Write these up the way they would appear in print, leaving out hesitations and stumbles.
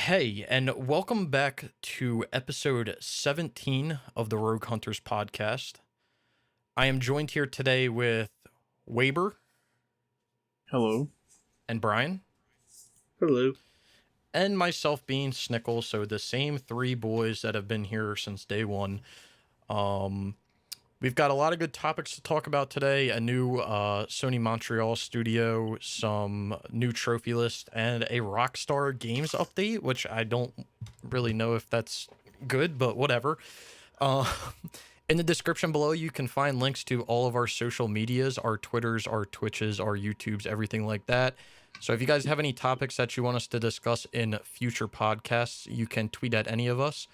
Hey, and welcome back to episode 17 of the Rogue Hunters podcast. I am joined here today with Weber Hello. and Brian, Hello. and myself being Snickle, so the same three boys that have been here since day one. We've got a lot of good topics to talk about today. A new Sony Montreal Studio, some new trophy list, and a Rockstar Games update, which I don't really know if that's good, but whatever. Uh, in the description below, you can find links to all of our social medias, our Twitters, our Twitches, our YouTubes, everything like that. So if you guys have any topics that you want us to discuss in future podcasts, you can tweet at any of us,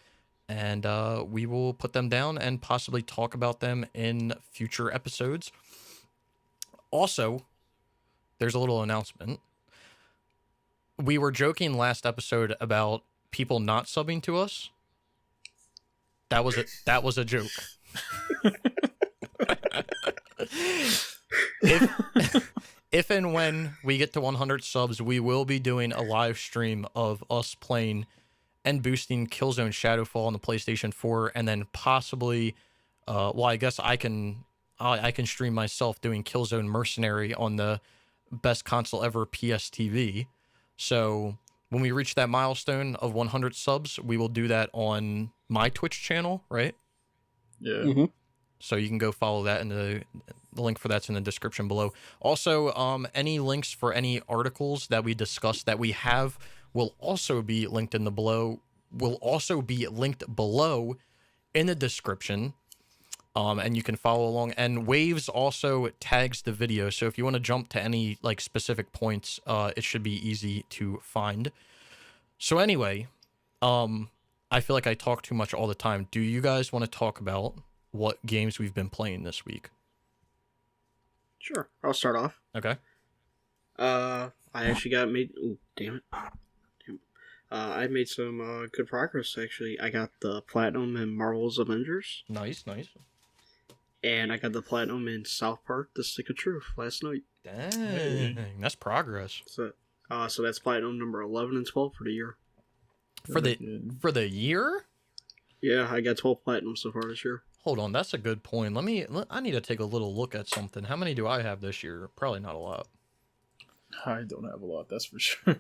and we will put them down and possibly talk about them in future episodes. Also, there's a little announcement. We were joking last episode about people not subbing to us. That was a joke. if and when we get to 100 subs, we will be doing a live stream of us playing and boosting Killzone Shadowfall on the PlayStation 4, and then possibly, I guess I can stream myself doing Killzone Mercenary on the best console ever, PS TV. So when we reach that milestone of 100 subs, we will do that on my Twitch channel, right? Yeah. Mm-hmm. So you can go follow that, and the link for that's in the description below. Also, any links for any articles that we discussed that we have will also be linked in the below. Will also be linked below in the description. And you can follow along. And Waves also tags the video, so if you want to jump to any like specific points, it should be easy to find. So anyway, I feel like I talk too much all the time. Do you guys want to talk about what games we've been playing this week? Sure. I'll start off. Okay. I actually got made. Ooh, damn it. I made some good progress, actually. I got the Platinum in Marvel's Avengers, Nice. and I got the Platinum in South Park, The Stick of Truth, last night. Dang, that's progress. So that's Platinum number 11 and 12 for the year. For the year? Yeah, I got 12 Platinum so far this year. Hold on, that's a good point. I need to take a little look at something. How many do I have this year? Probably not a lot. I don't have a lot, that's for sure.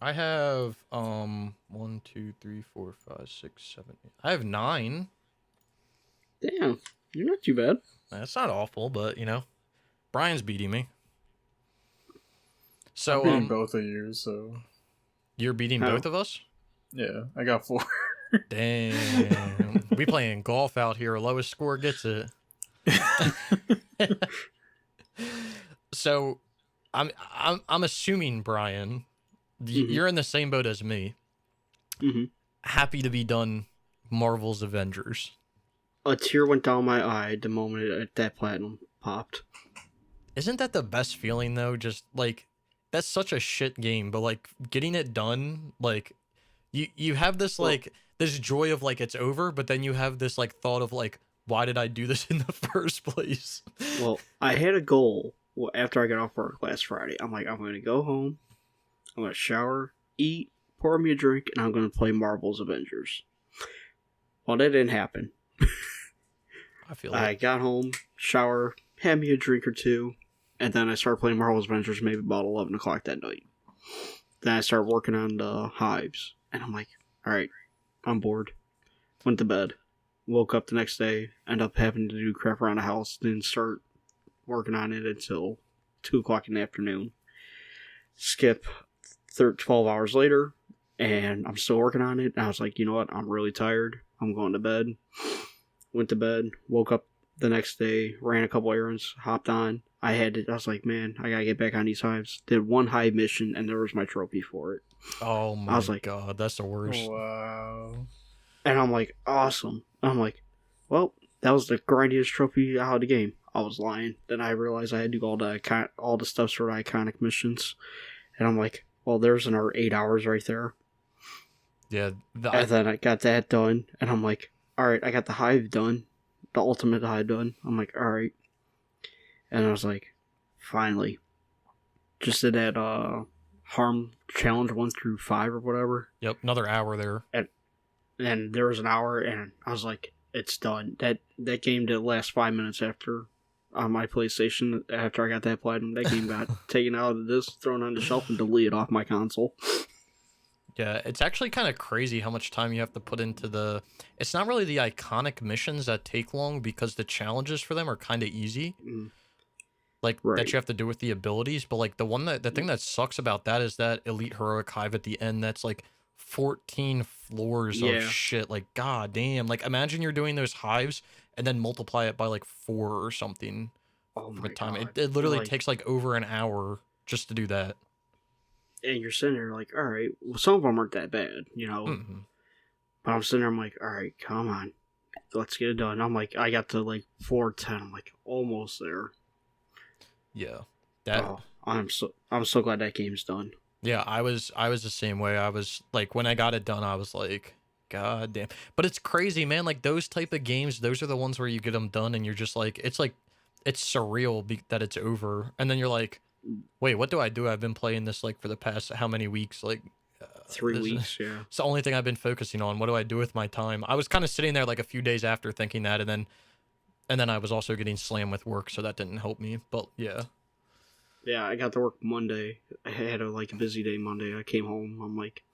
I have 1, 2, 3, 4, 5, 6, 7, 8. I have 9. Damn, you're not too bad. That's not awful, but Brian's beating me. So I'm beating both of you, so you're beating How? both of us? yeah, I got 4. Damn. We playing golf out here. Lowest score gets it. So I'm assuming, Brian, you're in the same boat as me. Mm-hmm. Happy to be done Marvel's Avengers. A tear went down my eye the moment that Platinum popped. Isn't that the best feeling though? Just like, that's such a shit game, but like getting it done, like you have this like this joy of like it's over, but then you have this like thought of like, why did I do this in the first place? Well, I had a goal after I got off work last Friday. I'm like, I'm going to go home, I'm going to shower, eat, pour me a drink, and I'm going to play Marvel's Avengers. Well, that didn't happen. I feel I like got home, shower, had me a drink or two, and then I started playing Marvel's Avengers maybe about 11 o'clock that night. Then I started working on the hives, and I'm like, alright, I'm bored. Went to bed. Woke up the next day, ended up having to do crap around the house, then start working on it until 2 o'clock in the afternoon. Skip 12 hours later, and I'm still working on it. And I was like, you know what, I'm really tired. I'm going to bed. Went to bed, woke up the next day, ran a couple errands, hopped on. I was like, man, I gotta get back on these hives. Did one hive mission, and there was my trophy for it. oh my I was like, god, that's the worst. Wow. And I'm like, awesome. I'm like, well, that was the grindiest trophy out of the game. I was lying. Then I realized I had to do all the stuff for the iconic missions. And I'm like, well, there's another 8 hours right there. Yeah. And then I got that done, and I'm like, alright, I got the hive done. The ultimate hive done. I'm like, alright. And I was like, finally. Just did that Harm Challenge 1 through 5 or whatever. Yep, another hour there. And there was an hour, and I was like, it's done. That game did last 5 minutes after on my PlayStation. After I got that platinum, that game got taken out of the disc, thrown on the shelf, and deleted off my console. Yeah, it's actually kind of crazy how much time you have to put into the... It's not really the iconic missions that take long because the challenges for them are kind of easy. Like, that you have to do with the abilities. But, like, the thing that sucks about that is that Elite Heroic Hive at the end, that's, like, 14 floors of shit. Like, god damn. Like, imagine you're doing those hives and then multiply it by, like, 4 or something. Oh my time. god. It literally takes, like, over an hour just to do that. And you're sitting there like, alright, well, some of them aren't that bad, you know? Mm-hmm. But I'm sitting there, I'm like, alright, come on. Let's get it done. I'm like, I got to, like, floor 10. I'm like, almost there. Yeah. I'm so glad that game's done. Yeah, I was the same way. I was like, when I got it done, I was like, god damn. But it's crazy, man. Like, those type of games, those are the ones where you get them done and you're just like, it's surreal that it's over. And then you're like, wait, what do I do? I've been playing this like for the past how many weeks? Like 3 weeks, yeah. It's the only thing I've been focusing on. What do I do with my time? I was kind of sitting there like a few days after thinking that, and then I was also getting slammed with work, so that didn't help me. But yeah. Yeah, I got to work Monday. I had a busy day Monday. I came home. I'm like,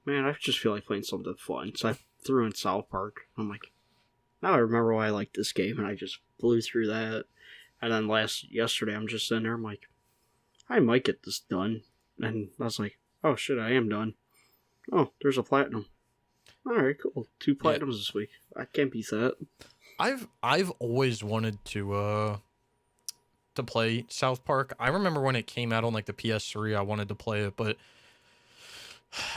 man, I just feel like playing something fun. So I threw in South Park. I'm like, now I remember why I like this game, and I just blew through that. And then yesterday, I'm just sitting there. I'm like, I might get this done. And I was like, oh shit, I am done. Oh, there's a platinum. All right, cool. 2 platinums this week. I can't beat that. I've always wanted to play South Park. I remember when it came out on like the PS3, I wanted to play it, but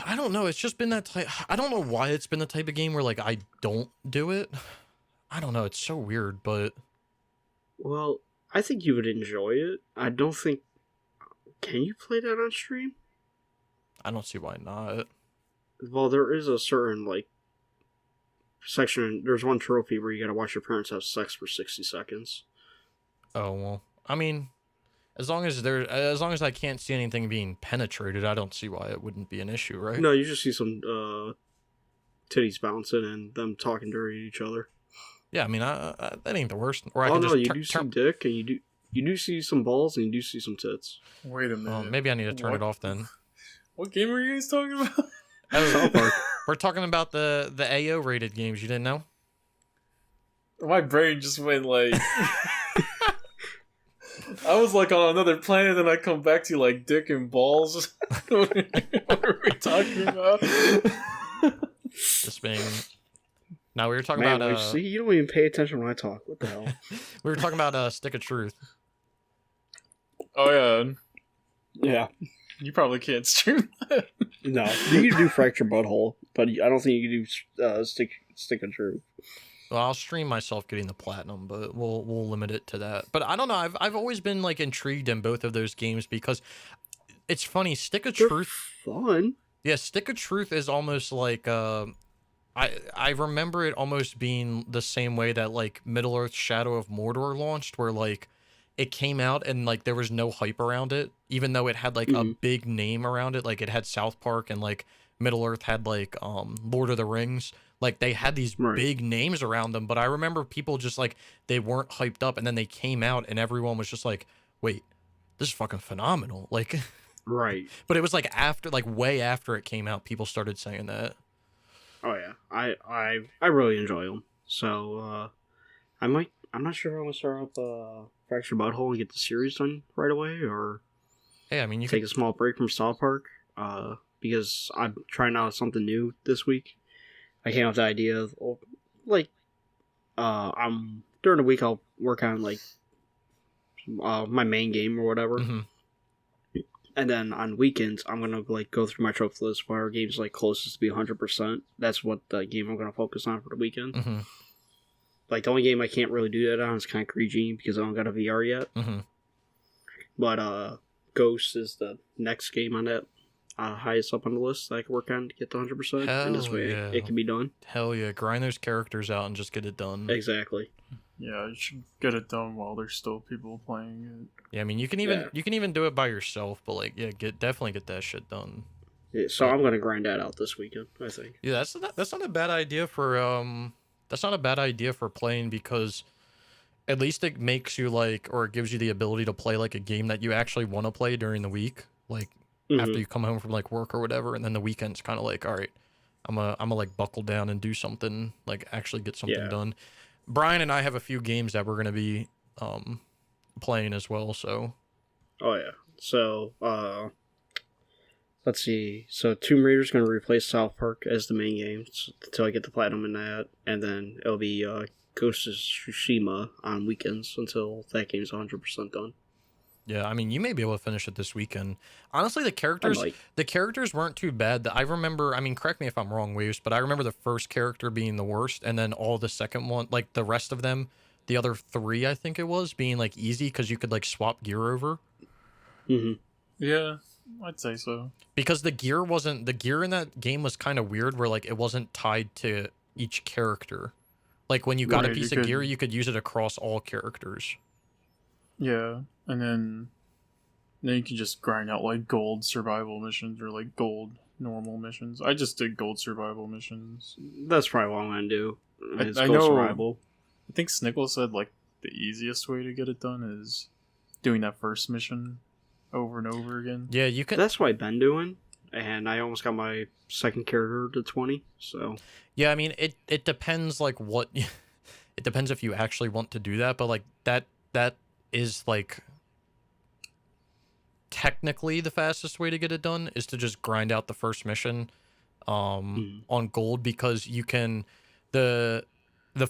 I don't know. It's just been that type. I don't know why it's been the type of game where like I don't do it. I don't know. It's so weird, but well, I think you would enjoy it. I don't think. Can you play that on stream? I don't see why not. Well, there is a certain section. There's one trophy where you gotta watch your parents have sex for 60 seconds. Oh well. I mean, as long as I can't see anything being penetrated, I don't see why it wouldn't be an issue, right? No, you just see some titties bouncing and them talking dirty to each other. Yeah, I mean, that ain't the worst. Or you do see dick, and you do see some balls, and you do see some tits. Wait a minute. Maybe I need to turn it off then. What game are you guys talking about? South Park. We're talking about the AO rated games. You didn't know? My brain just went like. I was like on another planet, and I come back to like dick and balls. What are we talking about? Just being. No, we were talking Man, about. See, you don't even pay attention when I talk. What the hell? We were talking about Stick of Truth. Oh yeah. Yeah. You probably can't stream that. No, you can do Fracture Butthole, but I don't think you can do Stick of Truth. Well, I'll stream myself getting the platinum, but we'll limit it to that. But I don't know. I've always been like intrigued in both of those games because it's funny. Stick of Truth, fun. Yeah, Stick of Truth is almost like I remember it almost being the same way that like Middle Earth: Shadow of Mordor launched, where like it came out and like there was no hype around it, even though it had like a big name around it. Like it had South Park and like Middle Earth had like Lord of the Rings. Like they had these big names around them, but I remember people just like they weren't hyped up, and then they came out and everyone was just like, "Wait, this is fucking phenomenal!" Like, right. But it was like after, like way after it came out, people started saying that. Oh yeah, I really enjoy them. So I'm not sure if I'm gonna start up Fractured Butthole and get the series done right away, or hey, I mean, you take a small break from South Park because I'm trying out something new this week. I came up with the idea of I'm during the week I'll work on like my main game or whatever. And then on weekends, I'm gonna like go through my trophy list where our game's like closest to be 100%. That's what the game I'm gonna focus on for the weekend. Like the only game I can't really do that on is Concrete Genie because I don't got a VR yet. But Ghost is the next game on that highest up on the list that I can work on to get to 100%. And this way it can be done. Hell yeah, grind those characters out and just get it done. Exactly. Yeah, you should get it done while there's still people playing Yeah, I mean, you can even do it by yourself, but like, yeah, definitely get that shit done. Yeah, so But I'm gonna grind that out this weekend, I think. yeah, that's not a bad idea for that's not a bad idea for playing because at least it makes you like, or it gives you the ability to play like a game that you actually want to play during the week, like after Mm-hmm. you come home from like work or whatever, and then the weekend's kind of like, all right, I'm gonna like buckle down and do something, like actually get something Yeah. done. Brian and I have a few games that we're gonna be playing as well, so Oh yeah. So let's see. So Tomb Raider's gonna replace South Park as the main game until I get the platinum in that, and then it'll be Ghost of Tsushima on weekends until that game's 100% done. yeah, I mean, you may be able to finish it this weekend. Honestly, I might. the characters weren't too bad. I remember, I mean, correct me if I'm wrong, Waves, but I remember the first character being the worst, and then all the second one, like the rest of them, the other three, I think it was, being like easy because you could like swap gear over. Mm-hmm. it. Yeah, I'd say so. Because the gear in that game was kind of weird, where like it wasn't tied to each character. Like when you got a Right, piece of gear, you could use it across all characters. Yeah, and then you can just grind out like gold survival missions or like gold normal missions. I just did gold survival missions. That's probably what I'm gonna do. It's I Ghost know. Survival. I think Snickle said like the easiest way to get it done is doing that first mission over and over again. Yeah, you can. That's what I've been doing, and I almost got my second character to 20. So Yeah, I mean, it depends like what it depends if you actually want to do that, but like that is like technically the fastest way to get it done is to just grind out the first mission on gold, because you can the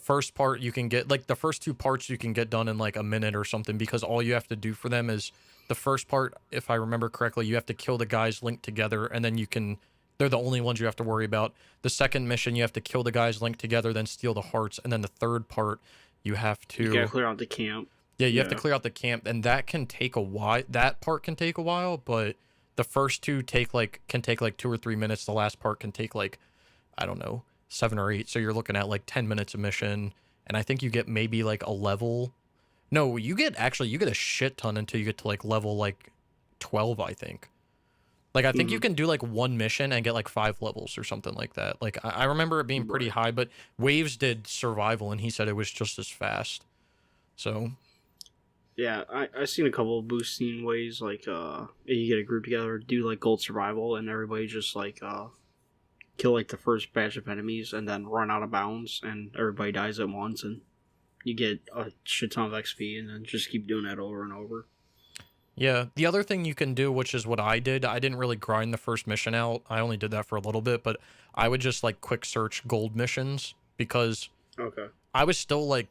first part you can get, like the first two parts you can get done in like a minute or something, because all you have to do for them is the first part, if I remember correctly, you have to kill the guys linked together, and then they're the only ones you have to worry about. The second mission, you have to kill the guys linked together, then steal the hearts, and then the third part, you have to... you gotta clear out the camp. Yeah, you have to clear out the camp, and that can take a while. That part can take a while, but the first two can take like 2 or 3 minutes. The last part can take like, I don't know, 7 or 8. So you're looking at like 10 minutes a mission, and I think you get maybe like a level. No, you get a shit ton until you get to like level like 12, I think. Like, I think you can do like one mission and get like 5 levels or something like that. Like, I remember it being pretty high, but Waves did survival and he said it was just as fast. So, Yeah, I seen a couple of boosting ways, like you get a group together, do like gold survival, and everybody just like kill like the first batch of enemies and then run out of bounds, and everybody dies at once, and you get a shit ton of XP, and then just keep doing that over and over. yeah, the other thing you can do, which is what I did, I didn't really grind the first mission out. I only did that for a little bit, but I would just like quick search gold missions, because Okay. I was still like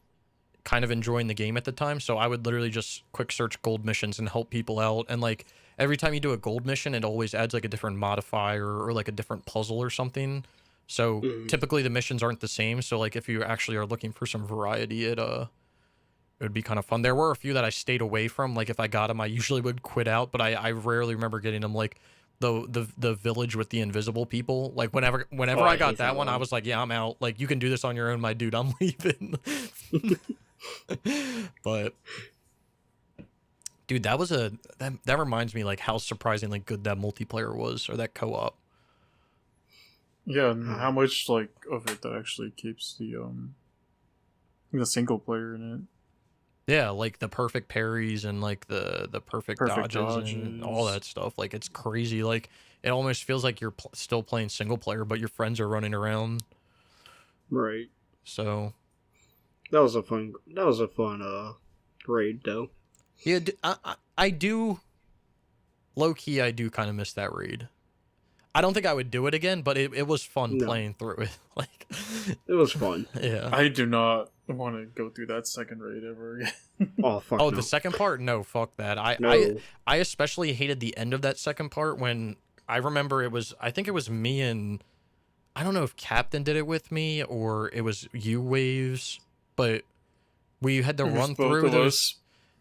kind of enjoying the game at the time, so I would literally just quick search gold missions and help people out. And like every time you do a gold mission, it always adds like a different modifier or like a different puzzle or something. So typically the missions aren't the same, so like if you actually are looking for some variety, it would be kind of fun. There were a few that I stayed away from. Like if I got them, I usually would quit out, but I rarely remember getting them. Like the village with the invisible people. Like whenever I got that one, I was like, yeah, I'm out. Like you can do this on your own, my dude. I'm leaving. But dude, that reminds me like how surprisingly good that multiplayer was, or that co-op. Yeah, and how much like of it that actually keeps the single player in it. Yeah, like the perfect parries and like the perfect dodges and all that stuff. Like it's crazy. Like it almost feels like you're still playing single player, but your friends are running around. Right. So That was a fun raid though. yeah, I do low key. I do kind of miss that raid. I don't think I would do it again, but it was fun playing through it. Like It was fun. Yeah. I do not want to go through that second raid ever again. Oh fuck. Oh, no. the second part? No, fuck that. No. I especially hated the end of that second part when I remember I think it was me and I don't know if Captain did it with me or it was you, Waves, but we had to run through those.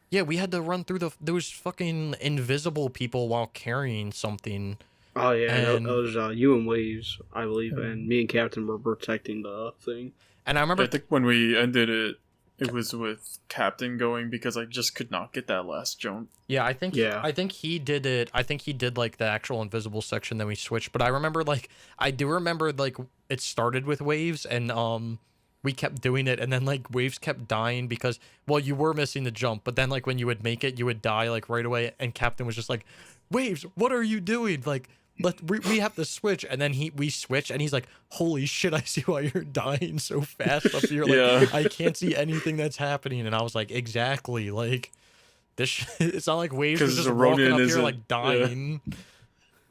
Yeah, we had to run through those fucking invisible people while carrying something. Oh yeah, And- that was you and Waves, I believe, and me and Captain were protecting the thing. And I remember I think when we ended it it was with Captain going because I just could not get that last jump. Yeah, I think Yeah. I think he did it. I think he did like the actual invisible section, then we switched. But I remember like I do remember like it started with waves and we kept doing it and then like waves kept dying because well you were missing the jump, but then like when you would make it, you would die like right away and Captain was just like, "Waves, what are you doing?" Like we have to switch, and then we switch, and he's like, "Holy shit! I see why you're dying so fast up here. Like, Yeah. I can't see anything that's happening." And I was like, "Exactly. Like, this. It's not like Waves was 'Cause just the walking Ronin up here isn't- like dying."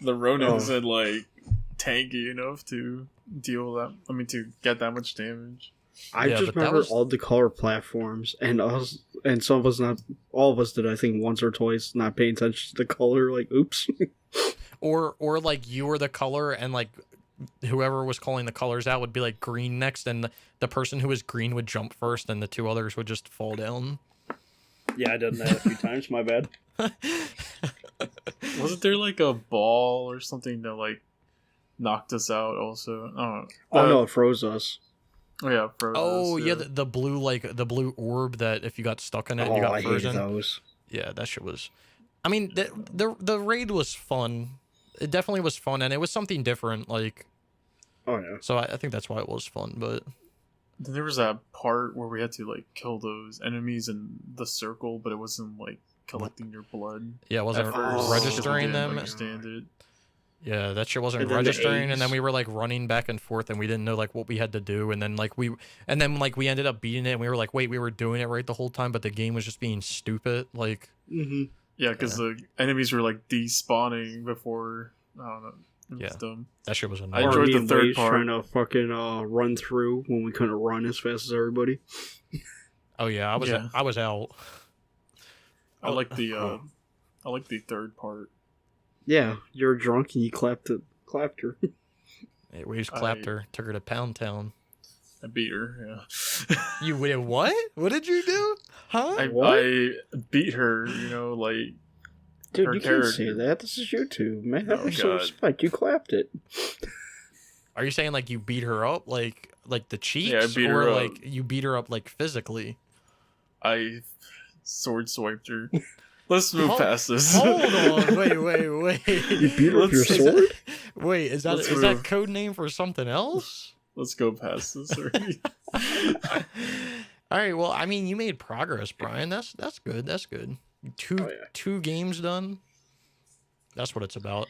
The Ronin Oh. isn't like tanky enough to deal that. I mean, to get that much damage. I Yeah, just but that remember was- all the color platforms, and us, and some of us not, all of us did, I think, once or twice, not paying attention to the color. Like, oops. Or like you were the color, and like whoever was calling the colors out would be like green next, and the person who was green would jump first, and the two others would just fall down. Yeah, I done that a few times. My bad. Wasn't there like a ball or something that like knocked us out? Also, I don't know. Oh no, it froze us. Oh yeah, froze Oh us, yeah, the blue like the blue orb that if you got stuck in it, Oh, you got I hated frozen. those. Yeah, that shit was. I mean, the raid was fun. It definitely was fun, and it was something different. Like, Oh yeah. so I think that's why it was fun. But Then there was that part where we had to like kill those enemies in the circle, but it wasn't like collecting your blood. yeah, it wasn't At first, registering we didn't them. Understand it? Yeah, that shit wasn't And then the registering, and then eggs. we were like running back and forth, and we didn't know like what we had to do, and then we ended up beating it, and we were like, wait, we were doing it right the whole time, but the game was just being stupid. Like, Mm-hmm. Yeah, because the enemies were like despawning before. I don't know. It was Yeah. dumb. that shit was I annoying. enjoyed me the and third Waze part. trying to fucking run through when we couldn't run as fast as everybody. Oh yeah, Yeah. I was out. I like the third part. Yeah, you're drunk and you clapped her. Hey, Waves clapped her, took her to Pound Town. I beat her. Yeah. You did what? What did you do? Huh? What? I beat her. Like Dude, her you can't say character. that. This is YouTube, man. Have Oh, some God. respect. You clapped it. Are you saying like you beat her up, like the cheeks, Yeah, I beat her or up. like you beat her up like physically? I sword swiped her. Let's move Hold- past this. Hold on, wait. You beat her with your Let's- sword? Wait, is that Let's is that move. code name for something else? Let's go past this already. All right, well, I mean, you made progress, Brian. That's good. That's good. Two Oh, yeah. two games done. That's what it's about.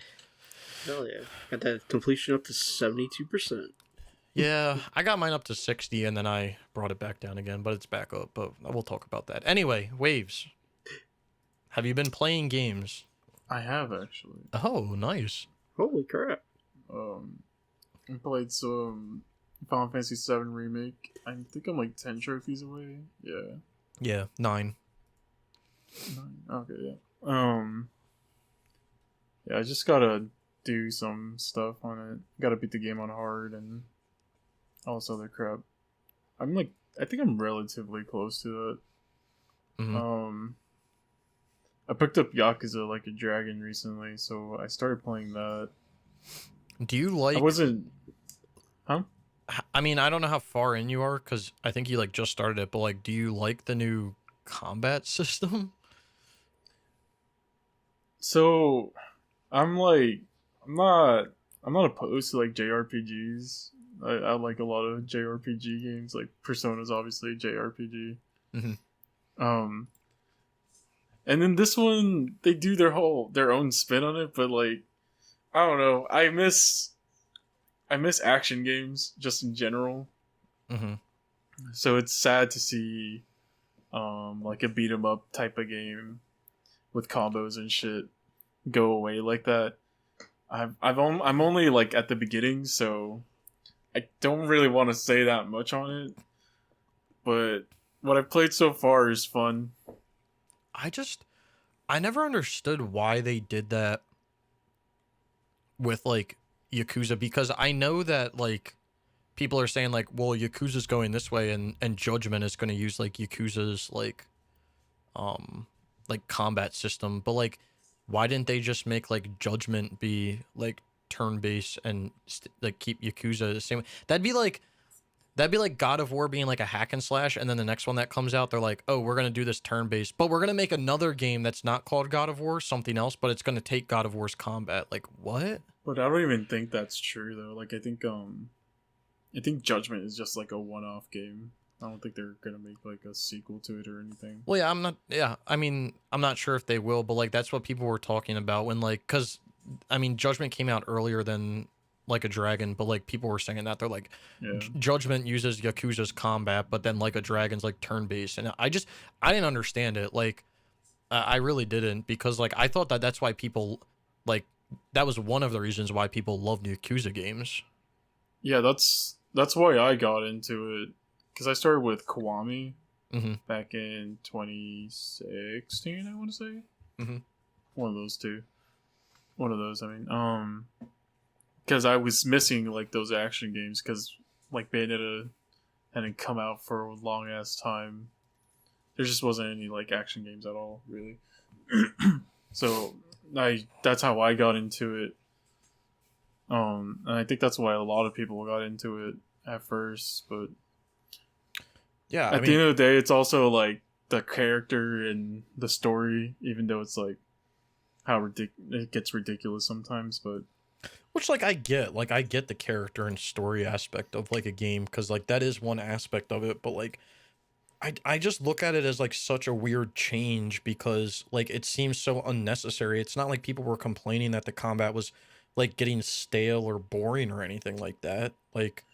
Hell yeah. Got that completion up to 72%. Yeah, I got mine up to 60 and then I brought it back down again, but it's back up. But we'll talk about that. Anyway, Waves. Have you been playing games? I have actually. Oh, nice. Holy crap. I played some Final Fantasy VII Remake. I think I'm like 10 trophies away. Yeah. Yeah, 9. Okay, yeah. Yeah, I just gotta do some stuff on it. Gotta beat the game on hard and all this other crap. I think I'm relatively close to that. Mhm. I picked up Yakuza Like a Dragon recently, so I started playing that. Do you like I wasn't. Huh? I mean, I don't know how far in you are cuz I think you like just started it, but like do you like the new combat system? So, I'm not opposed to like JRPGs. I like a lot of JRPG games. Like Persona's obviously a JRPG. Mhm. And then this one, they do their own spin on it, but like, I don't know. I miss action games just in general. Mhm. So it's sad to see, like a beat 'em up type of game with combos and shit go away like that. I'm only like at the beginning, so I don't really want to say that much on it. But what I've played so far is fun. I never understood why they did that with like Yakuza, because I know that like people are saying like, well, Yakuza's going this way and Judgment is going to use like Yakuza's like combat system, but like why didn't they just make like Judgment be like turn based and like keep Yakuza the same way? That'd That'd be like God of War being like a hack and slash, and then the next one that comes out, they're like, oh, we're gonna do this turn based, but we're gonna make another game that's not called God of War, something else, but it's gonna take God of War's combat. Like what? But I don't even think that's true though. Like I think Judgment is just like a one-off game. I don't think they're gonna make like a sequel to it or anything. Well, yeah, I'm not. Yeah, I mean, I'm not sure if they will, but like that's what people were talking about when like, cause I mean, Judgment came out earlier than Like a Dragon, but like people were saying that they're like, Yeah. Judgment uses Yakuza's combat, but then Like a Dragon's like turn based, and I didn't understand it. Like, I really didn't because like I thought that that's why people like that was one of the reasons why people loved Yakuza games. Yeah, that's why I got into it, because I started with Kiwami Mm-hmm. back in 2016. I want to say Mm-hmm. one of those two. One of those. I mean, because I was missing like those action games because like Bayonetta hadn't come out for a long ass time. There just wasn't any like action games at all, really. So that's how I got into it. And I think that's why a lot of people got into it at first, but Yeah, at the end of the day, it's also like the character and the story, even though it's like how it gets ridiculous sometimes, but which like I get the character and story aspect of like a game because like that is one aspect of it, but like I just look at it as like such a weird change because like it seems so unnecessary. It's not like people were complaining that the combat was like getting stale or boring or anything like that. Like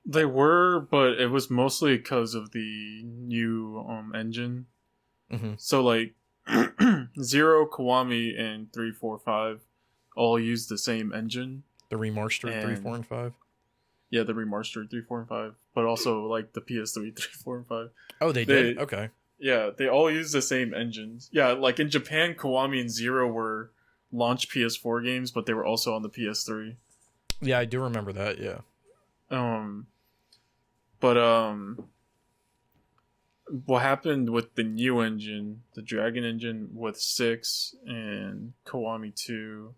they were, but it was mostly because of the new engine. mm-hmm. So like Zero, Kiwami, and 345 all use the same engine. The remastered 3, 4, and 5. Yeah, the remastered 3, 4, and 5, but also like the PS3 3, 4, and 5. Oh, they did? Okay. Yeah, they all use the same engines. Yeah, like in Japan, Kiwami and Zero were launch PS4 games, but they were also on the PS3. Yeah, I do remember that. Yeah. What happened with the new engine, the Dragon engine with 6 and Kiwami 2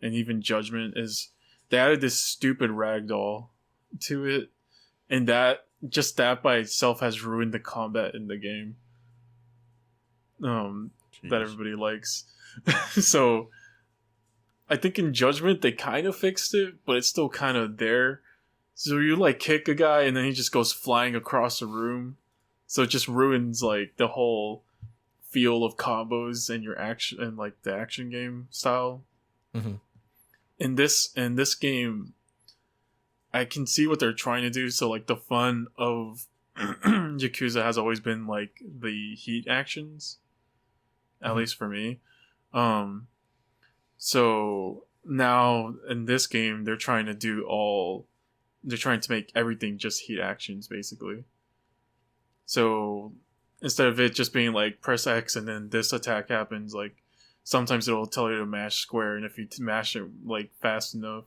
and even Judgment, is they added this stupid ragdoll to it, and that by itself has ruined the combat in the game. That everybody likes. So I think in Judgment they kind of fixed it, but it's still kind of there. So you like kick a guy and then he just goes flying across the room. So it just ruins like the whole feel of combos and your action and like the action game style. Mm-hmm. In this game, I can see what they're trying to do. So like the fun of Yakuza has always been like the heat actions, at least for me. So now in this game, they're trying to make everything just heat actions basically. So instead of it just being like press X and then this attack happens, like sometimes it'll tell you to mash square, and if you mash it like fast enough,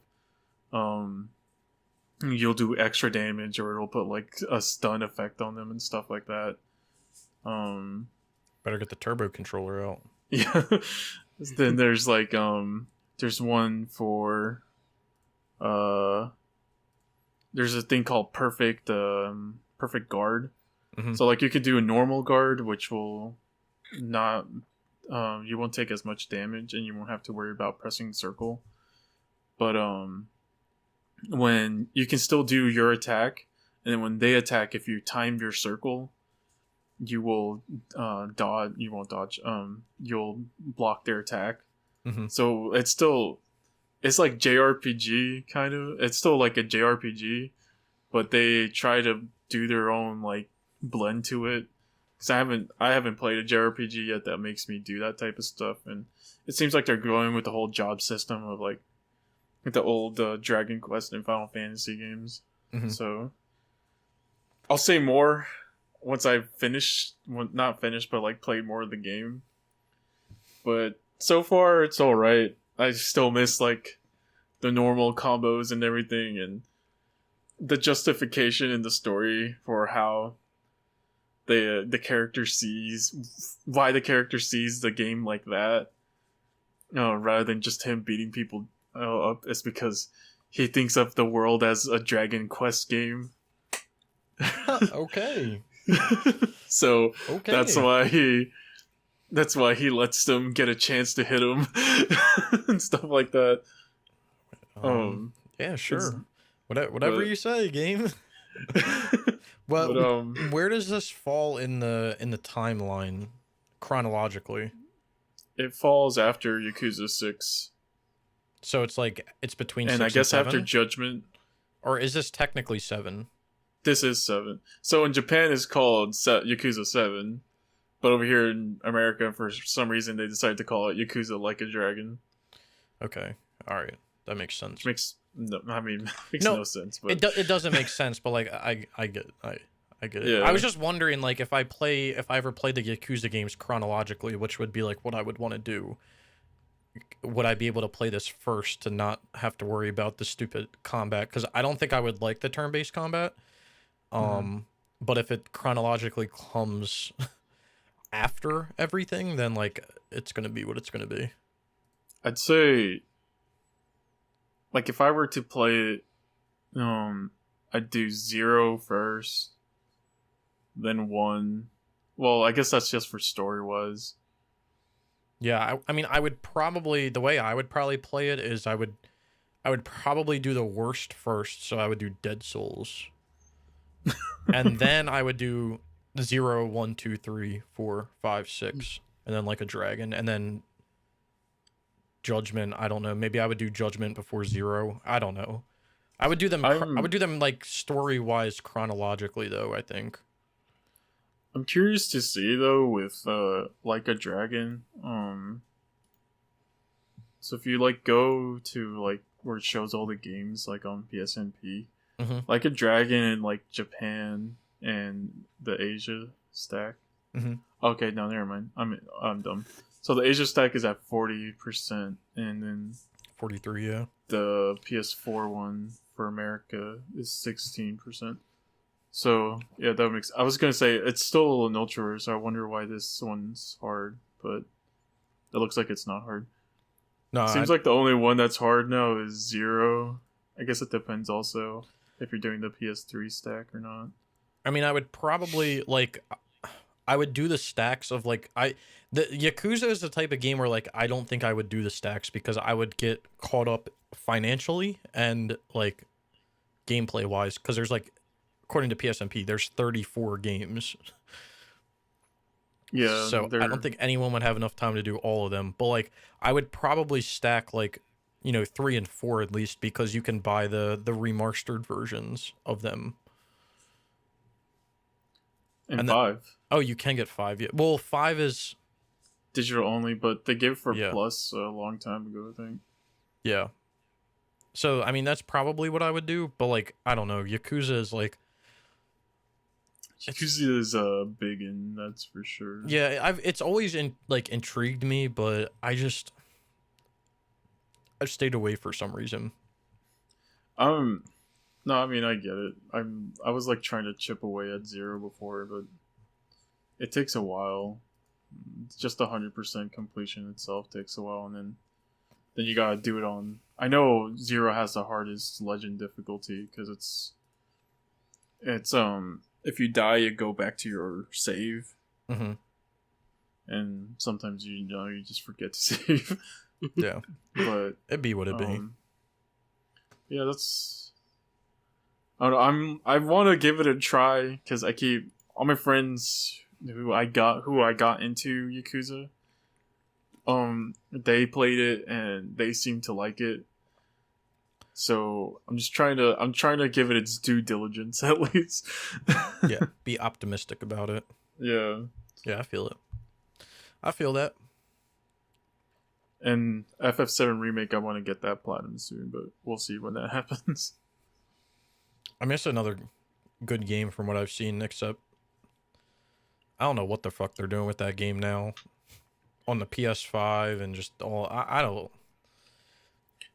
you'll do extra damage, or it'll put like a stun effect on them and stuff like that. Better get the turbo controller out. Yeah. Then there's like there's one for there's a thing called perfect guard. Mm-hmm. So like you could do a normal guard, which will not you won't take as much damage and you won't have to worry about pressing circle. But when you can still do your attack, and then when they attack, if you time your circle, you will dodge. You won't dodge. You'll block their attack. Mm-hmm. So it's like JRPG kind of. It's still like a JRPG, but they try to do their own like blend to it. Because I haven't played a JRPG yet that makes me do that type of stuff, and it seems like they're going with the whole job system of like the old Dragon Quest and Final Fantasy games. Mm-hmm. So I'll say more once I finish, not finished, but like played more of the game. But so far it's all right. I still miss like the normal combos and everything, and the justification in the story for how the character sees the game like that, rather than just him beating people up. It's because he thinks of the world as a Dragon Quest game. Okay. So Okay. that's why he lets them get a chance to hit him and stuff like that. Yeah, It's, sure. Whatever but you say, game. but Well, where does this fall in the timeline chronologically? it falls after Yakuza 6, So it's like it's between and I 6 and guess after 7, Judgment. or is this technically 7? This is 7. So in Japan, it's called Yakuza 7, but over here in America, for some reason, they decided to call it Yakuza Like a Dragon. Okay, all right, that makes sense. Which makes makes No, no sense. But it doesn't make sense, but like I get I get it. Yeah. I was just wondering, like, if I ever played the Yakuza games chronologically, which would be like what I would want to do. Would I be able to play this first to not have to worry about the stupid combat? Because I don't think I would like the turn-based combat. But if it chronologically comes after everything, then like it's gonna be what it's gonna be. I'd say, like, if I were to play it, I'd do 0 first, then 1. Well, I guess that's just for story-wise. Yeah, I mean, I would probably, the way I would probably play it is I would probably do the worst first, so I would do Dead Souls, and then I would do 0, 1, 2, 3, 4, 5, 6, and then like a dragon, and then Judgment. I don't know. Maybe I would do Judgment before 0. I don't know. I would do them. I would do them like story wise chronologically, though. I think. I'm curious to see though with Like a Dragon. So if you like go to like where it shows all the games like on PSNP, Like a Dragon in like Japan and the Asia stack. Okay, no, never mind. I'm dumb. So the Asia stack is at 40%, and then 43. Yeah. The PS4 one for America is 16%. So yeah, that makes. I was gonna say it's still an ultra, so I wonder why this one's hard, but it looks like it's not hard. No, Seems like the only one that's hard now is 0. I guess it depends also if you're doing the PS3 stack or not. I mean, I would probably like. I would do the stacks of like the Yakuza is the type of game where like I don't think I would do the stacks because I would get caught up financially and like gameplay wise because there's like, according to PSNP, there's 34 games. Yeah. So I don't think anyone would have enough time to do all of them. But like I would probably stack like, 3 and 4 at least, because you can buy the remastered versions of them. And 5. Oh, you can get 5. Yeah. Well, 5 is digital only, but they gave it for Plus a long time ago, I think. Yeah. So, I mean, that's probably what I would do, but like, I don't know. Yakuza is like Yakuza is big, and that's for sure. Yeah, it's always intrigued me, but I've stayed away for some reason. No, I mean I get it. I was like trying to chip away at 0 before, but it takes a while. Just 100% completion itself takes a while, and then you gotta do it on. I know 0 has the hardest legend difficulty because it's if you die, you go back to your save, and sometimes you just forget to save. Yeah, but it'd be what it be. Yeah, that's. I want to give it a try because I keep all my friends who I got into Yakuza. They played it and they seem to like it. So I'm trying to give it its due diligence at least. Yeah, be optimistic about it. Yeah. Yeah, I feel it. I feel that. And FF7 Remake, I want to get that platinum soon, but we'll see when that happens. I mean, it's another good game from what I've seen, except I don't know what the fuck they're doing with that game now on the PS5 and just all. I don't.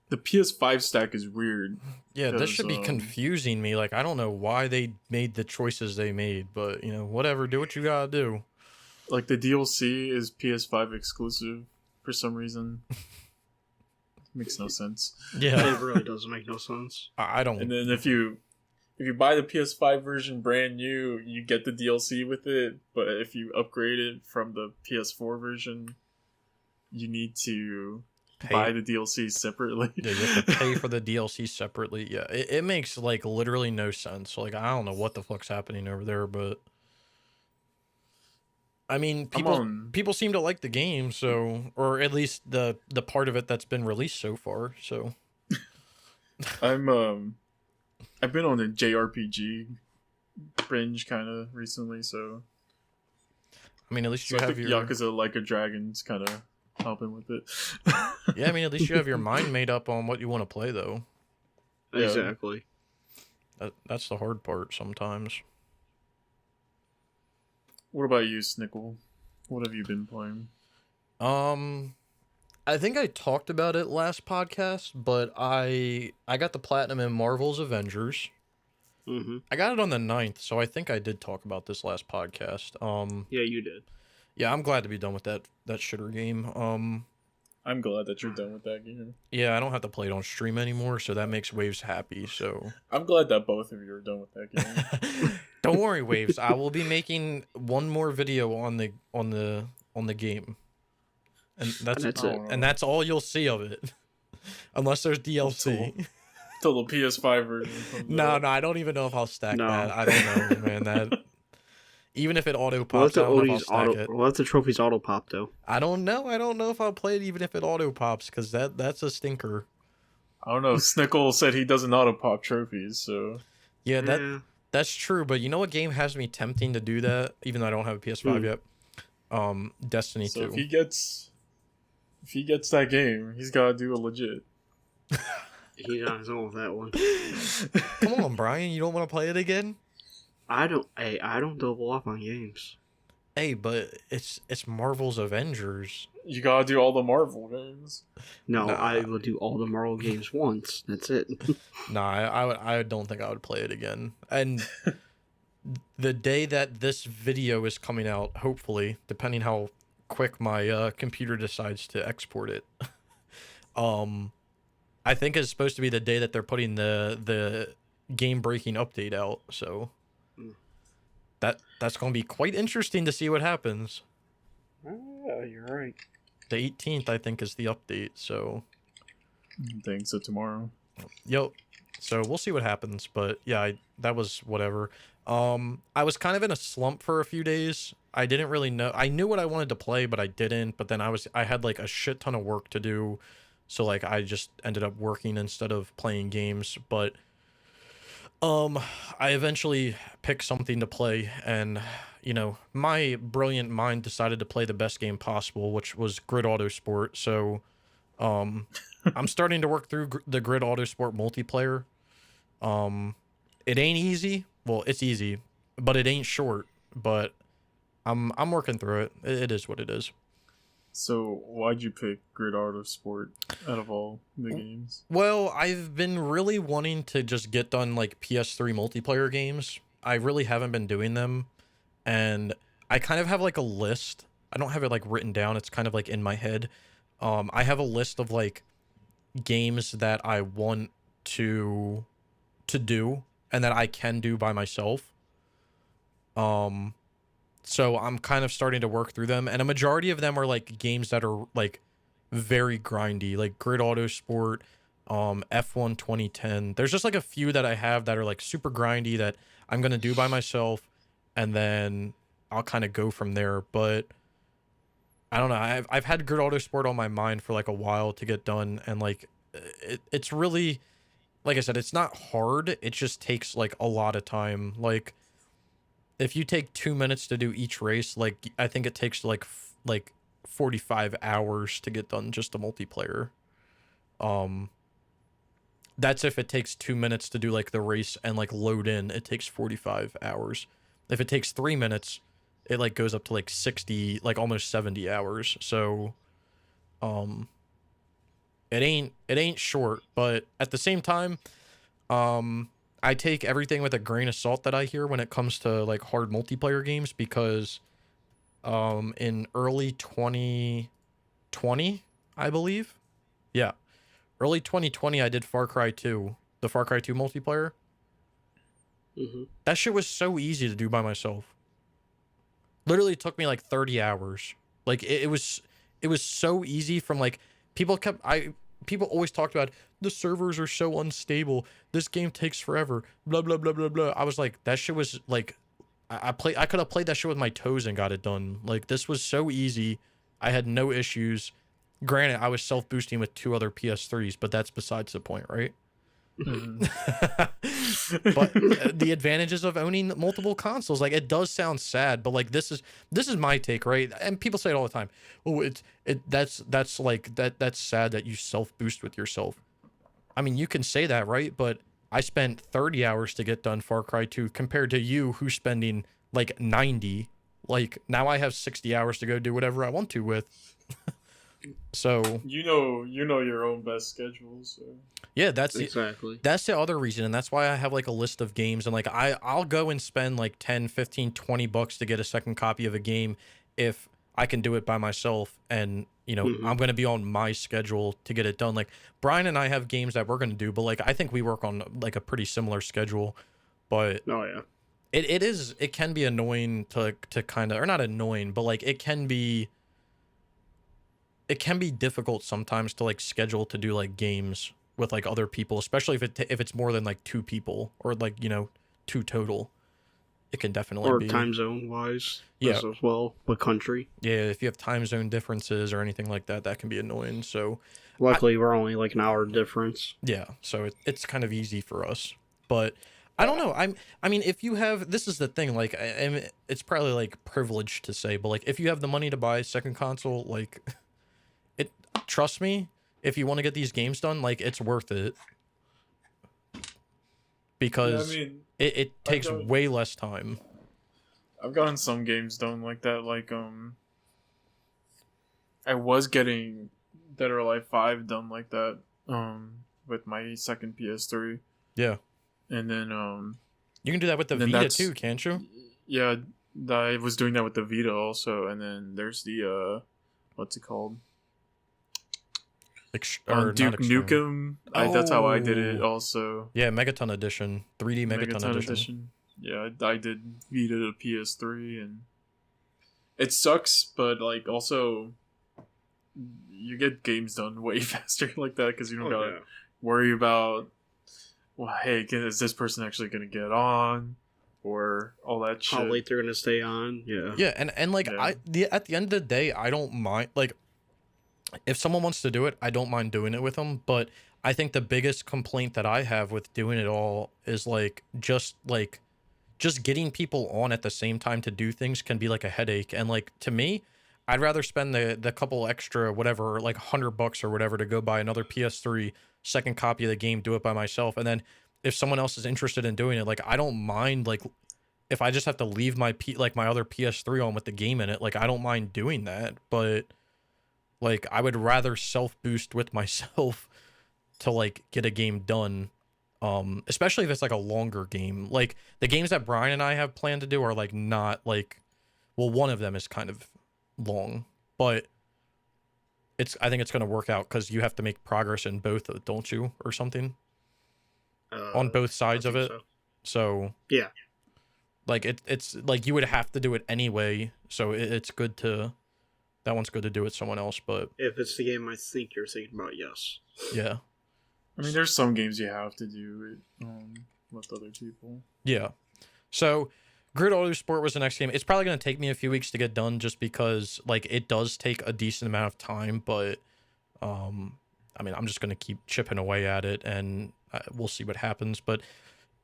The PS5 stack is weird. Yeah, this should be confusing me. Like, I don't know why they made the choices they made, but whatever. Do what you gotta do. Like the DLC is PS5 exclusive for some reason. Makes no sense. Yeah, it really doesn't make no sense. I don't. And then if you if you buy the PS5 version brand new, you get the DLC with it. But if you upgrade it from the PS4 version, you need to buy Pay. the DLC separately. Yeah, you have to pay for the DLC separately. Yeah, it makes like literally no sense. Like I don't know what the fuck's happening over there, but I mean, I'm people on. people seem to like the game, so or at least the part of it that's been released so far. So I've been on a JRPG binge kind of recently, so I mean, at least so you I have think your Yakuza Like a Dragon's kind of helping with it. yeah. I mean, at least you have your mind made up on what you want to play, though. Yeah. Exactly. That's the hard part sometimes. What about you, Snickle? What have you been playing? I think I talked about it last podcast, but I got the platinum in Marvel's Avengers. Mm-hmm. I got it on the 9th, so I think I did talk about this last podcast. Yeah, you did. Yeah, I'm glad to be done with that shitter game. I'm glad that you're done with that game. Yeah, I don't have to play it on stream anymore, so that makes Waves happy. So I'm glad that both of you are done with that game. don't worry, Waves. I will be making one more video on the game, and that's That's I it. don't know. and that's all you'll see of it, unless there's DLC. Till the PS5 version comes No, out. no, I don't even know if I'll stack No. that. I don't know, man. That even if it auto Well, pops, let I the don't know if I'll Odie's stack it. auto. Let the trophies auto pop though. I don't know. I don't know if I'll play it even if it auto pops, because that's a stinker. I don't know. Snickle said he doesn't auto pop trophies, so Yeah, Yeah. that's true. But you know what game has me tempting to do that, even though I don't have a PS5 yet? Destiny 2. if he gets that game, he's gotta do a legit. He's on his own with that one. Come on, Brian. You don't want to play it again? I don't double up on games. Hey, but it's Marvel's Avengers. You gotta do all the Marvel games. No, Nah. I will do all the Marvel games once. That's it. Nah, I don't think I would play it again. And the day that this video is coming out, hopefully, depending how quick my computer decides to export it, I think it's supposed to be the day that they're putting the game breaking update out. So that's going to be quite interesting to see what happens. Oh, you're right. The 18th, I think, is the update. So Thanks. So tomorrow. yep. So we'll see what happens. But yeah, that was whatever. I was kind of in a slump for a few days. I didn't really know. I knew what I wanted to play, but I didn't. But then I had like a shit ton of work to do. So like I just ended up working instead of playing games. But I eventually picked something to play, and you know, my brilliant mind decided to play the best game possible, which was Grid Autosport. So I'm starting to work through the Grid Autosport multiplayer. It ain't easy. Well, it's easy, but it ain't short. But I'm working through it. It is what it is. So why'd you pick Grid Autosport out of all the games? Well, I've been really wanting to just get done like PS3 multiplayer games. I really haven't been doing them, and I kind of have like a list. I don't have it like written down. It's kind of like in my head. I have a list of like games that I want to do and that I can do by myself. So I'm kind of starting to work through them, and a majority of them are like games that are like very grindy, like Grid Autosport, F1 2010. There's just like a few that I have that are like super grindy that I'm gonna do by myself, and then I'll kind of go from there. But I don't know. I've had Grid Autosport on my mind for like a while to get done, and like it's really, like I said, it's not hard. It just takes like a lot of time. Like if you take 2 minutes to do each race, like I think it takes like 45 hours to get done just the multiplayer. That's if it takes 2 minutes to do like the race and like load in, it takes 45 hours. If it takes 3 minutes, it like goes up to like 60, like almost 70 hours. So it ain't short, but at the same time, I take everything with a grain of salt that I hear when it comes to like hard multiplayer games, because in early 2020, I believe. Yeah. Early 2020 I did Far Cry 2, the Far Cry 2 multiplayer. Mm-hmm. That shit was so easy to do by myself. Literally took me like 30 hours. Like it was so easy from like people kept I people always talked about the servers are so unstable. This game takes forever. Blah blah blah blah blah. I was like that shit was like I could have played that shit with my toes and got it done. Like this was so easy. I had no issues. Granted, I was self boosting with 2 other PS3s, but that's besides the point, right? Mhm. But the advantages of owning multiple consoles, like it does sound sad, but like this is my take, right? And people say it all the time. Oh, that's like that's sad that you self boost with yourself. I mean, you can say that, right? But I spent 30 hours to get done Far Cry 2 compared to you who's spending like 90. Like now I have 60 hours to go do whatever I want to with. So you know your own best schedule, so yeah, Exactly. that's the other reason, and that's why I have like a list of games, and like I'll go and spend like 10, 15, 20 bucks to get a second copy of a game if I can do it by myself, and Mhm. I'm going to be on my schedule to get it done. Like Brian and I have games that we're going to do, but like I think we work on like a pretty similar schedule, but Oh yeah. it can be annoying to kind of, or not annoying, but like it can be difficult sometimes to like schedule to do like games with like other people, especially if it's more than like 2 people or like 2 total. It can definitely Or be. time zone wise, Yeah. as well. What country? Yeah, if you have time zone differences or anything like that, that can be annoying. So Luckily, we're only like an hour difference. yeah, so it's kind of easy for us. But I don't know. I mean, if you have, this is the thing. Like, it's probably like privileged to say, but like, if you have the money to buy a second console, like, it. Trust me, if you want to get these games done, like, it's worth it yeah, because I mean, it takes got- way less time. I've gotten some games done like that. Like I was getting Dead or Alive 5 done like that. With my second PS3, Yeah, and then you can do that with the then Vita that's too, can't you? yeah, I was doing that with the Vita also, and then there's the what's it called? Or not Duke Extreme. Nukem. That's how I did it Oh. also. Yeah, Megaton Edition, 3D Megaton, Edition. Yeah, I did Vita to PS3, and it sucks, but like also you get games done way faster like that because you don't gotta worry about, well, hey, is this person actually gonna get on, or all that shit. How late they're gonna stay on? Yeah. Yeah, and like Yeah. at the end of the day, I don't mind. Like, if someone wants to do it, I don't mind doing it with them. But I think the biggest complaint that I have with doing it all is just getting people on at the same time to do things can be like a headache. And like to me, I'd rather spend the couple extra whatever, like $100 or whatever, to go buy another PS3 second copy of the game, do it by myself, and then if someone else is interested in doing it, like I don't mind, like if I just have to leave my my other PS3 on with the game in it, like I don't mind doing that. But like I would rather self boost with myself to like get a game done. Especially if it's like a longer game. Like the games that Brian and I have planned to do are like not like, well, one of them is kind of long, but I think it's going to work out because you have to make progress in both, don't you, or something, on both sides of it. So yeah, like it's like you would have to do it anyway. So it's good to, that one's good to do with someone else. But if it's the game I think you're thinking about, yes. yeah. I mean, there's some games you have to do it with other people. Yeah. So Grid Auto Sport was the next game. It's probably going to take me a few weeks to get done just because like it does take a decent amount of time, but I mean, I'm just going to keep chipping away at it and we'll see what happens. But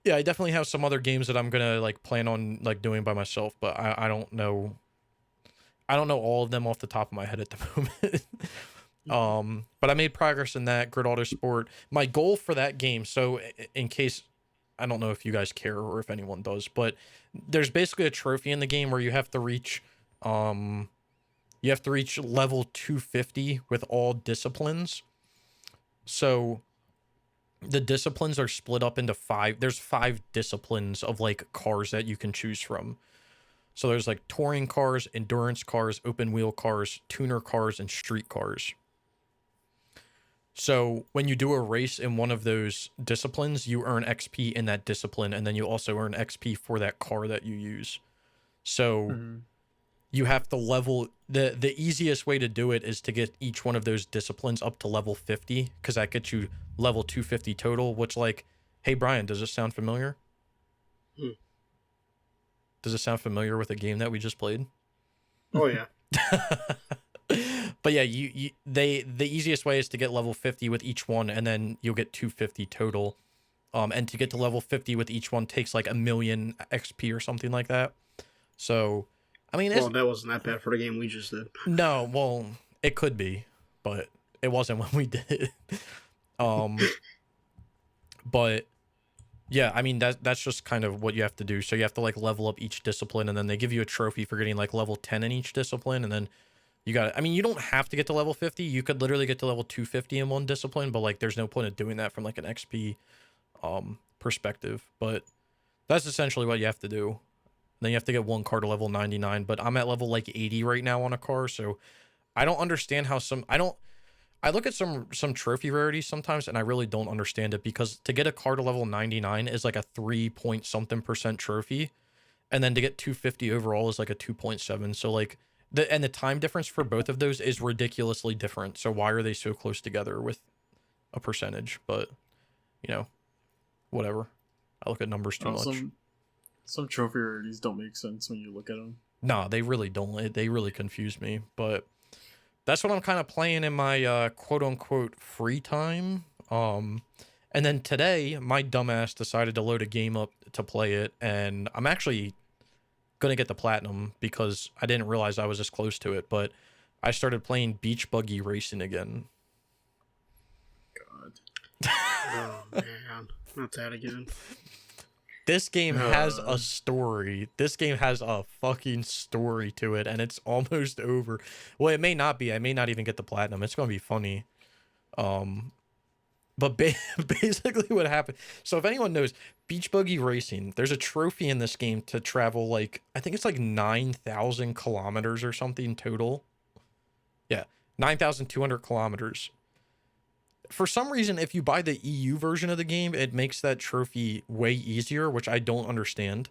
yeah, I definitely have some other games that I'm going to like plan on like doing by myself, but I don't know. I don't know all of them off the top of my head at the moment. But I made progress in that Grid Auto Sport. My goal for that game, so in case, I don't know if you guys care or if anyone does, but there's basically a trophy in the game where you have to reach level 250 with all disciplines. So the disciplines are split up into 5. There's 5 disciplines of like cars that you can choose from. So there's like touring cars, endurance cars, open wheel cars, tuner cars, and street cars. So when you do a race in one of those disciplines, you earn XP in that discipline, and then you also earn XP for that car that you use. So Mm-hmm. you have to level the easiest way to do it is to get each one of those disciplines up to level 50, because that gets you level 250 total, which, like, hey Brian, does this sound familiar? Hmm. Does it sound familiar with a game that we just played? Oh yeah. But yeah, the easiest way is to get level 50 with each one, and then you'll get 250 total. And to get to level 50 with each one takes like 1,000,000 XP or something like that. So, I mean, Well, that wasn't that bad for the game we just did. no, well, it could be, but it wasn't when we did it. Um, but yeah, I mean that's just kind of what you have to do. So you have to like level up each discipline, and then they give you a trophy for getting like level 10 in each discipline, and then you got. I mean, you don't have to get to level 50. You could literally get to level 250 in one discipline, but like there's no point of doing that from like an XP perspective. But that's essentially what you have to do. Then you have to get one car to level 99, but I'm at level like 80 right now on a car, so I don't understand how I look at some trophy rarities sometimes, and I really don't understand it, because to get a car to level 99 is like a 3 point something percent trophy, and then to get 250 overall is like a 2.7. So like the time difference for both of those is ridiculously different. So why are they so close together with a percentage? But you know, whatever. I look at numbers too much. Some trophy rarities don't make sense when you look at them. Nah, they really don't. They really confuse me. But that's what I'm kind of playing in my quote unquote free time. And then today, my dumbass decided to load a game up to play it, and I'm actually gonna get the platinum because I didn't realize I was this close to it. But I started playing Beach Buggy Racing again. God. Oh man, not that again. This game has a story. This game has a fucking story to it, and it's almost over. Well, it may not be. I may not even get the platinum. It's gonna be funny. But basically what happened. So if anyone knows Beach Buggy Racing, there's a trophy in this game to travel like, I think it's like 9,000 kilometers or something total. Yeah, 9,200 kilometers. For some reason, if you buy the EU version of the game, it makes that trophy way easier, which I don't understand.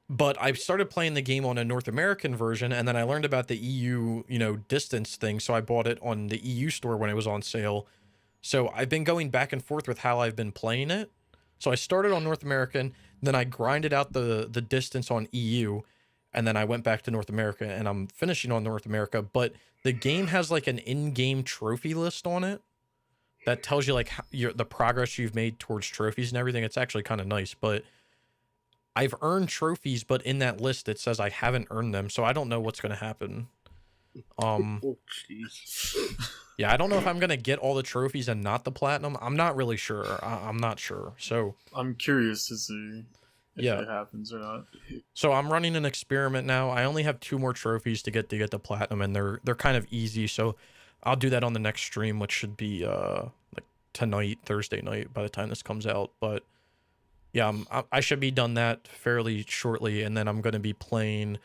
But I started playing the game on a North American version, and then I learned about the EU, distance thing. So I bought it on the EU store when it was on sale. So I've been going back and forth with how I've been playing it. So I started on North American, then I grinded out the distance on EU, and then I went back to North America, and I'm finishing on North America. But the game has like an in-game trophy list on it that tells you like the progress you've made towards trophies and everything. It's actually kind of nice, but I've earned trophies, but in that list it says I haven't earned them, so I don't know what's going to happen. Oh jeez. Yeah, I don't know if I'm going to get all the trophies and not the platinum. I'm not really sure. I'm not sure. So I'm curious to see if yeah, it happens or not. so I'm running an experiment now. I only have 2 more trophies to get the platinum, and they're kind of easy. So I'll do that on the next stream, which should be like tonight, Thursday night, by the time this comes out. But yeah, I should be done that fairly shortly, and then I'm going to be playing.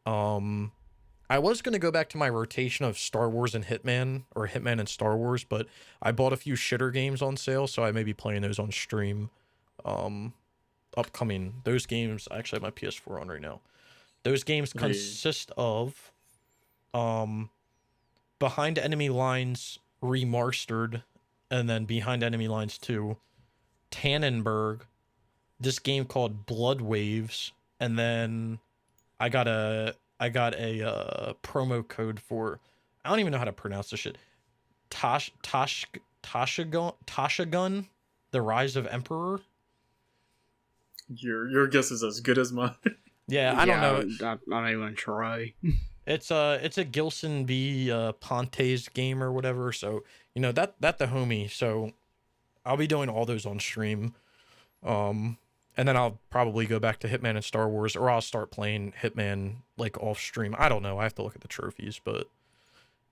I was going to go back to my rotation of Star Wars and Hitman, or Hitman and Star Wars, but I bought a few shitter games on sale, so I may be playing those on stream. Upcoming. Those games, I actually have my PS4 on right now. Those games Hey. consist of Behind Enemy Lines Remastered, and then Behind Enemy Lines 2, Tannenberg, this game called Blood Waves, and then I got a promo code for, I don't even know how to pronounce this shit. Tashagun, The Rise of Emperor. Your guess is as good as mine. Yeah, I don't know. I'm not even gonna try. It's a Gilson B Ponte's game or whatever. So that the homie. So I'll be doing all those on stream. And then I'll probably go back to Hitman and Star Wars, or I'll start playing Hitman like off stream. I don't know. I have to look at the trophies, but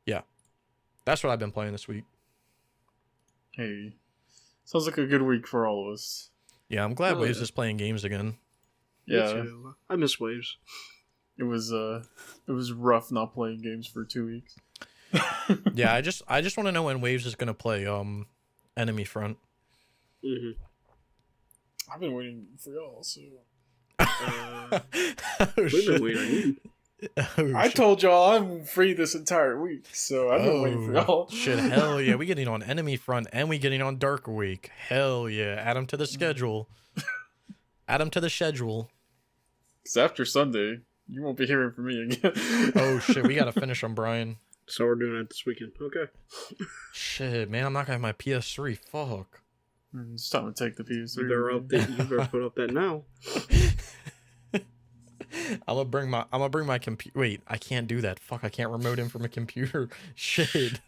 yeah, that's what I've been playing this week. Hey, sounds like a good week for all of us. Yeah, I'm glad Oh, Waves yeah. is playing games again. Me Yeah, too. I miss Waves. it was rough not playing games for 2 weeks. Yeah, I just want to know when Waves is gonna play Enemy Front. Hmm. I've been waiting for y'all. So Oh, We've shit. been waiting on you. Oh, I shit. told y'all I'm free this entire week. So I've been waiting for y'all. Shit, hell yeah. We getting on Enemy Front and we getting on Dark Week. Hell yeah. Add them to the schedule. Add them to the schedule. Because after Sunday, you won't be hearing from me again. Oh shit, we gotta finish on Brian. So we're doing it this weekend. Okay. Shit, man, I'm not gonna have my PS3. Fuck. It's time to take the PS3. You better put up that now. I'm gonna bring my computer. Wait, I can't do that. Fuck, I can't remote in from a computer. Shit.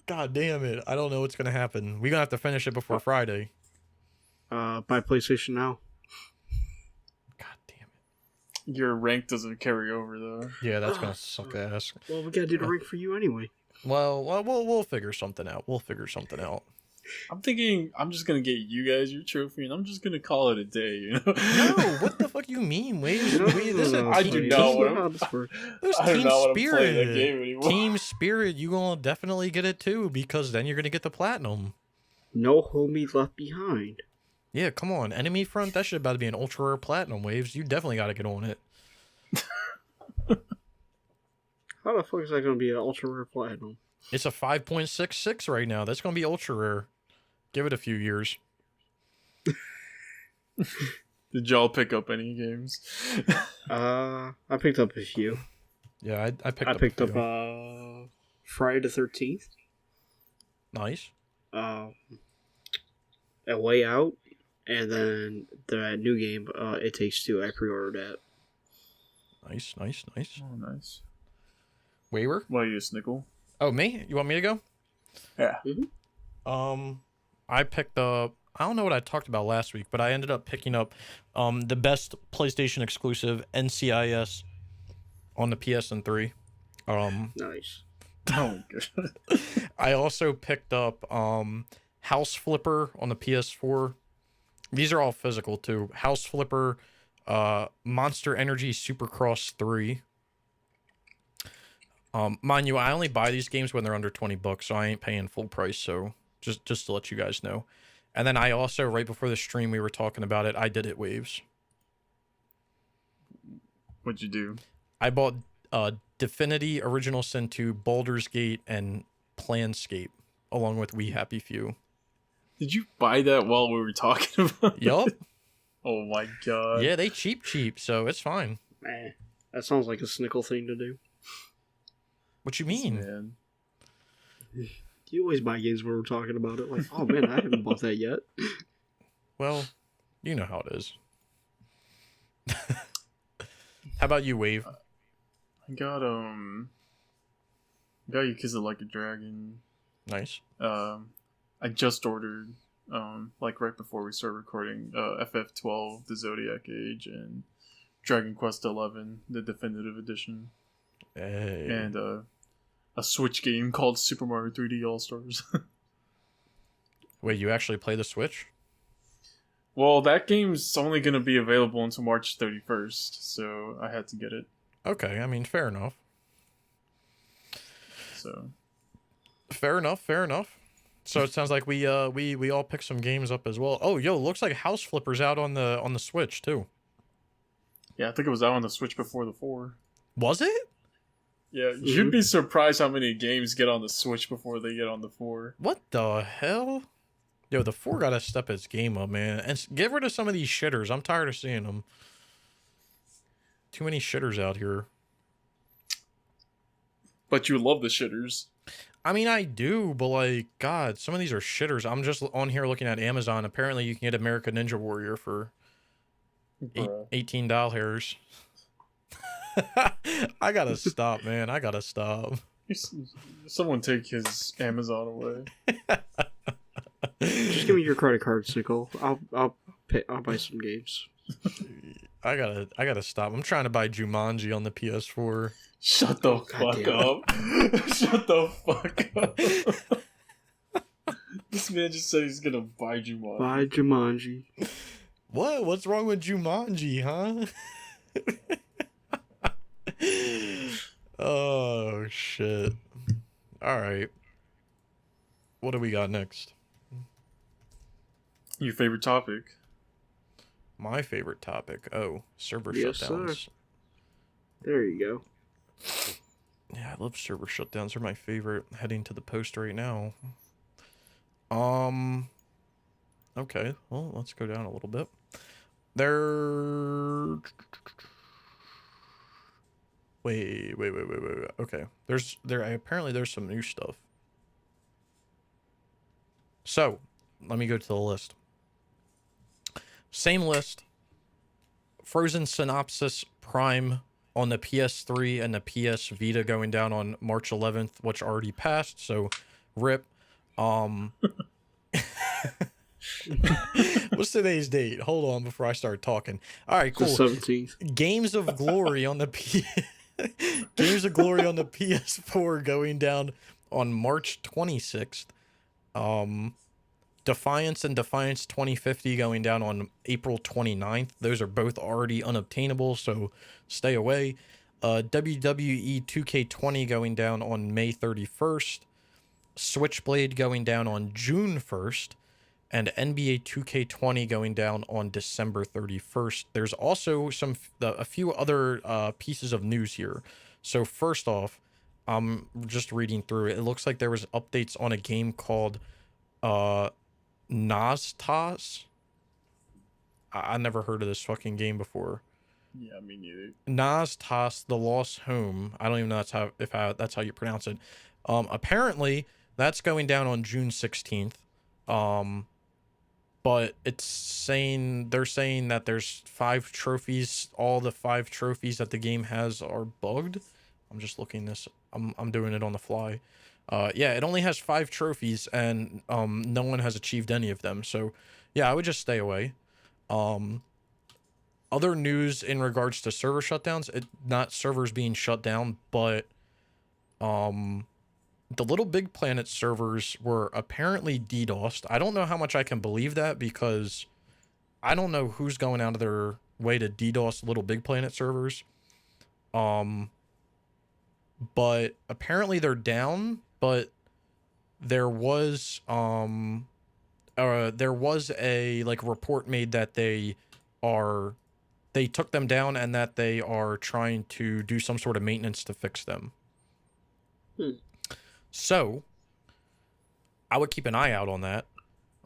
God damn it. I don't know what's gonna happen. We're gonna have to finish it before Friday. Buy PlayStation Now. God damn it. Your rank doesn't carry over though. Yeah, that's gonna suck ass. Well, we gotta do the rank for you anyway. Well, we'll figure something out. We'll figure something out. I'm thinking I'm just gonna get you guys your trophy, and I'm just gonna call it a day. You know? No, what the fuck you mean? Wait, this is I do team- not team- want how this works. There's I do team not want to play spirit. that game anymore. Team spirit, you gonna definitely get it too, because then you're gonna get the platinum. No homie left behind. Yeah, come on, Enemy Front, that shit about to be an ultra rare platinum. Waves, you definitely gotta get on it. How the fuck is that gonna be an ultra rare platinum? It's a 5.66 right now. That's gonna be ultra rare. Give it a few years. Did y'all pick up any games? I picked up a few. Yeah, I picked I up. picked a up few. Friday the 13th. Nice. A Way Out, and then the new game, It Takes Two. I pre-ordered that. Nice. Oh, nice. Waver? Why you a snickle? Oh, me? You want me to go? Yeah. I picked up. I don't know what I talked about last week, but I ended up picking up the best PlayStation exclusive NCIS on the PS3. Nice. Oh, good. I also picked up House Flipper on the PS4. These are all physical too. House Flipper, Monster Energy Supercross 3. Mind you, I only buy these games when they're under $20, so I ain't paying full price. So just to let you guys know. And then I also, right before the stream, we were talking about it. I did it, Waves. What'd you do? I bought Definity, Original Sin 2, Baldur's Gate, and Planscape, along with We Happy Few. Did you buy that while we were talking about? Yup. Oh my god. Yeah, they cheap, so it's fine. Man, that sounds like a snickle thing to do. What you mean? Man. You always buy games when we're talking about it. Like, oh man, I haven't bought that yet. Well, you know how it is. How about you, Wave? I got you Kiss It Like a Dragon. Nice. I just ordered like right before we started recording FF12 The Zodiac Age and Dragon Quest 11 the definitive edition. Hey. And a Switch game called Super Mario 3D All-Stars. Wait, you actually play the Switch? Well, that game's only going to be available until March 31st, so I had to get it. Okay, I mean, fair enough. So Fair enough. So it sounds like we all picked some games up as well. Oh, yo, looks like House Flipper's out on the Switch too. yeah, I think it was out on the Switch before the 4. Was it? Yeah, you'd be surprised how many games get on the Switch before they get on the 4. What the hell? Yo, the 4 gotta step its game up, man. And get rid of some of these shitters. I'm tired of seeing them. Too many shitters out here. But you love the shitters. I mean, I do, but like, God, some of these are shitters. I'm just on here looking at Amazon. Apparently, you can get American Ninja Warrior for Bruh. $18. I gotta stop, man. I gotta stop. Someone take his Amazon away. Just give me your credit card, Snickle. I'll buy some games. I gotta stop. I'm trying to buy Jumanji on the PS4. Shut the fuck up. Shut the fuck up. This man just said he's gonna buy Jumanji. Buy Jumanji. What? What's wrong with Jumanji, huh? Oh shit. All right. What do we got next? Your favorite topic? My favorite topic. Oh, server Yes, sir. shutdowns. There you go. Yeah, I love server shutdowns. They're my favorite. Heading to the post right now. Okay. Well, let's go down a little bit. There. Wait. Okay. Apparently there's some new stuff. So, let me go to the list. Same list. Frozen Synopsis Prime on the PS3 and the PS Vita going down on March 11th, which already passed, so rip. What's today's date? Hold on before I start talking. All right, The cool. 17th. Games of Glory on the Games of Glory on the PS4 going down on March 26th. Defiance and Defiance 2050 going down on April 29th. Those are both already unobtainable, so stay away. WWE 2K20 going down on May 31st. Switchblade going down on June 1st. And NBA 2K20 going down on December 31st. There's also a few other pieces of news here. So first off, I'm just reading through it. It looks like there was updates on a game called Naztas. I never heard of this fucking game before. Yeah, me neither. Naztas: The Lost Home. I don't even know that's how you pronounce it. Apparently that's going down on June 16th. But they're saying that there's 5 trophies. All the 5 trophies that the game has are bugged. I'm just looking this. I'm doing it on the fly. Yeah, it only has 5 trophies, and no one has achieved any of them. So, yeah, I would just stay away. Other news in regards to server shutdowns, not servers being shut down, but the Little Big Planet servers were apparently DDoSed. I don't know how much I can believe that, because I don't know who's going out of their way to DDoS Little Big Planet servers. But apparently they're down, but there was a report made that they took them down and that they are trying to do some sort of maintenance to fix them. So I would keep an eye out on that,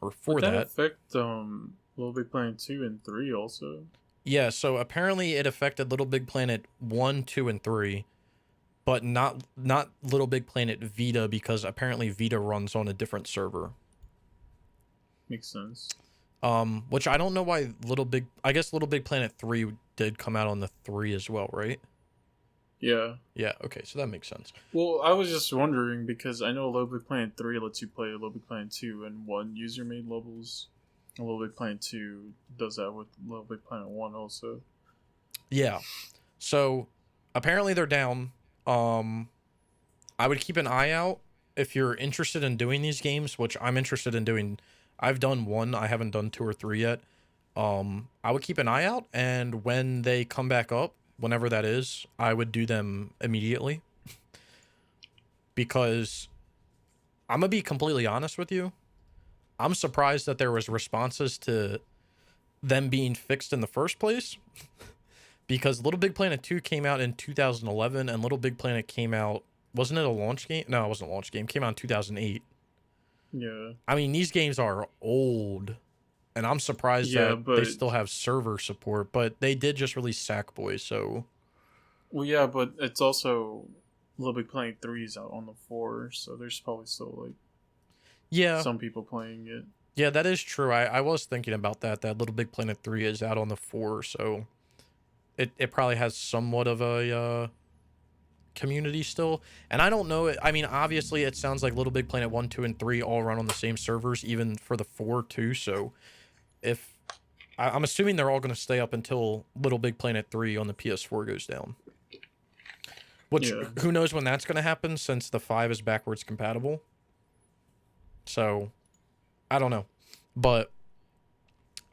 or for Would that that. affect Little Big Planet 2 and 3 also? Yeah, so apparently it affected Little Big Planet 1, 2, and 3, but not Little Big Planet Vita, because apparently Vita runs on a different server. Makes sense. Which I don't know why I guess Little Big Planet 3 did come out on the 3 as well, right? Yeah. Yeah, okay, so that makes sense. Well, I was just wondering, because I know Little Big Planet 3 lets you play Little Big Planet 2 and 1 user-made levels. And Little Big Planet 2 does that with Little Big Planet 1 also. Yeah. So apparently they're down. I would keep an eye out if you're interested in doing these games, which I'm interested in doing. I've done 1, I haven't done 2 or 3 yet. I would keep an eye out, and when they come back up, whenever that is, I would do them immediately. Because I'm gonna be completely honest with you, I'm surprised that there was responses to them being fixed in the first place. Because Little Big Planet 2 came out in 2011, and Little Big Planet came out, wasn't it a launch game? No, it wasn't a launch game. It came out in 2008. Yeah. I mean, these games are old, and I'm surprised that they still have server support, but they did just release Sackboy, so... Well, yeah, but it's also... Little Big Planet 3 is out on the 4, so there's probably still, some people playing it. Yeah, that is true. I was thinking about that Little Big Planet 3 is out on the 4, so... It probably has somewhat of a community still. And I don't know. I mean, obviously, it sounds like Little Big Planet 1, 2, and 3 all run on the same servers, even for the 4 too. So I'm assuming they're all going to stay up until Little Big Planet 3 on the PS4 goes down. Which, who knows when that's going to happen, since the 5 is backwards compatible. So, I don't know. But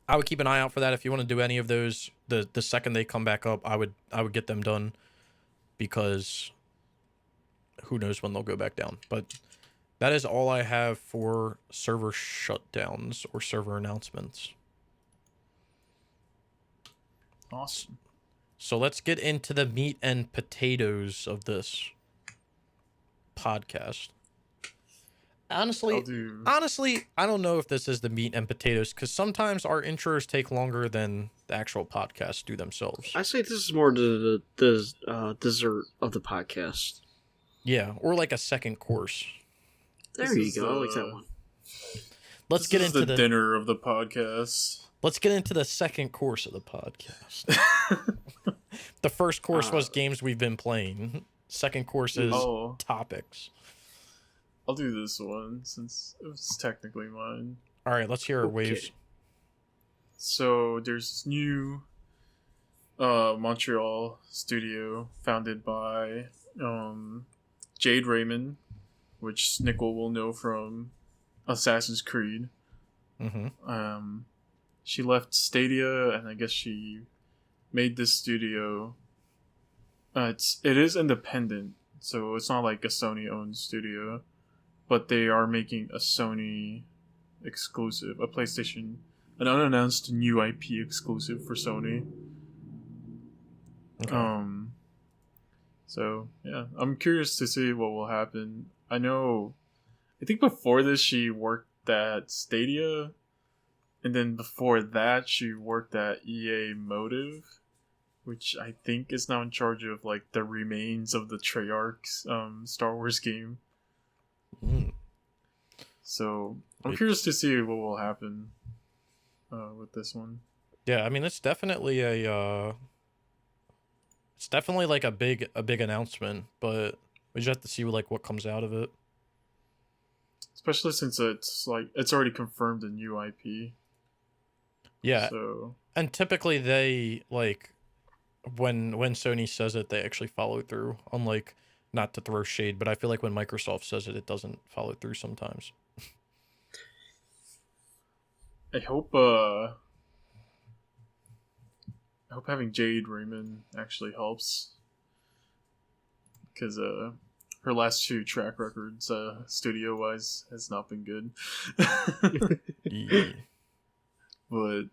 I would keep an eye out for that. If you want to do any of those, the second they come back up, I would get them done, because who knows when they'll go back down. But that is all I have for server shutdowns or server announcements. Awesome. So let's get into the meat and potatoes of this podcast. Honestly, I don't know if this is the meat and potatoes, because sometimes our intros take longer than the actual podcasts do themselves. I say this is more the dessert of the podcast. Yeah, or like a second course. There you go. I like that one. Let's get into the dinner of the podcast. Let's get into the second course of the podcast. The first course was games we've been playing. Second course is topics. I'll do this one since it was technically mine. All right, let's hear our waves. So there's this new Montreal Studio founded by Jade Raymond, which Nickel will know from Assassin's Creed. Mm-hmm. She left Stadia, and I guess she made this studio. It is independent, so it's not like a Sony-owned studio, but they are making a Sony exclusive, a PlayStation, an unannounced new IP exclusive for Sony. Okay. So yeah, I'm curious to see what will happen. I think before this she worked at Stadia, and then before that she worked at EA Motive, which I think is now in charge of like the remains of the Treyarch's Star Wars game. So I'm curious to see what will happen with this one. Yeah, I mean it's definitely like a big announcement, but we just have to see like what comes out of it. Especially since it's already confirmed a new IP. Yeah. So, and typically they like when Sony says it, they actually follow through. Unlike, not to throw shade, but I feel like when Microsoft says it, it doesn't follow through sometimes. I hope having Jade Raymond actually helps, because her last two track records, studio wise, has not been good. Yeah. But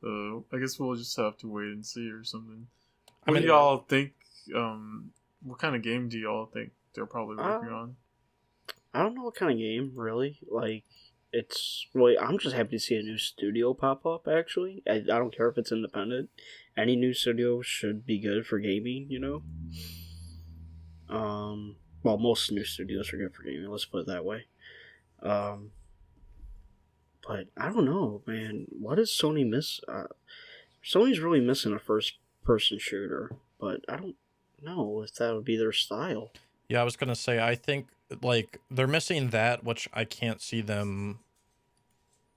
I guess we'll just have to wait and see or something. What do y'all think? What kind of game do y'all think they're probably working on? I don't know what kind of game, really. Like, I'm just happy to see a new studio pop up, actually. I don't care if it's independent. Any new studio should be good for gaming, you know? Well, most new studios are good for gaming, let's put it that way. But I don't know, man. What does Sony miss? Sony's really missing a first-person shooter, but I don't know if that would be their style. Yeah, I was gonna say, I think like they're missing that, which I can't see them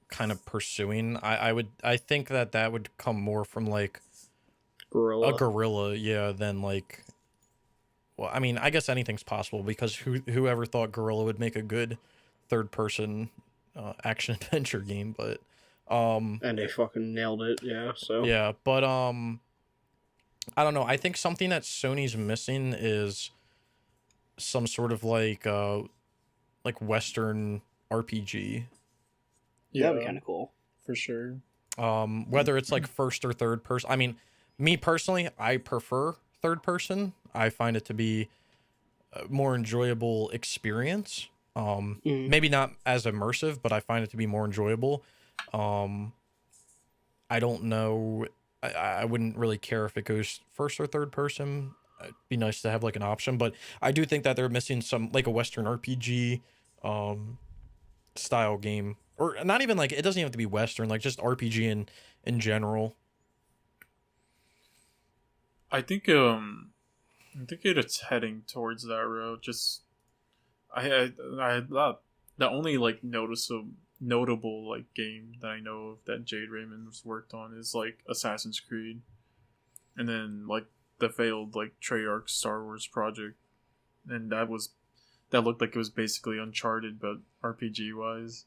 kind of pursuing. I think that would come more from like a Guerrilla, yeah, than like. Well, I mean, I guess anything's possible, because whoever thought Guerrilla would make a good third-person action adventure game, but and they fucking nailed it, yeah. So yeah, but I don't know. I think something that Sony's missing is some sort of like Western RPG. Yeah, that'd be kind of cool for sure. Whether it's like first or third person. I mean, me personally, I prefer third person. I find it to be a more enjoyable experience. Maybe not as immersive, but I find it to be more enjoyable. I don't know. I wouldn't really care if it goes first or third person. It'd be nice to have like an option, but I do think that they're missing some like a Western RPG style game, or not even like, it doesn't even have to be Western, like just RPG in general. I think it's heading towards that road. Just I thought the only like notable like game that I know of that Jade Raymond's worked on is like Assassin's Creed, and then like the failed like Treyarch Star Wars project, and that looked like it was basically Uncharted but RPG wise.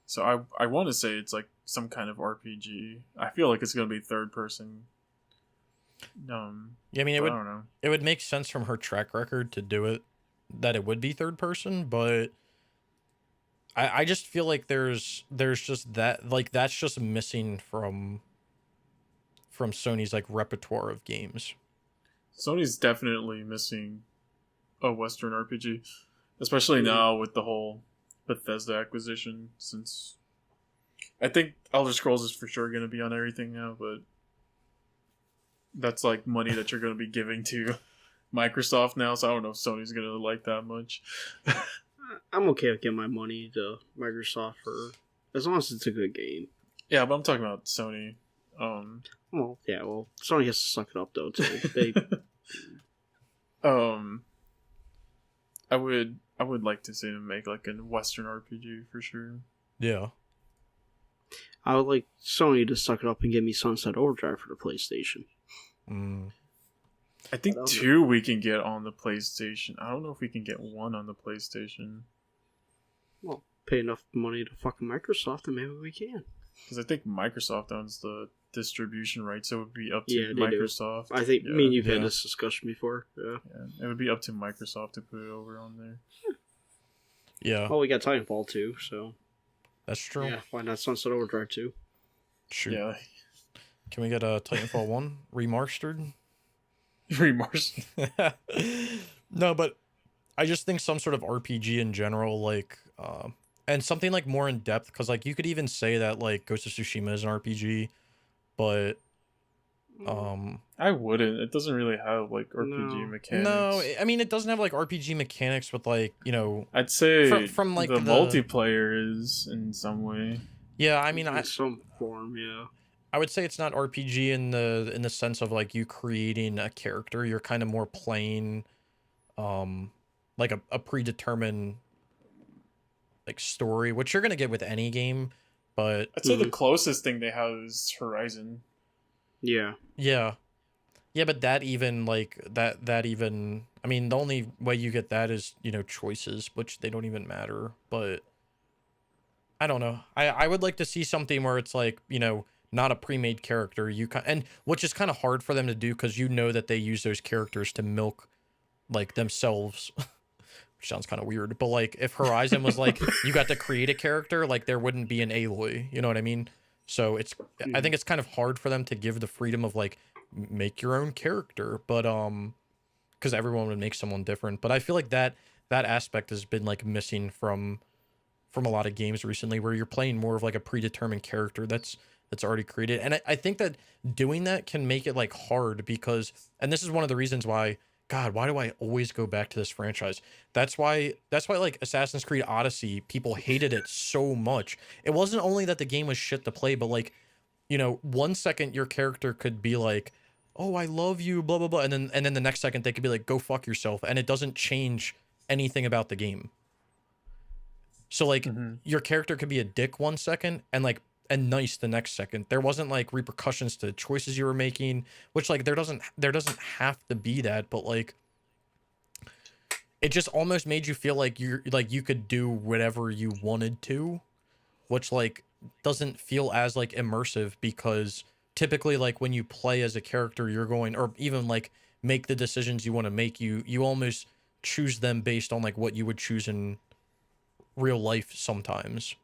So I want to say it's like some kind of RPG. I feel like it's gonna be third person. Yeah, I mean, But I don't know. it would make sense from her track record to do it, that it would be third person, but I just feel like there's just that, like, that's just missing from Sony's like repertoire of games. Sony's definitely missing a Western RPG, especially now with the whole Bethesda acquisition. Since I think Elder Scrolls is for sure going to be on everything now, but that's like money that you're going to be giving to Microsoft now. So I don't know if Sony's going to like that much. I'm okay with giving my money to Microsoft for as long as it's a good game. Yeah, but I'm talking about Sony. Well, yeah, well, Sony has to suck it up though too. They, I would like to see them make like a Western RPG for sure. Yeah. I would like Sony to suck it up and give me Sunset Overdrive for the PlayStation. I think 2 we can get on the PlayStation. I don't know if we can get 1 on the PlayStation. Well, pay enough money to fucking Microsoft and maybe we can. Because I think Microsoft owns the distribution rights, so it would be up to Yeah, they Microsoft. do. I think me and you've Yeah. had this discussion before. Yeah. Yeah, it would be up to Microsoft to put it over on there. Yeah. Well, we got Titanfall too, so That's true. yeah, why not Sunset Overdrive too? Shoot. Yeah, Can we get a Titanfall 1 remastered? remorse. No, but I just think some sort of RPG in general, like, and something like more in depth, because like you could even say that like Ghost of Tsushima is an RPG, but I wouldn't. It doesn't really have like RPG No. mechanics. no, I mean it doesn't have like RPG mechanics with like, you know, I'd say from, like, the the- multiplayer is in some way. yeah, I mean in some form, yeah. I would say it's not RPG in the sense of like you creating a character. You're kind of more playing like a predetermined like story, which you're gonna get with any game, but I'd say the closest thing they have is Horizon. Yeah. yeah. Yeah, but that even like that even, I mean, the only way you get that is, you know, choices, which they don't even matter, but I don't know. I would like to see something where it's like, you know, not a pre-made character, and which is kind of hard for them to do because you know that they use those characters to milk like themselves, which sounds kind of weird, but like if Horizon was like you got to create a character, like there wouldn't be an Aloy, you know what I mean? So I think it's kind of hard for them to give the freedom of like make your own character, but because everyone would make someone different. But I feel like that aspect has been like missing from a lot of games recently, where you're playing more of like a predetermined character that's already created. And I think that doing that can make it like hard because, and this is one of the reasons why, God, why do I always go back to this franchise? That's why like Assassin's Creed Odyssey, people hated it so much. It wasn't only that the game was shit to play, but like, you know, 1 second your character could be like, oh, I love you, blah, blah, blah. And then the next second they could be like, go fuck yourself. And it doesn't change anything about the game. So like your character could be a dick 1 second and like, and nice the next second. There wasn't like repercussions to choices you were making, which like there doesn't have to be that, but like it just almost made you feel like you could do whatever you wanted to, which like doesn't feel as like immersive because typically like when you play as a character you're going, or even like make the decisions you want to make, you almost choose them based on like what you would choose in real life sometimes.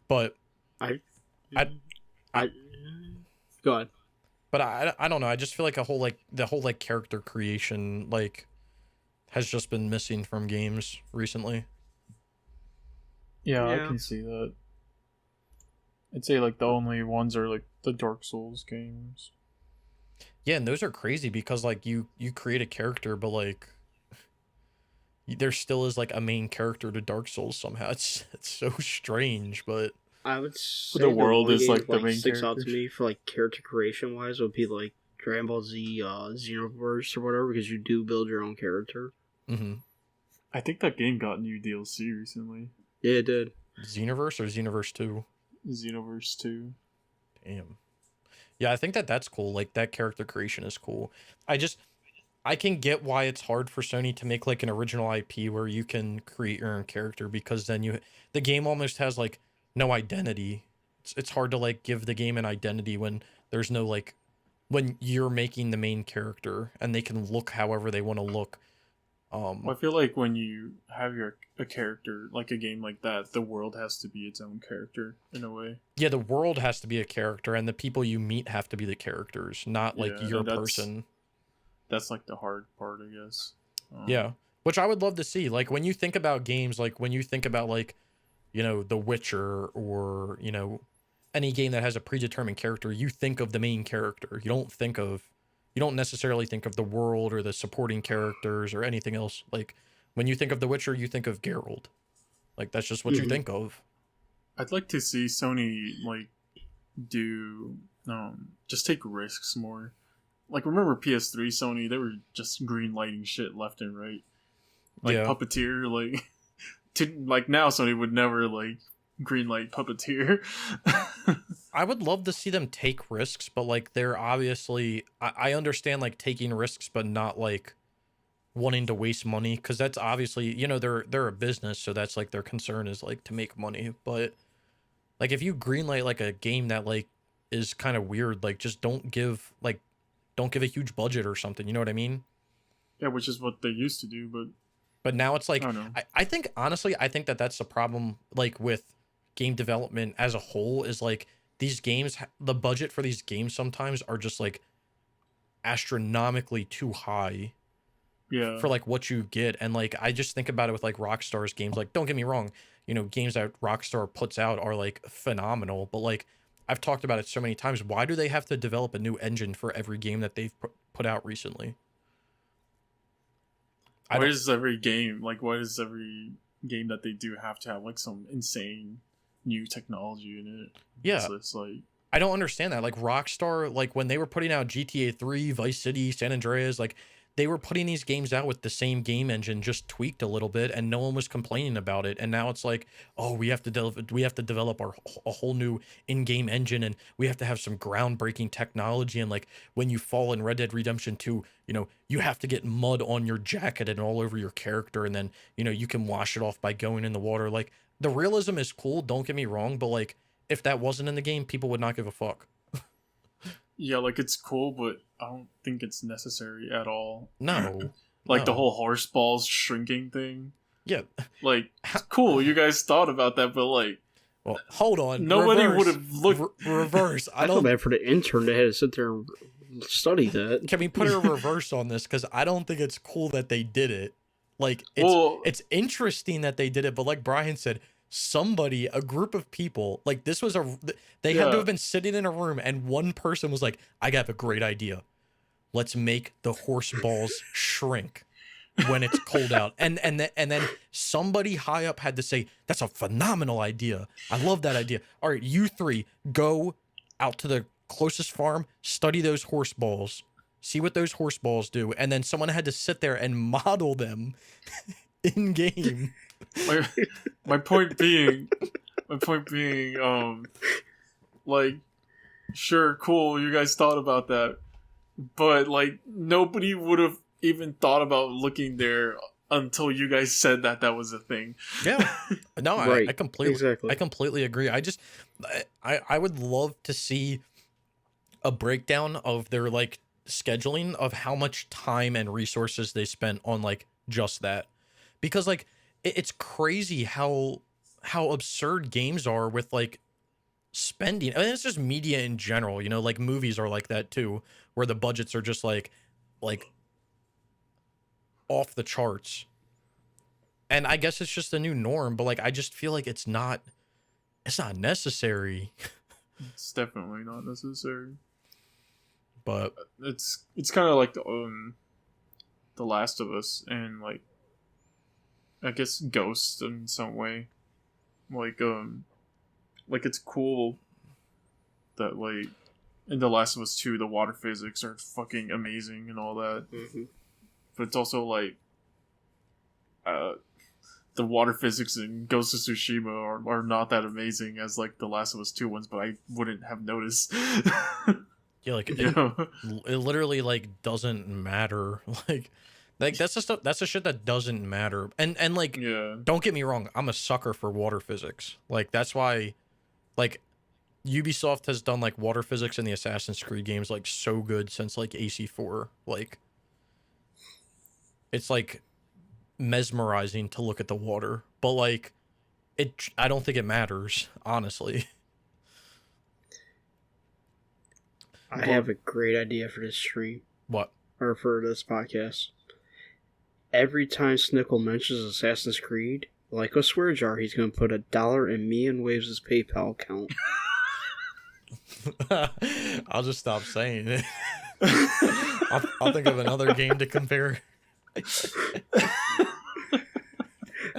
But I I go ahead. but I don't know. I just feel like the whole like character creation like has just been missing from games recently. Yeah, I Yeah. can see that. I'd say like the only ones are like the Dark Souls games. Yeah, and those are crazy because like you create a character, but like there still is like a main character to Dark Souls somehow. It's so strange, but I would say The world one is, game like, the main sticks out to character. me for like character creation wise would be like Dragon Ball Z Xenoverse or whatever, because you do build your own character. I think that game got new DLC recently. Yeah, it did. Xenoverse or Xenoverse 2? Xenoverse 2. Damn. Yeah, I think that's cool. Like that character creation is cool. I can get why it's hard for Sony to make like an original IP where you can create your own character, because then the game almost has like no identity. It's hard to like give the game an identity when There's no like when you're making the main character and they can look however they want to look. Well, I feel like when you have a character like a game like that, the world has to be its own character in a way. Yeah, the world has to be a character, and the people you meet have to be the characters, not like Yeah, your and person. that's like the hard part, I guess. Yeah, which I would love to see. Like when you think about games, like when you think about like, you know, The Witcher or, you know, any game that has a predetermined character, you think of the main character. You don't necessarily think of the world or the supporting characters or anything else. Like when you think of The Witcher, you think of Geralt. Like that's just what you think of. I'd like to see Sony like do just take risks more. Like remember PS3 Sony, they were just green lighting shit left and right. Like Yeah. Puppeteer, like like now Sony would never like greenlight Puppeteer. I would love to see them take risks, but like they're obviously I understand like taking risks, but not like wanting to waste money, because that's obviously, you know, they're a business, so that's like their concern is like to make money. But like if you greenlight like a game that like is kind of weird, like just don't give a huge budget or something. You know what I mean? Yeah, which is what they used to do, But now it's like I don't know. I think honestly I think that that's the problem like with game development as a whole is like these games, the budget for these games sometimes are just like astronomically too high Yeah. for like what you get. And like I just think about it with like Rockstar's games. Like don't get me wrong, you know, games that Rockstar puts out are like phenomenal, but like I've talked about it so many times, why do they have to develop a new engine for every game that they've put out recently? Why does every game that they do have to have like some insane new technology in it? Yeah. So it's like I don't understand that. Like Rockstar, like when they were putting out GTA 3, Vice City, San Andreas, like they were putting these games out with the same game engine, just tweaked a little bit, and no one was complaining about it. And now it's like, oh, we have to develop a whole new in-game engine, and we have to have some groundbreaking technology. And like when you fall in Red Dead Redemption 2, you know, you have to get mud on your jacket and all over your character, and then, you know, you can wash it off by going in the water. Like the realism is cool, don't get me wrong, but like if that wasn't in the game, people would not give a fuck. yeah, like it's cool, but I don't think it's necessary at all. No. Like the No. whole horse balls shrinking thing. Yeah. Like it's cool, you guys thought about that, but like Well, hold on. nobody Reverse. would have looked. Reverse. I feel bad for the intern that had to sit there and study that. Can we put a reverse on this? Because I don't think it's cool that they did it. Like Well, it's interesting that they did it, but like Brian said, a group of people, like this was they had to Yeah. have been sitting in a room, and one person was like, "I got a great idea. Let's make the horse balls shrink when it's cold out." And then somebody high up had to say, "That's a phenomenal idea. I love that idea. All right, you three go out to the closest farm, study those horse balls, see what those horse balls do." And then someone had to sit there and model them in game. my point being, like, sure, cool, you guys thought about that, but like nobody would have even thought about looking there until you guys said that was a thing. Yeah, no, Right, I completely, exactly. I completely agree. I would love to see a breakdown of their like scheduling of how much time and resources they spent on like just that, because like it's crazy how absurd games are with like spending. I mean, it's just media in general, you know, like movies are like that too, where the budgets are just like off the charts. And I guess it's just the new norm, but like I just feel like it's not necessary. It's definitely not necessary. But It's kind of like the Last of Us and like I guess Ghost in some way. Like it's cool that like in The Last of Us 2 the water physics are fucking amazing and all that. Mm-hmm. But it's also like the water physics in Ghost of Tsushima are not that amazing as like the Last of Us 2 ones, but I wouldn't have noticed. yeah, like You know? it literally like doesn't matter. Like that's the stuff. That's the shit that doesn't matter. And like, Yeah. don't get me wrong, I'm a sucker for water physics. Like that's why, like, Ubisoft has done like water physics in the Assassin's Creed games like so good since like AC4. Like it's like mesmerizing to look at the water, but like I don't think it matters, honestly. I have a great idea for this stream. What? Or for this podcast. Every time Snickle mentions Assassin's Creed, like a swear jar, he's going to put $1 in me and Waves' PayPal account. I'll just stop saying it. I'll think of another game to compare.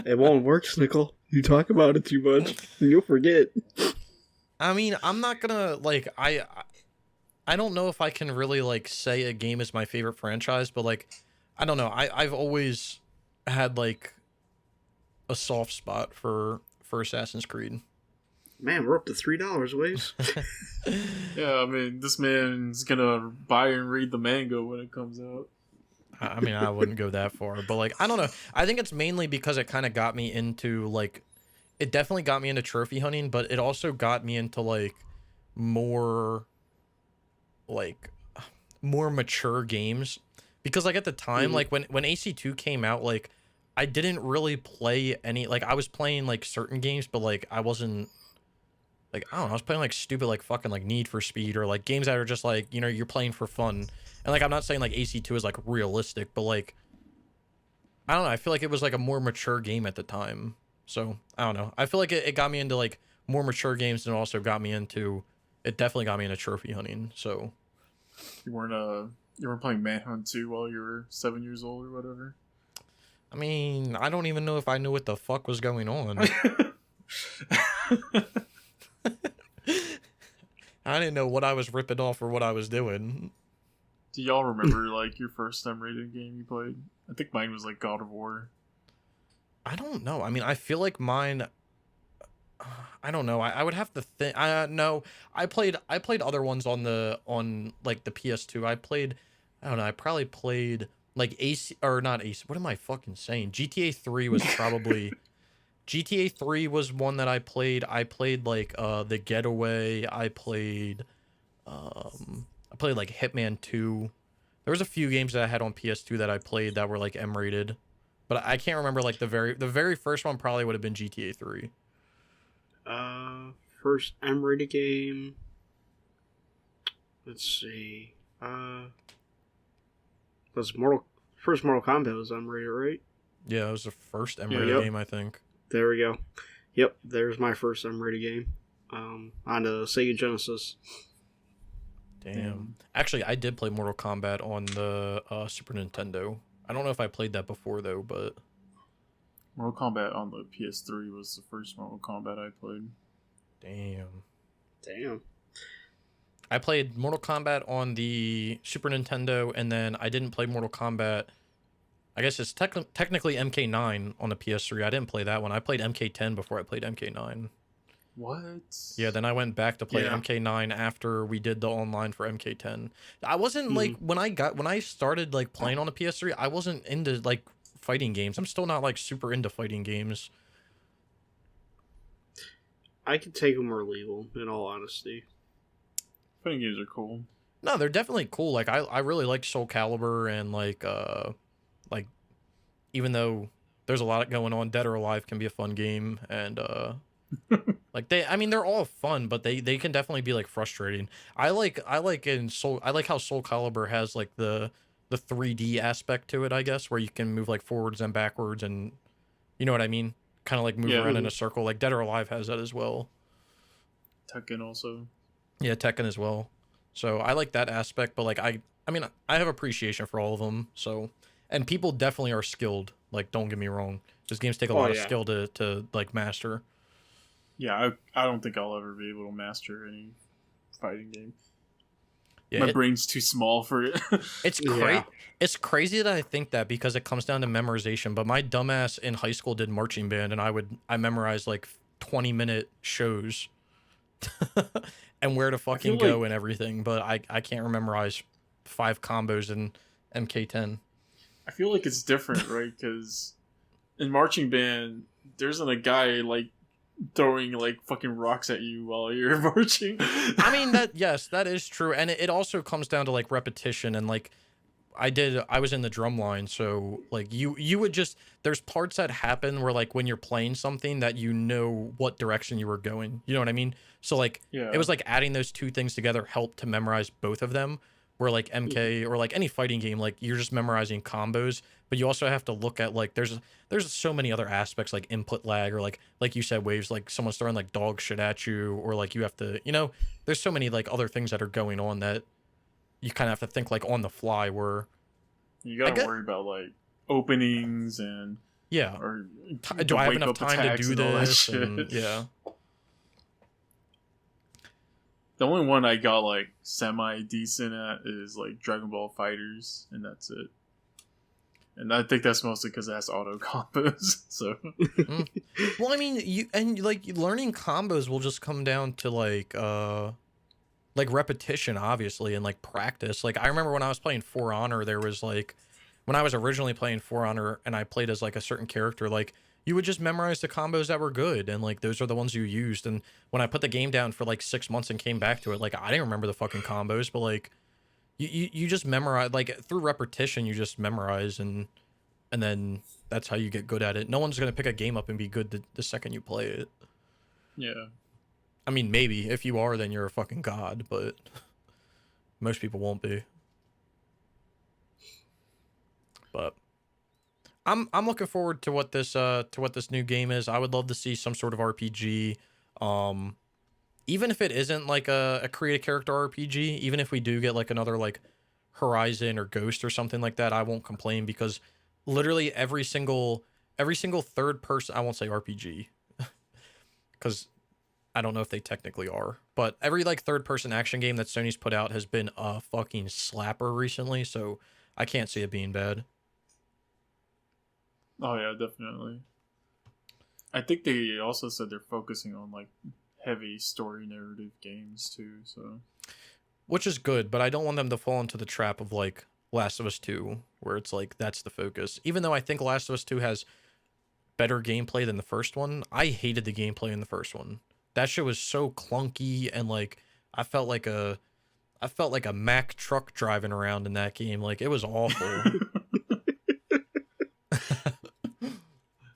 It won't work, Snickle. You talk about it too much, and you'll forget. I mean, I'm not gonna like I don't know if I can really like say a game is my favorite franchise, but like I don't know. I've always had like a soft spot for Assassin's Creed. Man, we're up to $3, Waves. Yeah, I mean, this man's gonna buy and read the manga when it comes out. I mean, I wouldn't go that far, but like I don't know. I think it's mainly because it kind of got me into like it definitely got me into trophy hunting, but it also got me into like more like more mature games because like at the time like when AC2 came out, like I didn't really play any, like I was playing like certain games, but like I wasn't like, I don't know, I was playing like stupid like fucking like Need for Speed or like games that are just like, you know, you're playing for fun. And like I'm not saying like AC2 is like realistic, but like I don't know, I feel like it was like a more mature game at the time. So I don't know, I feel like it got me into like more mature games, and also got me into, it definitely got me into trophy hunting. So You weren't playing Manhunt 2 while you were 7 years old or whatever. I mean, I don't even know if I knew what the fuck was going on. I didn't know what I was ripping off or what I was doing. Do y'all remember like your first M-rated game you played? I think mine was like God of War. I don't know. I mean, I feel like mine, I don't know. I would have to think. No, I played other ones on like the PS2. I don't know. I probably played like AC, or not AC. What am I fucking saying? GTA 3 was probably GTA 3 was one that I played. I played like The Getaway. I played like Hitman 2. There was a few games that I had on PS2 that I played that were like M rated. But I can't remember like the very first one probably would have been GTA 3. First M-rated game. Let's see. Was first Mortal Kombat was M-rated, right? Yeah, it was the first M-rated game, I think. There we go. Yep, there's my first M-rated game. On the Sega Genesis. Damn. Actually, I did play Mortal Kombat on the Super Nintendo. I don't know if I played that before though, but Mortal Kombat on the PS3 was the first Mortal Kombat I played. Damn. I played Mortal Kombat on the Super Nintendo, and then I didn't play Mortal Kombat. I guess it's technically MK9 on the PS3. I didn't play that one. I played MK10 before I played MK9. What? Yeah, then I went back to play MK9 after we did the online for MK10. I wasn't like when I started like playing on the PS3, I wasn't into like fighting games. I'm still not like super into fighting games. I could take them or leave them, in all honesty. Fighting games are cool. No, they're definitely cool. Like I really like Soul Calibur, and like even though there's a lot going on, Dead or Alive can be a fun game, and like they're all fun, but they can definitely be like frustrating. I like how Soul Calibur has like the 3D aspect to it, I guess, where you can move like forwards and backwards, and you know what I mean? Kind of like move around in a circle. Like Dead or Alive has that as well. Tekken also. Yeah, Tekken as well. So I like that aspect, but like I mean I have appreciation for all of them. So, and people definitely are skilled. Like, don't get me wrong, these games take a lot of skill to like master. Yeah, I don't think I'll ever be able to master any fighting game. Yeah, my brain's too small for it. It's crazy that I think that, because it comes down to memorization. But my dumbass in high school did marching band, and I memorized like 20-minute shows and where to fucking go and everything. But I can't memorize 5 combos in MK10. I feel like it's different, right? Because in marching band, there isn't a guy like throwing like fucking rocks at you while you're marching. I mean, that is true, and it also comes down to like repetition and like I was in the drum line, so like you would just there's parts that happen where like when you're playing something that you know what direction you were going. You know what I mean? So like Yeah. it was like adding those two things together helped to memorize both of them. Where like MK or like any fighting game, like you're just memorizing combos, but you also have to look at like there's so many other aspects like input lag or like you said waves, like someone's throwing like dog shit at you, or like you have to, there's so many like other things that are going on that you kind of have to think like on the fly. Where You gotta worry about like openings and yeah, or do I have enough wake-up time to attacks do and all that this? shit. And, yeah, The only one I got like semi decent at is like Dragon Ball Fighters, and that's it. And I think that's mostly because it has auto combos. So, well, I mean, like learning combos will just come down to like repetition, obviously, and like practice. Like I remember when I was playing For Honor, there was like when I was originally playing For Honor and I played as like a certain character, like you would just memorize the combos that were good, and like those are the ones you used. And when I put the game down for like 6 months and came back to it, like I didn't remember the fucking combos, but like you just memorize, like through repetition you just memorize, and then that's how you get good at it. No one's gonna pick a game up and be good the second you play it. yeah. I mean, maybe if you are, then you're a fucking god, but most people won't be. But I'm looking forward to what this new game is. I would love to see some sort of RPG. Even if it isn't like a create a character RPG, even if we do get like another like Horizon or Ghost or something like that, I won't complain, because literally every single third person, I won't say RPG because I don't know if they technically are, but every like third person action game that Sony's put out has been a fucking slapper recently, so I can't see it being bad. Oh yeah, definitely. I think they also said they're focusing on like heavy story narrative games too, so Which is good, but I don't want them to fall into the trap of like Last of Us 2, where it's like that's the focus. Even though I think Last of Us 2 has better gameplay than the first one, I hated the gameplay in the first one. That shit was so clunky, and like I felt like a Mack truck driving around in that game. Like it was awful.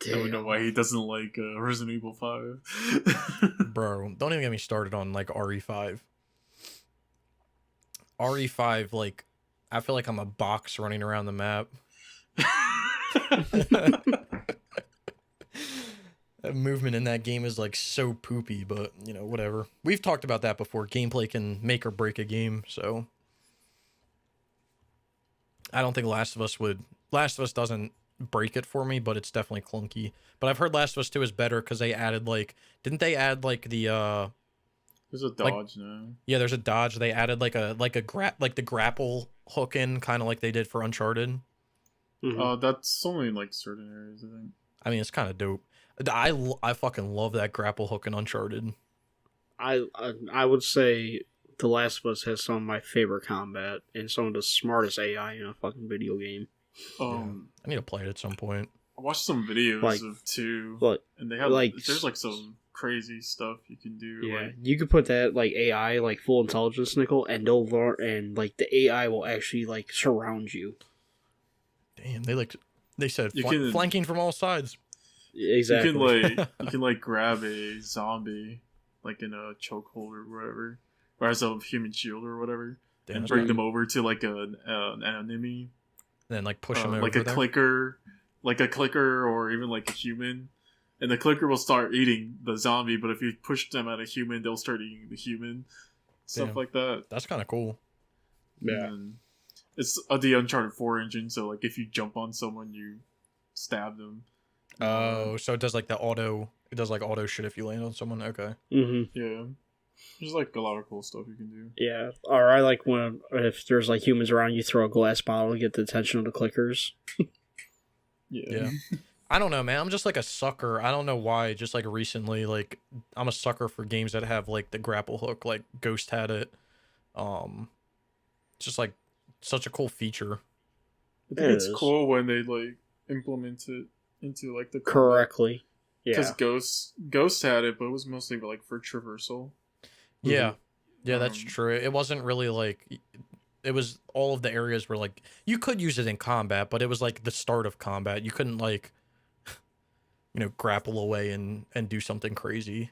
I don't know why he doesn't like Resident Evil 5. Bro, don't even get me started on like RE5. RE5, like I feel like I'm a box running around the map. That movement in that game is like so poopy, but whatever. We've talked about that before. Gameplay can make or break a game, so I don't think Last of Us doesn't break it for me, but it's definitely clunky. But I've heard Last of Us 2 is better because they added like, didn't they add like the There's a dodge now. yeah, there's a dodge. They added like the grapple hook in, kind of like they did for Uncharted. That's only in like certain areas, I think. I mean, it's kind of dope. I fucking love that grapple hook in Uncharted. I would say The Last of Us has some of my favorite combat and some of the smartest AI in a fucking video game. I need to play it at some point. I watched some videos of 2, and they have there's like some crazy stuff you can do. Yeah, like, you could put that like AI, like full intelligence, Nickel, and they'll learn, and like the AI will actually like surround you. Damn, they said You can- flanking from all sides. Exactly. you can like grab a zombie like in a chokehold or whatever, or as a human shield or whatever, Damn, and that's bring kinda- them over to like an enemy, then like push them over like a there. clicker, or even like a human, and the clicker will start eating the zombie. But if you push them at a human, they'll start eating the human. Stuff Damn. like that. That's kind of cool. Yeah. And it's the Uncharted 4 engine, so like if you jump on someone, you stab them. Oh, so it does like auto shit if you land on someone. Okay. Mm-hmm. Yeah. There's like a lot of cool stuff you can do. Yeah. Or I like when if there's like humans around, you throw a glass bottle to get the attention of the clickers. Yeah. I don't know, man. I'm just like a sucker. I don't know why. Just like recently, like I'm a sucker for games that have like the grapple hook. Like Ghost had it. Just like such a cool feature. I think it's cool when they like implement it into like the correctly. Because Yeah. Ghost had it, but it was mostly like for traversal. Yeah. Yeah, that's Um, true. It wasn't really like it was all of the areas where like you could use it in combat, but it was like the start of combat. You couldn't like, grapple away and do something crazy.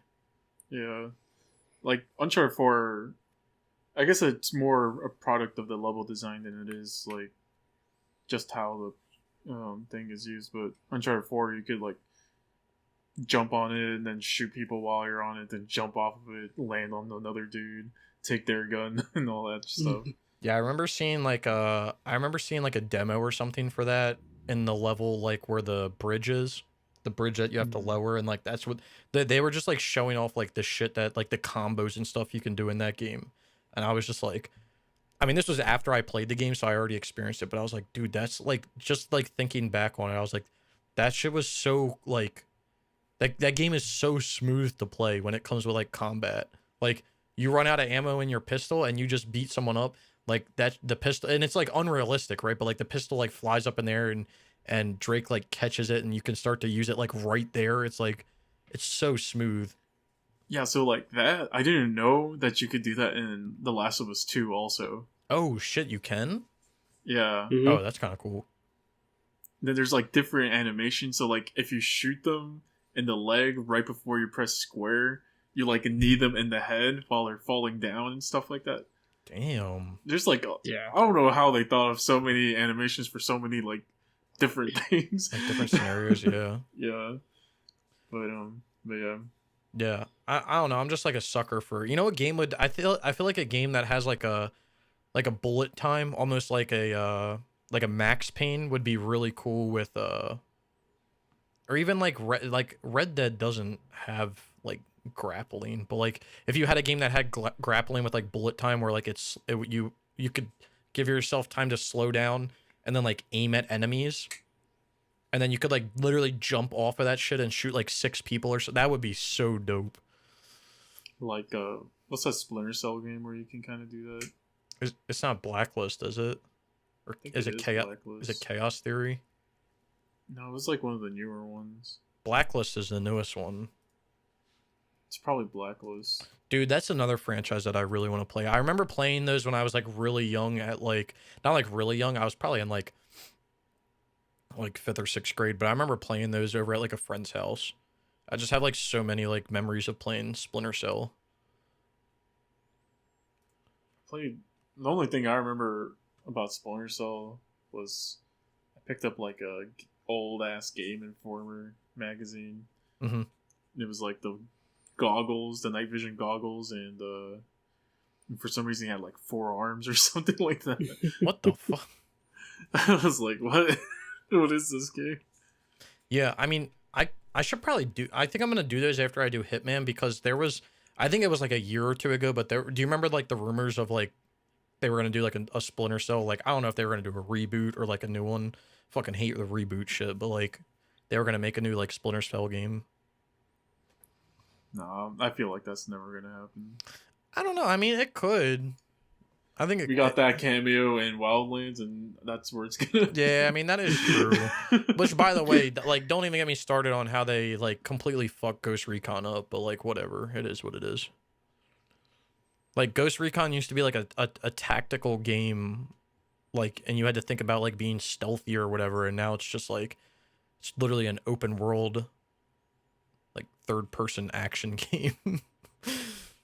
yeah, like Uncharted 4. I guess it's more a product of the level design than it is like just how the thing is used. But Uncharted 4, you could like jump on it and then shoot people while you're on it, then jump off of it, land on another dude, take their gun, and all that stuff. Yeah, I remember seeing like a demo or something for that in the level like where the bridge is, the bridge that you have to Mhm. lower, and like that's what they were just like showing off like the shit that like the combos and stuff you can do in that game, and I was just like, I mean, this was after I played the game, so I already experienced it, but I was like, dude, that's like just like thinking back on it, I was like, that shit was so like that game is so smooth to play when it comes with like combat. Like you run out of ammo in your pistol and you just beat someone up. Like that the pistol and it's like unrealistic, right? But like the pistol like flies up in there and Drake like catches it and you can start to use it like right there. It's like it's so smooth. Yeah, so like that, I didn't know that you could do that in The Last of Us 2 also. Oh shit, you can? Yeah. Hmm. Oh, that's kind of cool. Then there's like different animations. So like if you shoot them in the leg right before you press square, you like knee them in the head while they're falling down and stuff like that. Damn. There's like Yeah. I don't know how they thought of so many animations for so many like different things. Like different scenarios, yeah. Yeah. But yeah. Yeah. I don't know. I'm just like a sucker for a game would I feel like a game that has like a bullet time, almost like a max pain would be really cool with or even like Red Dead doesn't have like grappling, but like if you had a game that had grappling with like bullet time where like you could give yourself time to slow down and then like aim at enemies and then you could like literally jump off of that shit and shoot like six people or so, that would be so dope. Like what's that Splinter Cell game where you can kind of do that? It's not Blacklist, is it? Or I think is it it is chaos? Is it Blacklist. Chaos Theory? No, it was like one of the newer ones. Blacklist is the newest one. It's probably Blacklist. Dude, that's another franchise that I really want to play. I remember playing those when I was like really young at like not like really young. I was probably in like fifth or sixth grade, but I remember playing those over at like a friend's house. I just have like so many like memories of playing Splinter Cell. Played the only thing I remember about Splinter Cell was I picked up like a old ass Game Informer magazine. Mm-hmm. And it was like the goggles, the night vision goggles, and for some reason he had like 4 arms or something like that. What the fuck? I was like, what? What is this game? Yeah, I mean, I should probably do. I think I'm gonna do those after I do Hitman because there was. I think it was like a year or two ago, but there. Do you remember like the rumors of like they were gonna do like a Splinter Cell? Like I don't know if they were gonna do a reboot or like a new one. Fucking hate the reboot shit, but like they were gonna make a new like Splinter Cell game. No, I feel like that's never gonna happen. I don't know. I mean, it could. I think We got that cameo in Wildlands, and that's where it's gonna. Yeah, I mean that is true. Which, by the way, like, don't even get me started on how they like completely fuck Ghost Recon up. But like, whatever, it is what it is. Like, Ghost Recon used to be like a tactical game, like, and you had to think about like being stealthy or whatever. And now it's just like it's literally an open world, like third person action game.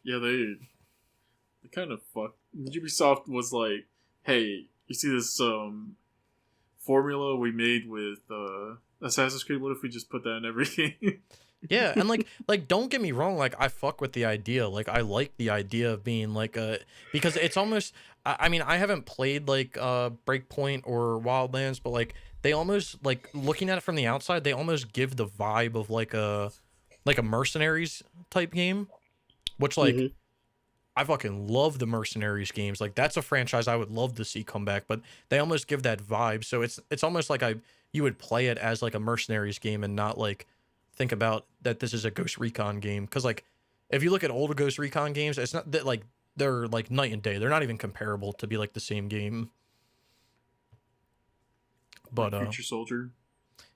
Yeah, they kind of fucked. Ubisoft was like, "Hey, you see this formula we made with Assassin's Creed? What if we just put that in every game?" Yeah, and like don't get me wrong, like I fuck with the idea. Like I like the idea of being like a because it's almost I mean, I haven't played like Breakpoint or Wildlands, but like they almost like looking at it from the outside, they almost give the vibe of like a mercenaries type game, which like Mhm. I fucking love the mercenaries games. Like that's a franchise I would love to see come back, but they almost give that vibe. So it's almost like you would play it as like a mercenaries game and not like think about that this is a Ghost Recon game. Because like if you look at older Ghost Recon games, it's not that like they're like night and day. They're not even comparable to be like the same game. But Future Soldier.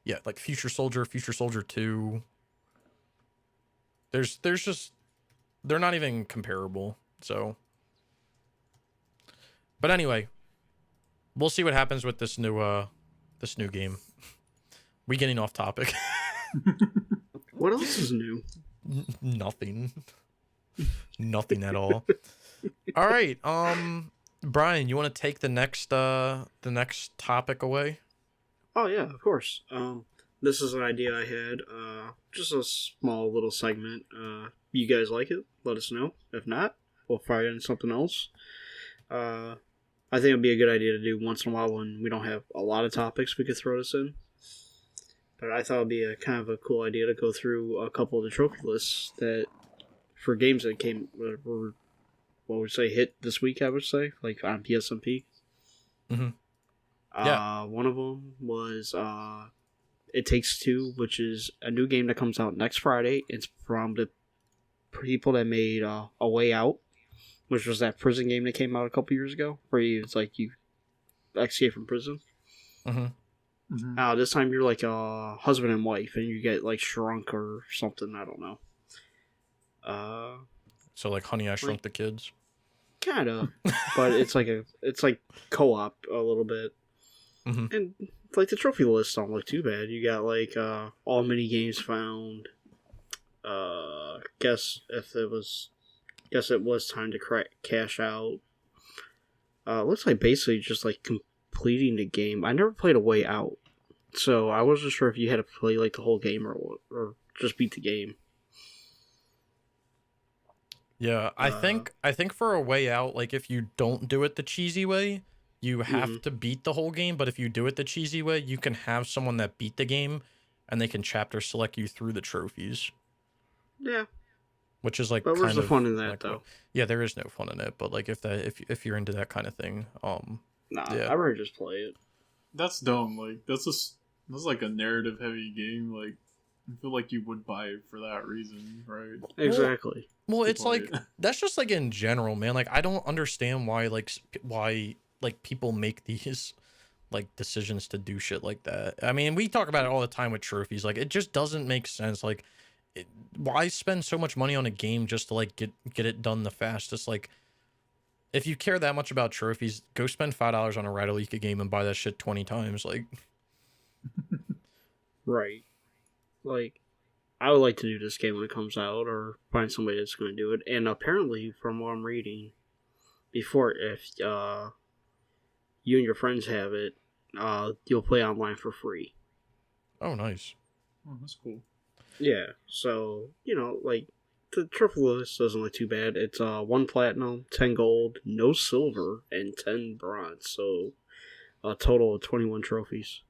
yeah, like Future Soldier 2, There's just they're not even comparable. So, but anyway, we'll see what happens with this new game. We getting off topic. What else is new? Nothing. Nothing at all. All right. Brian, you want to take the next topic away? Oh yeah, of course. This is an idea I had. Just a small little segment. You guys like it? Let us know. If not, we'll fire in something else. I think it'd be a good idea to do once in a while when we don't have a lot of topics we could throw this in. But I thought it'd be a kind of a cool idea to go through a couple of the trophy lists that for games that came were what would say hit this week. I would say like on PSMP. Mm-hmm. Yeah. One of them was It Takes Two, which is a new game that comes out next Friday. It's from the people that made A Way Out, which was that prison game that came out a couple years ago, where it's like you escape from prison. Mm-hmm. Mm-hmm. This time you're like a husband and wife, and you get like shrunk or something. I don't know. So like Honey, I Shrunk the Kids. Kind of, but it's like co-op a little bit. Mm-hmm. And like the trophy lists don't look too bad. You got like all mini games found. Guess it was time to cash out. Looks like basically just like completing the game. I never played A Way Out, so I wasn't sure if you had to play like the whole game or just beat the game. Yeah, I think for A Way Out, like if you don't do it the cheesy way, you have to beat the whole game. But if you do it the cheesy way, you can have someone that beat the game, and they can chapter select you through the trophies. Yeah, which is like. But where's the fun in that like, though? Yeah, there is no fun in it. But like if you're into that kind of thing, nah, yeah. I'd rather just play it. That's dumb. Like that's like a narrative heavy game. Like I feel like you would buy it for that reason, right? Exactly. Well, it's like that's just like in general, man. Like I don't understand why people make these like decisions to do shit like that. I mean, we talk about it all the time with trophies. Like it just doesn't make sense. Like why spend so much money on a game just to like get it done the fastest? Like if you care that much about trophies, go spend $5 on a Rattleka game and buy that shit 20 times. Like right. Like I would like to do this game when it comes out, or find somebody that's going to do it. And apparently, from what I'm reading, before if you and your friends have it, you'll play online for free. Oh, nice. Oh, that's cool. Yeah, so like the trophy list doesn't look too bad. It's 1 platinum, 10 gold, no silver, and 10 bronze. So a total of 21 trophies.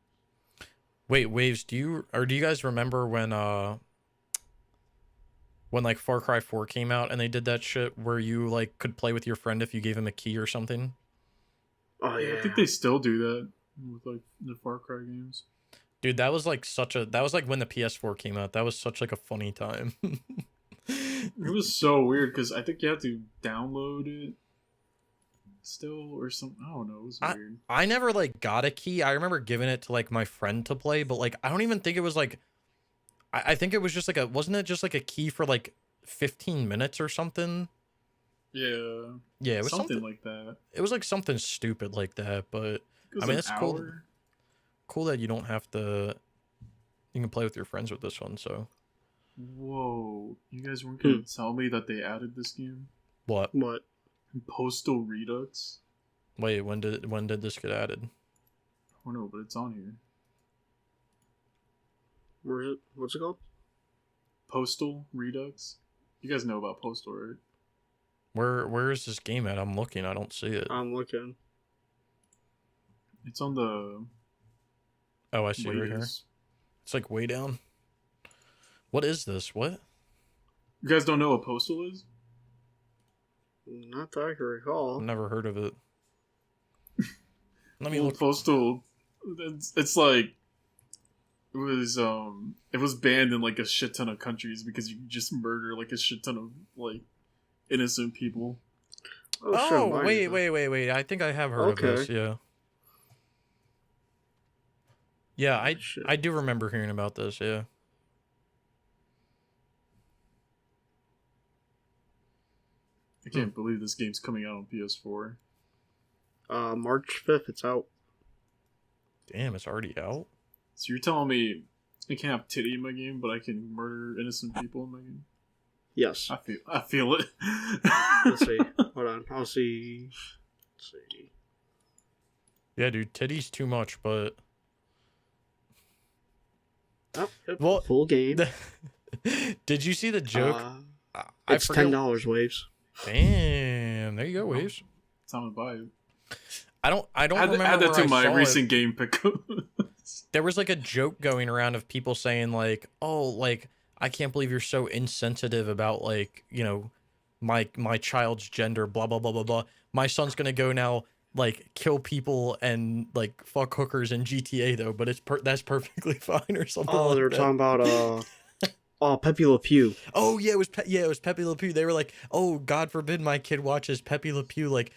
Wait, Waves, do you guys remember when like Far Cry 4 came out and they did that shit where you like could play with your friend if you gave him a key or something? Oh yeah. I think they still do that with like the Far Cry games. Dude, that was like when the PS4 came out. That was such like a funny time. It was so weird because I think you have to download it still or something. I don't know. It was weird. I never like got a key. I remember giving it to like my friend to play, but like I don't even think it was like. I think it was just like wasn't it just like a key for like 15 minutes or something? Yeah. Yeah, it was something like that. It was like something stupid like that, but I mean it's cool. Cool that you don't have to. You can play with your friends with this one. So. Whoa! You guys weren't gonna tell me that they added this game? What? Postal Redux. Wait, when did this get added? I don't know, but it's on here. Where is it? What's it called? Postal Redux. You guys know about Postal, right? Where is this game at? I'm looking. I don't see it. I'm looking. It's on the. Oh, I see it right here. It's like way down. What is this? What? You guys don't know what Postal is? Not that I can recall. I've never heard of it. Let me look. Postal. It's like. It was banned in like a shit ton of countries because you just murder like a shit ton of like innocent people. Oh, wait. I think I have heard of this, yeah. Yeah, I do remember hearing about this, yeah. I can't believe this game's coming out on PS4. March 5th, it's out. Damn, it's already out? So you're telling me I can't have titty in my game, but I can murder innocent people in my game? Yes. I feel it. Let's see. Hold on. I'll see. Let's see. Yeah, dude, titty's too much, but... Oh, yep, Well, full game. Did you see the joke? It's $10, Waves. Damn, there you go, Waves. Time to buy it. I don't remember add that where to I my saw recent it. game pickup. There was like a joke going around of people saying like, "Oh, like I can't believe you're so insensitive about like, you know, my child's gender, blah blah blah blah blah. My son's gonna go now like kill people and like fuck hookers in GTA though, but that's perfectly fine or something." Oh, like they were that. talking about Pepe Le Pew. Oh yeah, it was Pepe Le Pew. They were like, "Oh, God forbid my kid watches Pepe Le Pew like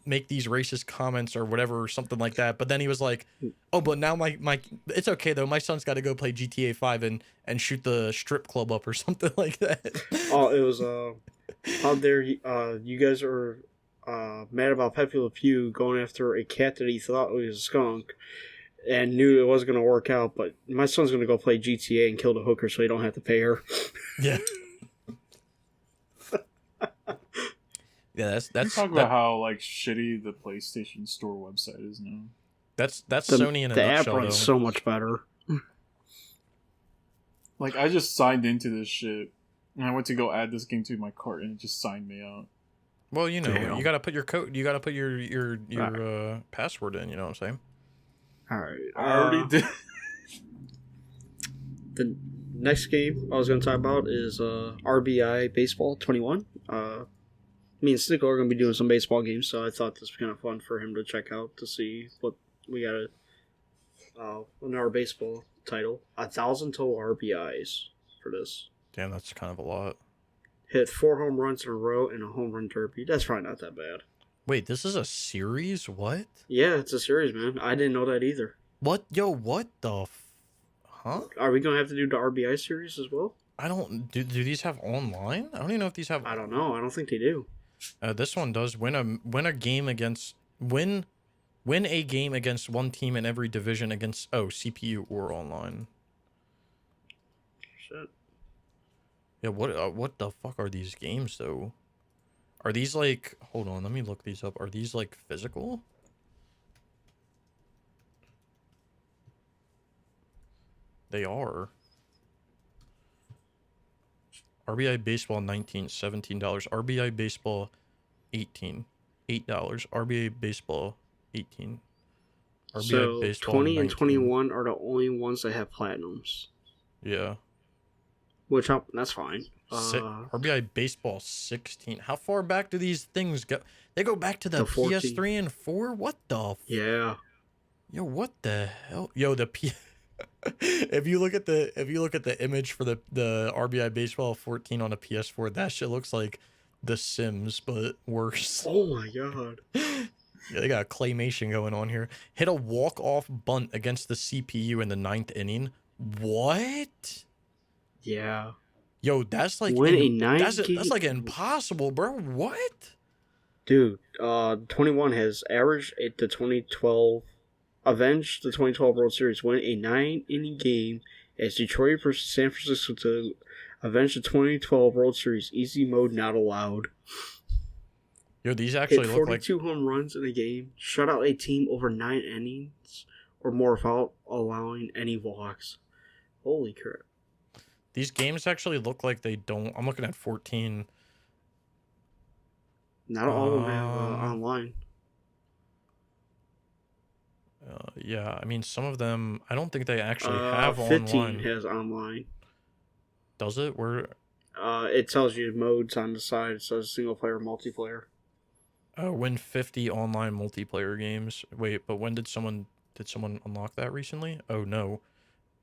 make these racist comments or whatever or something like that." But then he was like, "Oh, but now my it's okay though. My son's got to go play GTA 5 and shoot the strip club up or something like that." Oh, it was out there. You guys are mad about Pepe Le Pew going after a cat that he thought was a skunk. And knew it wasn't going to work out, but my son's going to go play GTA and kill the hooker so he don't have to pay her. Yeah. Yeah, that's talk about how like shitty the PlayStation Store website is now. That's Sony in a the app nutshell, runs though. so much better. Like I just signed into this shit, and I went to go add this game to my cart, and it just signed me out. Well, you know, Damn. you got to put your code, you got to put your password in. You know what I'm saying? All right, I already did. The next game I was going to talk about is RBI Baseball 21. Me and Snickle are going to be doing some baseball games, so I thought this was kind of fun for him to check out to see what we got in our baseball title. 1,000 total RBIs for this. Damn, that's kind of a lot. Hit 4 home runs in a row and a home run derby. That's probably not that bad. Wait, this is a series? What? Yeah, it's a series, man. I didn't know that either. What? Yo, what the huh? Are we going to have to do the RBI series as well? I don't... Do these have online? I don't even know if these have... I don't know. I don't think they do. This one does. Win a game against... Win a game against one team in every division against... Oh, CPU or online. Shit. Yeah, what the fuck are these games, though? Are these, like... Hold on, let me look these up. Are these, like, physical? They are. RBI Baseball 19, $17. RBI Baseball 18, $8. RBI Baseball 18. RBI So Baseball 20 and 19. 21 are the only ones that have platinums. Yeah. Which, that's fine. RBI Baseball 16. How far back do these things go? They go back to the 14. PS3 and 4? What the? Yeah. Yo, what the hell? Yo, if you look at the image for the RBI Baseball 14 on a PS4, that shit looks like The Sims but worse. Oh my god. Yeah, they got a claymation going on here. Hit a walk-off bunt against the CPU in the 9th inning. What? Yeah. Yo, that's like Win a 9 that's game? like impossible, bro. What? Dude, 21 has averaged at the 2012 avenged the 2012 World Series, win a 9-inning game as Detroit versus San Francisco to avenge the 2012 World Series. Easy mode not allowed. Yo, these actually Hit look like 42 home runs in a game. Shut out a team over 9 innings or more without allowing any walks. Holy crap. these games actually look like they don't. I'm looking at 14. Not all of them have online. Yeah, I mean, some of them, I don't think they actually have 15 online. has online. Does it? Where? It tells you modes on the side. It says single player, multiplayer. Win 50 online multiplayer games. Wait, but when did someone unlock that recently? Oh no,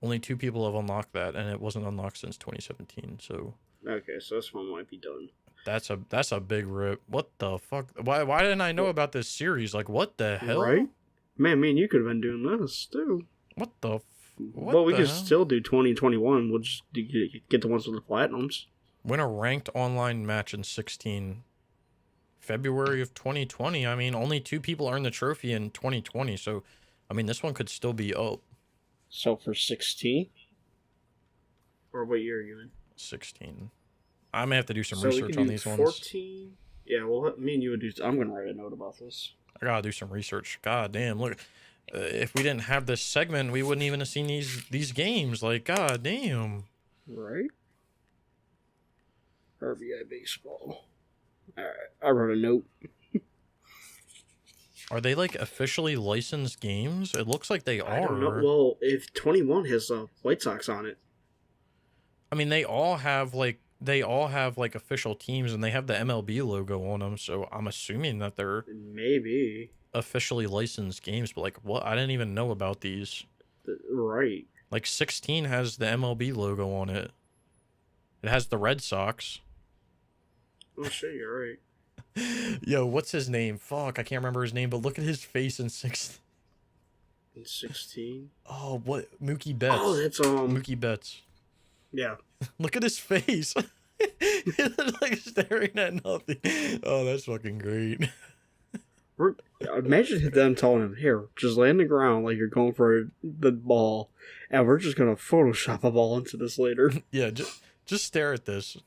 only 2 people have unlocked that, and it wasn't unlocked since 2017. So Okay, so this one might be done. that's a big rip. What the fuck? Why didn't I know about this series? Like, what the hell? Right? Man, me and you could have been doing this too. What the? Well, we the could hell? still do 2021. We'll just get the ones with the platinums. Win a ranked online match in 16. February of 2020. I mean, only 2 people earned the trophy in 2020, so I mean, this one could still be up. So for 16? Or what year are you in? 16. I may have to do some So we research could on do these 14. ones. Yeah, well, me and you would do. I'm gonna write a note about this. I gotta do some research. God damn, look. If we didn't have this segment, we wouldn't even have seen these games. Like, god damn. Right? RBI baseball. All right, I wrote a note. Are they like officially licensed games? It looks like they are. I don't know. Well, if 21 has White Sox on it, I mean, they all have like official teams, and they have the MLB logo on them. So I'm assuming that they're maybe. officially licensed games. But like, what? I didn't even know about these. Right. Like 16 has the MLB logo on it. It has the Red Sox. Oh shit, you're right. Yo, what's his name? Fuck, I can't remember his name, but look at his face in 16. In 16. Oh, what? Mookie Betts. Oh, that's Mookie Betts. Yeah. Look at his face. He's like staring at nothing. Oh, that's fucking great. Imagine them telling him, "Here, just lay on the ground like you're going for the ball, and we're just gonna Photoshop a ball into this later." Yeah, just stare at this.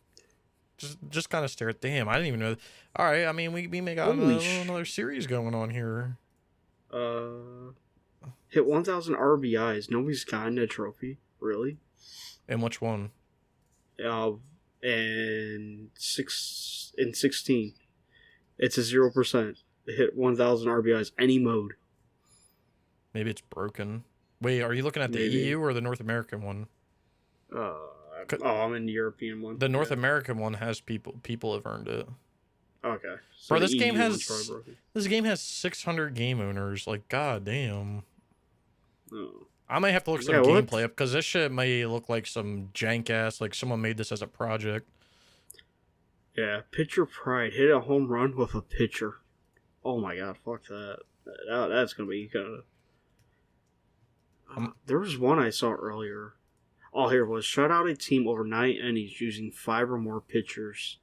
Just kind of stare at. Damn, I didn't even know. All right, I mean, we may got another series going on here. Hit 1,000 RBIs. Nobody's gotten a trophy, really. And which one? And 16, it's a 0%. Hit 1,000 RBIs any mode. Maybe it's broken. Wait, are you looking at the EU or the North American one? I'm in the European one. The North American one has people have earned it. Okay. Bro, So this game has 600 game owners. Like, god damn. Oh. I might have to look some gameplay up because this shit may look like some jank ass. Like someone made this as a project. Yeah, pitcher pride. Hit a home run with a pitcher. Oh my god, fuck that. That's gonna be kind of. There was one I saw earlier. Oh, here it was. Shut out a team over 9 innings using 5 or more pitchers.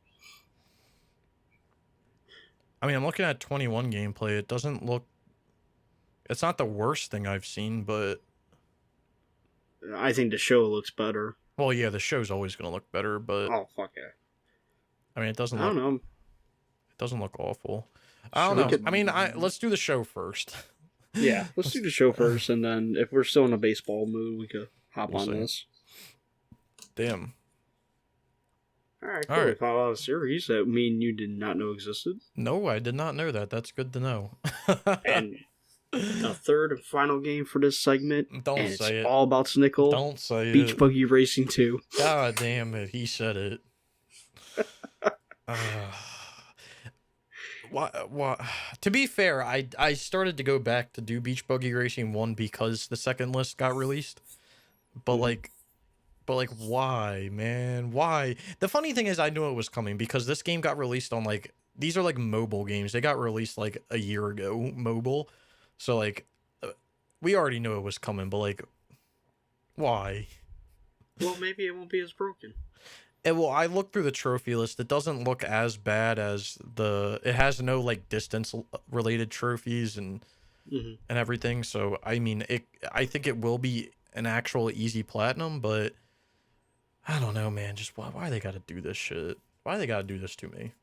I mean, I'm looking at 21 gameplay. It doesn't look. It's not the worst thing I've seen, but. I think the show looks better. Well, yeah, the show's always gonna look better, but. Oh fuck yeah. I mean, it doesn't. I don't know. It doesn't look awful. I don't know. I mean, let's do the show first. Yeah, let's do the show first, and then if we're still in a baseball mood, we could hop on this. Damn. All right, cool. We found out a series that me and you did not know existed. No, I did not know that. That's good to know. And the third and final game for this segment. Don't say it. It's all about Snickle. Don't say Beach Buggy Racing 2. God damn it. He said it. What? To be fair, I started to go back to do Beach Buggy Racing 1 because the second list got released. But like, why, man? Why? The funny thing is I knew it was coming because this game got released on like, these are like mobile games. They got released like a year ago, mobile. So like, we already knew it was coming, but like, why? Well, maybe it won't be as broken. Well, I looked through the trophy list. It doesn't look as bad as it has no like distance related trophies and everything. So I mean, I think it will be an actual easy platinum, but I don't know, man. Just why they got to do this shit? Why they got to do this to me?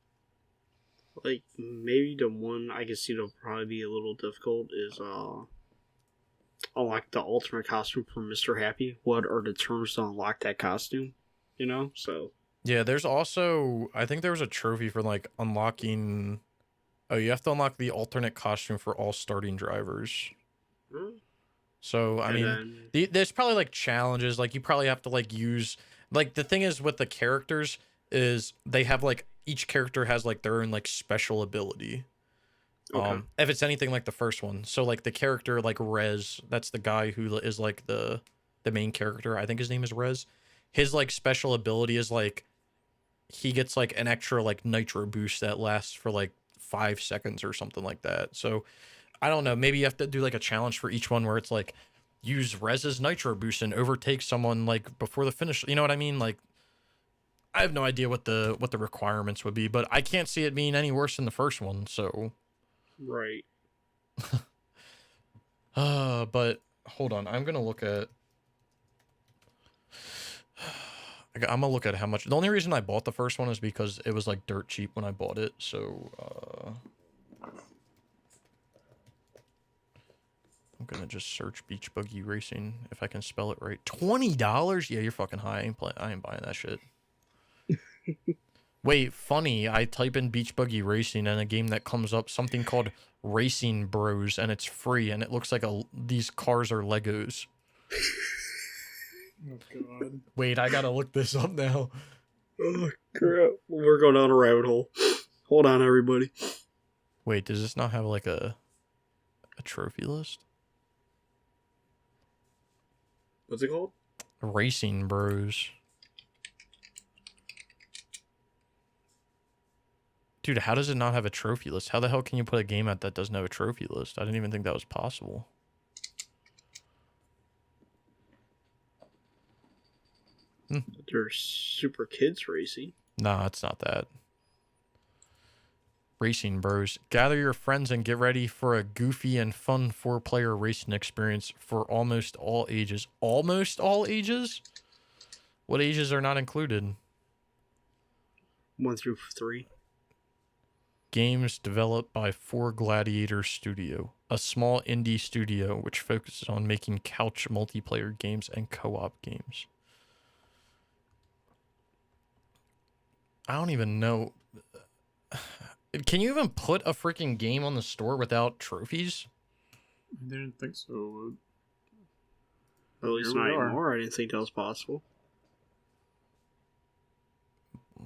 Like maybe the one I can see that'll probably be a little difficult is unlock the ultimate costume for Mr. Happy. What are the terms to unlock that costume? You know, so yeah. There's also I think there was a trophy for like unlocking. Oh, you have to unlock the alternate costume for all starting drivers. So I mean, there's probably like challenges. Like you probably have to like use like the thing is with the characters is they have like each character has like their own like special ability. Okay. If it's anything like the first one, so like the character like Rez, that's the guy who is like the main character. I think his name is Rez. His like special ability is like he gets like an extra like nitro boost that lasts for like 5 seconds or something like that. So I don't know, maybe you have to do like a challenge for each one where it's like use Rez's nitro boost and overtake someone like before the finish. You know what I mean? Like I have no idea what the requirements would be, but I can't see it being any worse than the first one. So, Right. but hold on, I'm gonna look at. I'm gonna look at how much. The only reason I bought the first one is because it was like dirt cheap when I bought it. So, I'm gonna just search Beach Buggy Racing if I can spell it right. $20? Yeah, you're fucking high. I ain't buying that shit. Wait, funny. I type in Beach Buggy Racing and a game that comes up something called Racing Bros, and it's free, and it looks like these cars are Legos. Oh god. Wait, I gotta look this up now. Oh, crap. We're going down a rabbit hole. Hold on, everybody. Wait, does this not have like a trophy list? What's it called? Racing Bros. Dude, how does it not have a trophy list? How the hell can you put a game out that doesn't have a trophy list? I didn't even think that was possible. They're Super Kids Racing. Nah, it's not that. Racing Bros. Gather your friends and get ready for a goofy and fun 4-player racing experience for almost all ages. Almost all ages? What ages are not included? 1 through 3. Games developed by 4 Gladiator Studio, a small indie studio which focuses on making couch multiplayer games and co-op games. I don't even know. Can you even put a freaking game on the store without trophies? I didn't think so. At least Here we not are. anymore. I didn't think that was possible.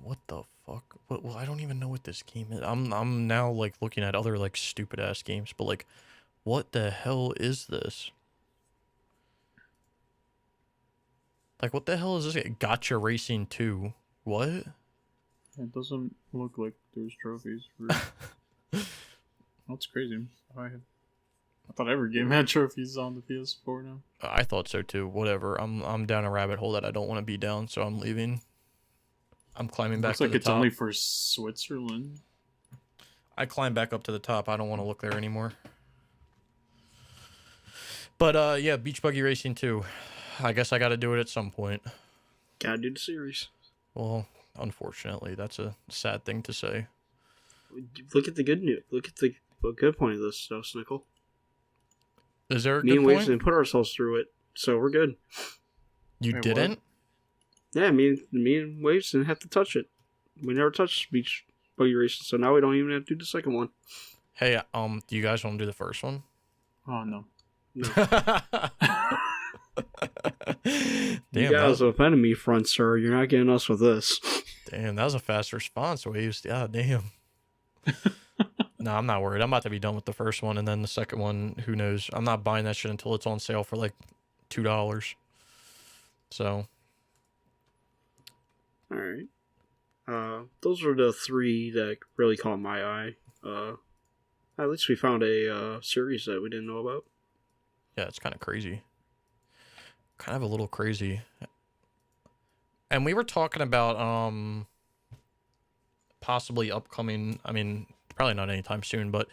What the fuck? Well, I don't even know what this game is. I'm now like looking at other like stupid ass games, but like, what the hell is this? Like, what the hell is this? Gotcha Racing 2. What? It doesn't look like there's trophies. That's crazy. I thought every game had trophies on the PS4 now. I thought so too. Whatever. I'm down a rabbit hole that I don't want to be down, so I'm leaving. I'm climbing back Looks to like the it's top. only for Switzerland. I climb back up to the top. I don't want to look there anymore. But yeah, Beach Buggy Racing 2. I guess I got to do it at some point. Gotta do the series. Well, unfortunately, that's a sad thing to say. Look at the good news. Look at the good point of this, though, Snickle. Is there a Me good and Waves point? didn't put ourselves through it, so we're good. You Wait, didn't? Yeah, me and Waves didn't have to touch it. We never touched Beach Buggy Racing, so now we don't even have to do the second one. Hey, do you guys want to do the first one? Oh no. You Damn, guys offended me, front sir. You're not getting us with this. damn, that was a fast response, Waves. Yeah, damn. No, I'm not worried. I'm about to be done with the first one, and then the second one, who knows? I'm not buying that shit until it's on sale for like $2. So, All right. Those are the 3 that really caught my eye. At least we found a series that we didn't know about. yeah, it's kind of crazy. Kind of a little crazy. And we were talking about possibly upcoming, I mean, probably not anytime soon, but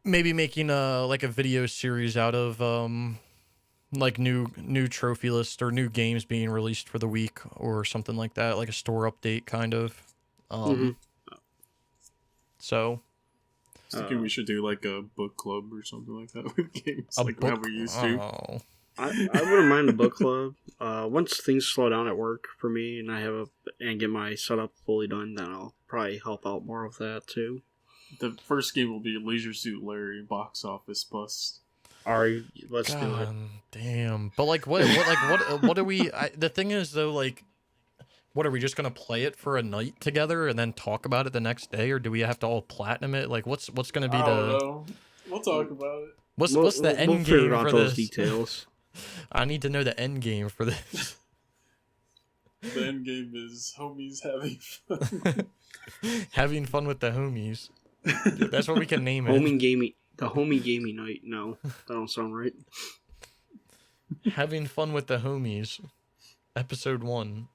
maybe making a video series out of like new trophy list or new games being released for the week or something like that, like a store update kind of. So I was thinking we should do like a book club or something like that with games, a like book, how we used to. oh, I wouldn't mind a book club. Once things slow down at work for me and I have and get my setup fully done, then I'll probably help out more with that too. The first game will be Leisure Suit Larry box office bust. Alright, let's do it. God damn. But like what do we the thing is though, like, what are we just gonna play it for a night together and then talk about it the next day, or do we have to all platinum it? Like what's gonna be I don't the know. We'll talk about it. what's the end figure game out for those this? details. I need to know the end game for this. The end game is homies having fun. Having fun with the homies. That's what we can name it. The homie gaming night. No, that don't sound right. Having fun with the homies. Episode 1.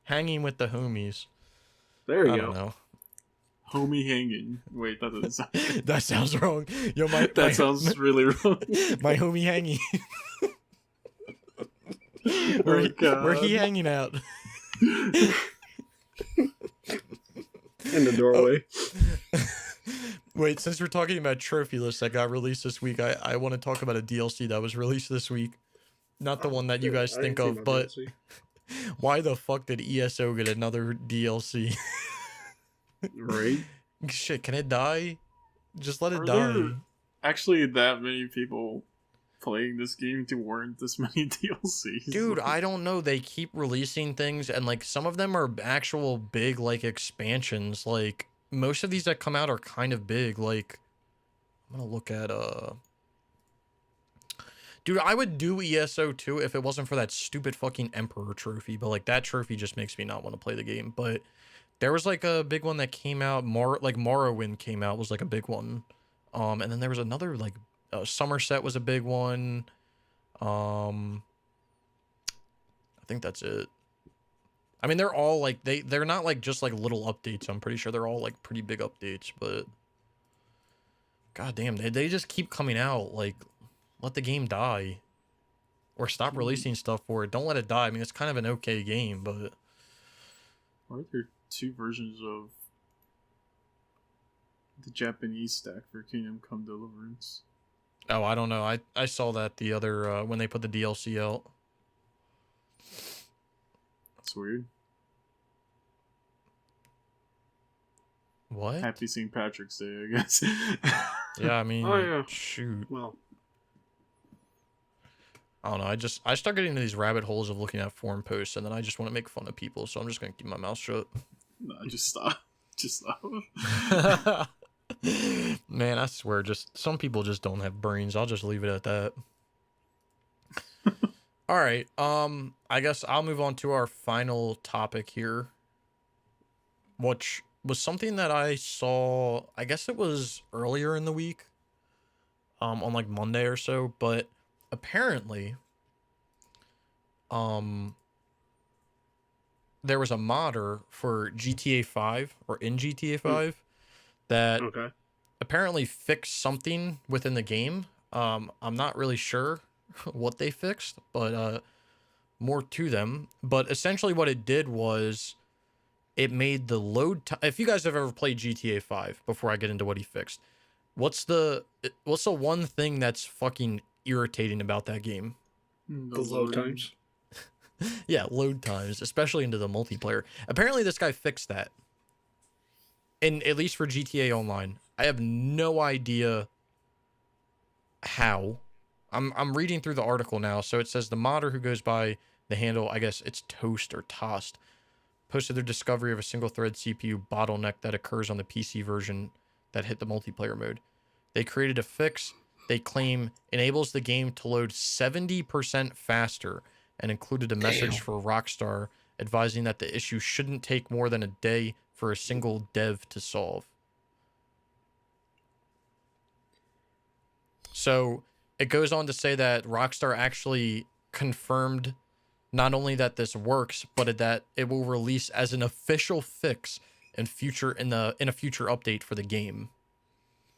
Hanging with the homies. There I you don't go. know. Homie hanging. Wait, that doesn't sound good. That sounds wrong. Yo, my That sounds really wrong. my homie hanging. Oh Where he god. hanging out? In the doorway. Wait, since we're talking about trophy lists that got released this week, I want to talk about a DLC that was released this week. Not the one that you guys think of, but why the fuck did ESO get another DLC? Right? Shit, can it die? Just let it Are die. there actually that many people playing this game to warrant this many DLCs? Dude, I don't know. They keep releasing things, and like some of them are actual big like expansions. Like most of these that come out are kind of big. Like I'm gonna look at dude, I would do ESO too if it wasn't for that stupid fucking Emperor trophy. But like that trophy just makes me not want to play the game. But there was like a big one that came out. Like Morrowind came out was like a big one. And then there was another like Somerset was a big one. I think that's it. I mean, they're all like they're not like just like little updates. I'm pretty sure they're all like pretty big updates. But god damn, they just keep coming out. Like, let the game die, or stop releasing stuff for it. Don't let it die. I mean, it's kind of an okay game, but Are there two versions of the Japanese stack for Kingdom Come Deliverance? oh, I don't know. I saw that the other when they put the DLC out. That's weird. What? Happy St. Patrick's Day, I guess. Yeah, I mean, Oh, yeah. shoot. Well, I don't know. I start getting into these rabbit holes of looking at forum posts, and then I just want to make fun of people. So I'm just gonna keep my mouth shut. No, just stop. Just stop. Man, I swear, just some people just don't have brains. I'll just leave it at that. All right. I guess I'll move on to our final topic here, which was something that I saw. I guess it was earlier in the week, on like Monday or so. But apparently, there was a modder for GTA 5 or in GTA 5 that okay. apparently fixed something within the game. I'm not really sure what they fixed, but more to them. But essentially what it did was it made the load time. If you guys have ever played GTA 5, before I get into what he fixed, what's the one thing that's fucking irritating about that game? The load times. Yeah, load times, especially into the multiplayer. Apparently this guy fixed that. And at least for GTA Online. I have no idea how. I'm reading through the article now. So it says the modder who goes by the handle, I guess it's Toast or Tost, posted their discovery of a single thread CPU bottleneck that occurs on the PC version that hit the multiplayer mode. They created a fix they claim enables the game to load 70% faster and included a message for Rockstar advising that the issue shouldn't take more than a day for a single dev to solve. So it goes on to say that Rockstar actually confirmed not only that this works, but that it will release as an official fix in a future update for the game.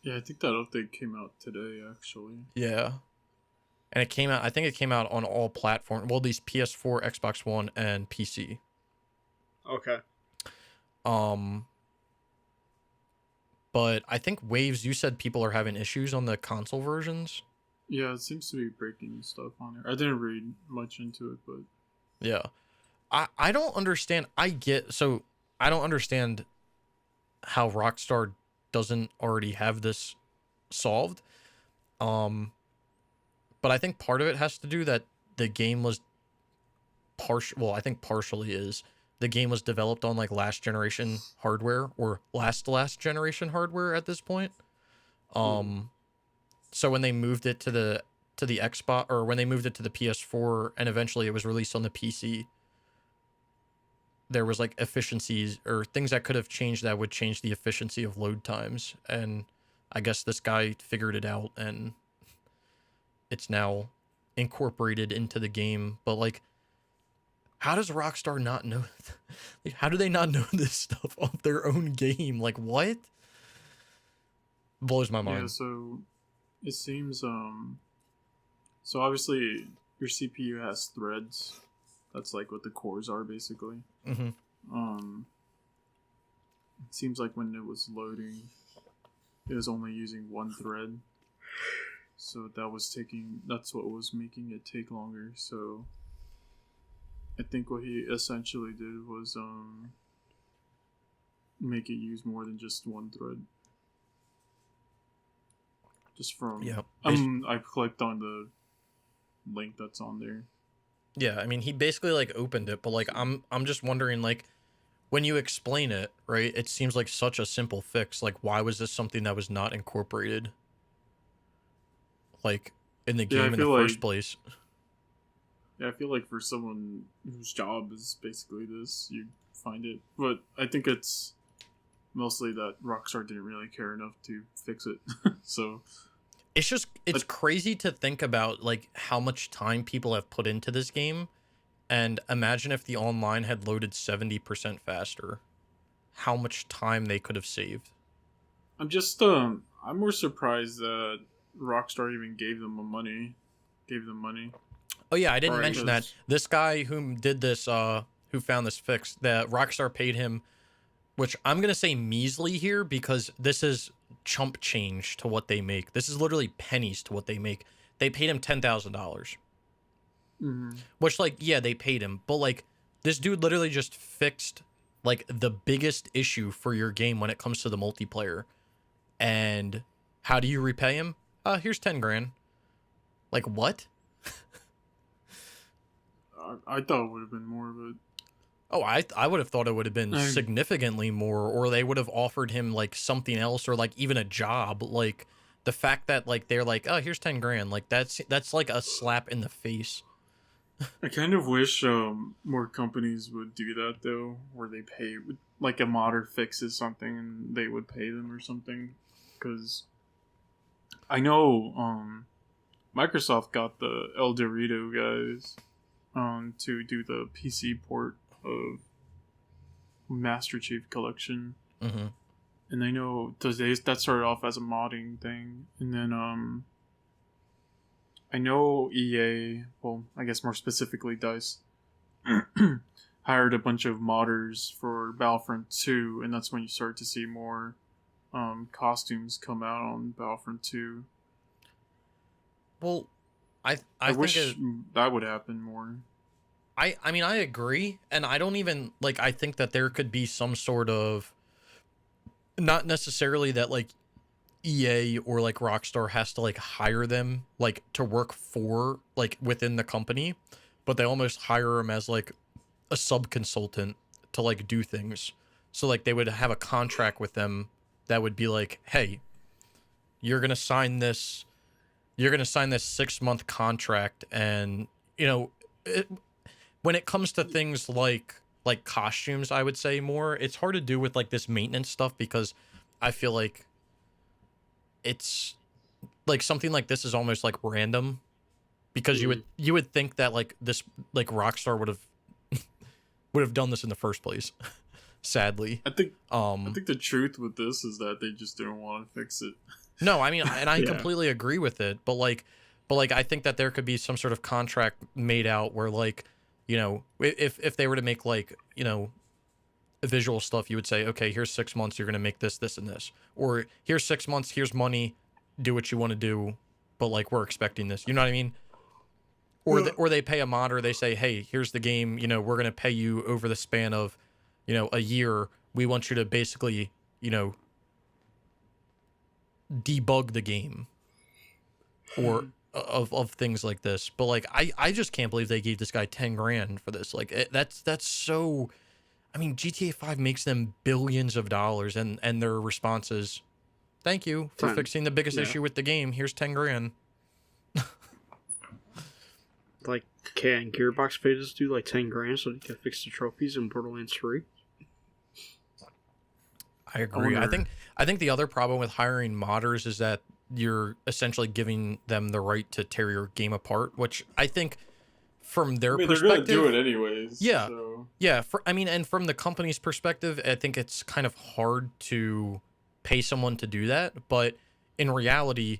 Yeah, I think that update came out today, actually. Yeah. And it came out, I think it came out on all platforms. Well, these PS4, Xbox One, and PC. Okay. But I think Waves, you said people are having issues on the console versions. Yeah, it seems to be breaking stuff on there. I didn't read much into it, but Yeah. I don't understand. I don't understand how Rockstar doesn't already have this solved. But I think part of it has to do that the game was I think partially is the game was developed on like last generation hardware or last generation hardware at this point. So when they moved it to the Xbox, or when they moved it to the PS4 and eventually it was released on the PC, there was like efficiencies or things that could have changed that would change the efficiency of load times. And I guess this guy figured it out and it's now incorporated into the game. But like, How does Rockstar not know? Like, how do they not know this stuff of their own game? Like, what? Blows my Yeah, mind. so it seems so obviously your CPU has threads. That's like what the cores are basically. Mm-hmm. It seems like when it was loading, it was only using one thread. So that's what was making it take longer. So I think what he essentially did was make it use more than just one thread. Just from Yeah. I clicked on the link that's on there. Yeah, I mean, he basically like opened it, but like I'm just wondering, like, when you explain it, right? It seems like such a simple fix. Like, why was this something that was not incorporated, like, in the Yeah, game in the first place? I feel like for someone whose job is basically this, you find it. But I think it's mostly that Rockstar didn't really care enough to fix it. So It's crazy to think about like how much time people have put into this game, and imagine if the online had loaded 70% faster. How much time they could have saved. I'm more surprised that Rockstar even gave them money. Oh yeah, I didn't Right. mention that. This guy whom did this, who found this fix, that Rockstar paid him, which I'm gonna say measly here because this is chump change to what they make. This is literally pennies to what they make. They paid him $10,000, Mm-hmm. which like yeah, they paid him, but like this dude literally just fixed like the biggest issue for your game when it comes to the multiplayer. And how do you repay him? Here's 10 grand. Like what? I thought it would have been more, but Oh, I would have thought it would have been significantly more, or they would have offered him like something else, or like even a job. Like the fact that like they're like, oh, here's 10 grand, like that's like a slap in the face. I kind of wish more companies would do that though, where they pay like a modder fixes something and they would pay them or something. Because I know Microsoft got the El Dorito guys to do the PC port of Master Chief Collection, Mm-hmm. and I know that started off as a modding thing, and then I know EA, well, I guess more specifically DICE, hired a bunch of modders for Battlefront 2, and that's when you start to see more costumes come out on Battlefront 2. Well, I think wish that would happen more. I mean I agree, and I don't even like I think that there could be some sort of, not necessarily that like EA or like Rockstar has to like hire them like to work for like within the company, but they almost hire them as like a sub consultant to like do things. So like they would have a contract with them that would be like, hey, you're gonna sign this, 6-month contract, and you know, when it comes to things like costumes, I would say more. It's hard to do with like this maintenance stuff because I feel like it's like something like this is almost like random because you would think that like this like Rockstar would have done this in the first place. Sadly, I think the truth with this is that they just didn't want to fix it. no, I mean, and I Yeah. completely agree with it, but like I think that there could be some sort of contract made out where like, you know, if they were to make like, you know, visual stuff, you would say, okay, here's 6 months, you're gonna make this, this, and this, or here's 6 months, here's money, do what you want to do, but like we're expecting this, you know what I mean? Or or they pay a modder, they say, hey, here's the game, you know, we're gonna pay you over the span of, you know, a year. We want you to basically, you know, debug the game, or of things like this. But like I just can't believe they gave this guy 10 grand for this. Like that's so, I mean, GTA 5 makes them billions of dollars, and their response is, thank you for 10. fixing the biggest Yeah. issue with the game, here's 10 grand. Like, can Gearbox pay this dude like 10 grand so he can fix the trophies in Borderlands 3? I agree. wonder- I think the other problem with hiring modders is that you're essentially giving them the right to tear your game apart, which I think from their I mean, they're gonna perspective, do it anyways. yeah, So. yeah. I mean, and from the company's perspective, I think it's kind of hard to pay someone to do that. But in reality,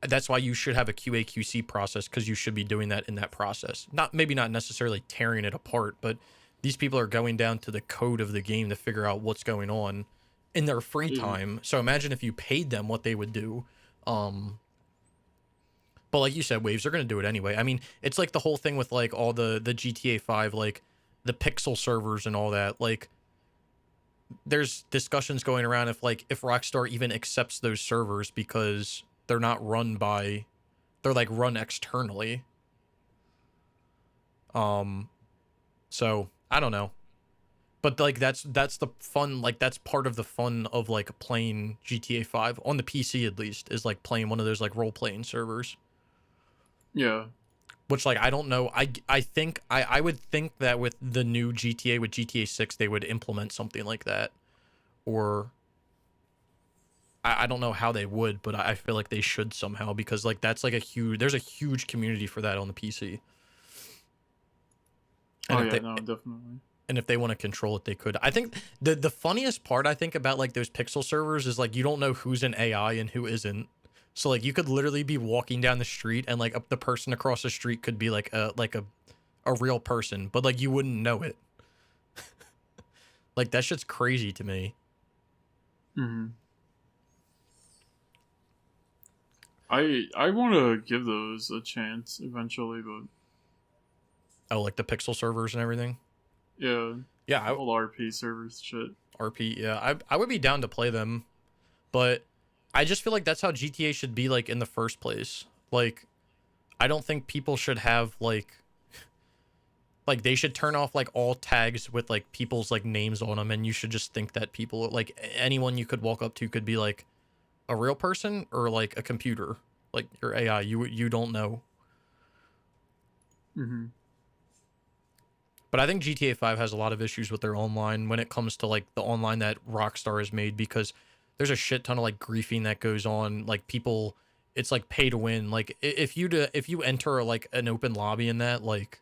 that's why you should have a QA/QC process, because you should be doing that in that process. Maybe not necessarily tearing it apart, but these people are going down to the code of the game to figure out what's going on in their free time. So imagine if you paid them what they would do. But like you said, Waves are going to do it anyway. I mean, it's like the whole thing with like all the GTA 5, like the pixel servers and all that. Like there's discussions going around if Rockstar even accepts those servers, because they're not run by, they're like run externally. So I don't know. But like that's the fun, like that's part of the fun of like playing GTA 5 on the PC, at least, is like playing one of those like role playing servers. Yeah. Which, like, I don't know. I think I would think that with the new GTA, with GTA 6, they would implement something like that. Or I don't know how they would, but I feel like they should somehow, because like that's like there's a huge community for that on the PC. And No, definitely. And if they want to control it, they could. I think the funniest part, I think, about like those pixel servers is like you don't know who's an AI and who isn't. So like you could literally be walking down the street and like the person across the street could be like a real person, but like you wouldn't know it. Like that shit's crazy to me. Mm-hmm. I want to give those a chance eventually, but Oh, like the pixel servers and everything. yeah, old RP servers shit. RP, yeah, I would be down to play them, but I just feel like that's how GTA should be, like, in the first place. Like, I don't think people should have like they should turn off like all tags with like people's like names on them, and you should just think that people, like, anyone you could walk up to could be like a real person or like a computer, like your AI. You don't know. Mm-hmm. But I think GTA 5 has a lot of issues with their online when it comes to like the online that Rockstar has made, because there's a shit ton of like griefing that goes on. Like people, it's like pay to win. Like if you enter like an open lobby in that, like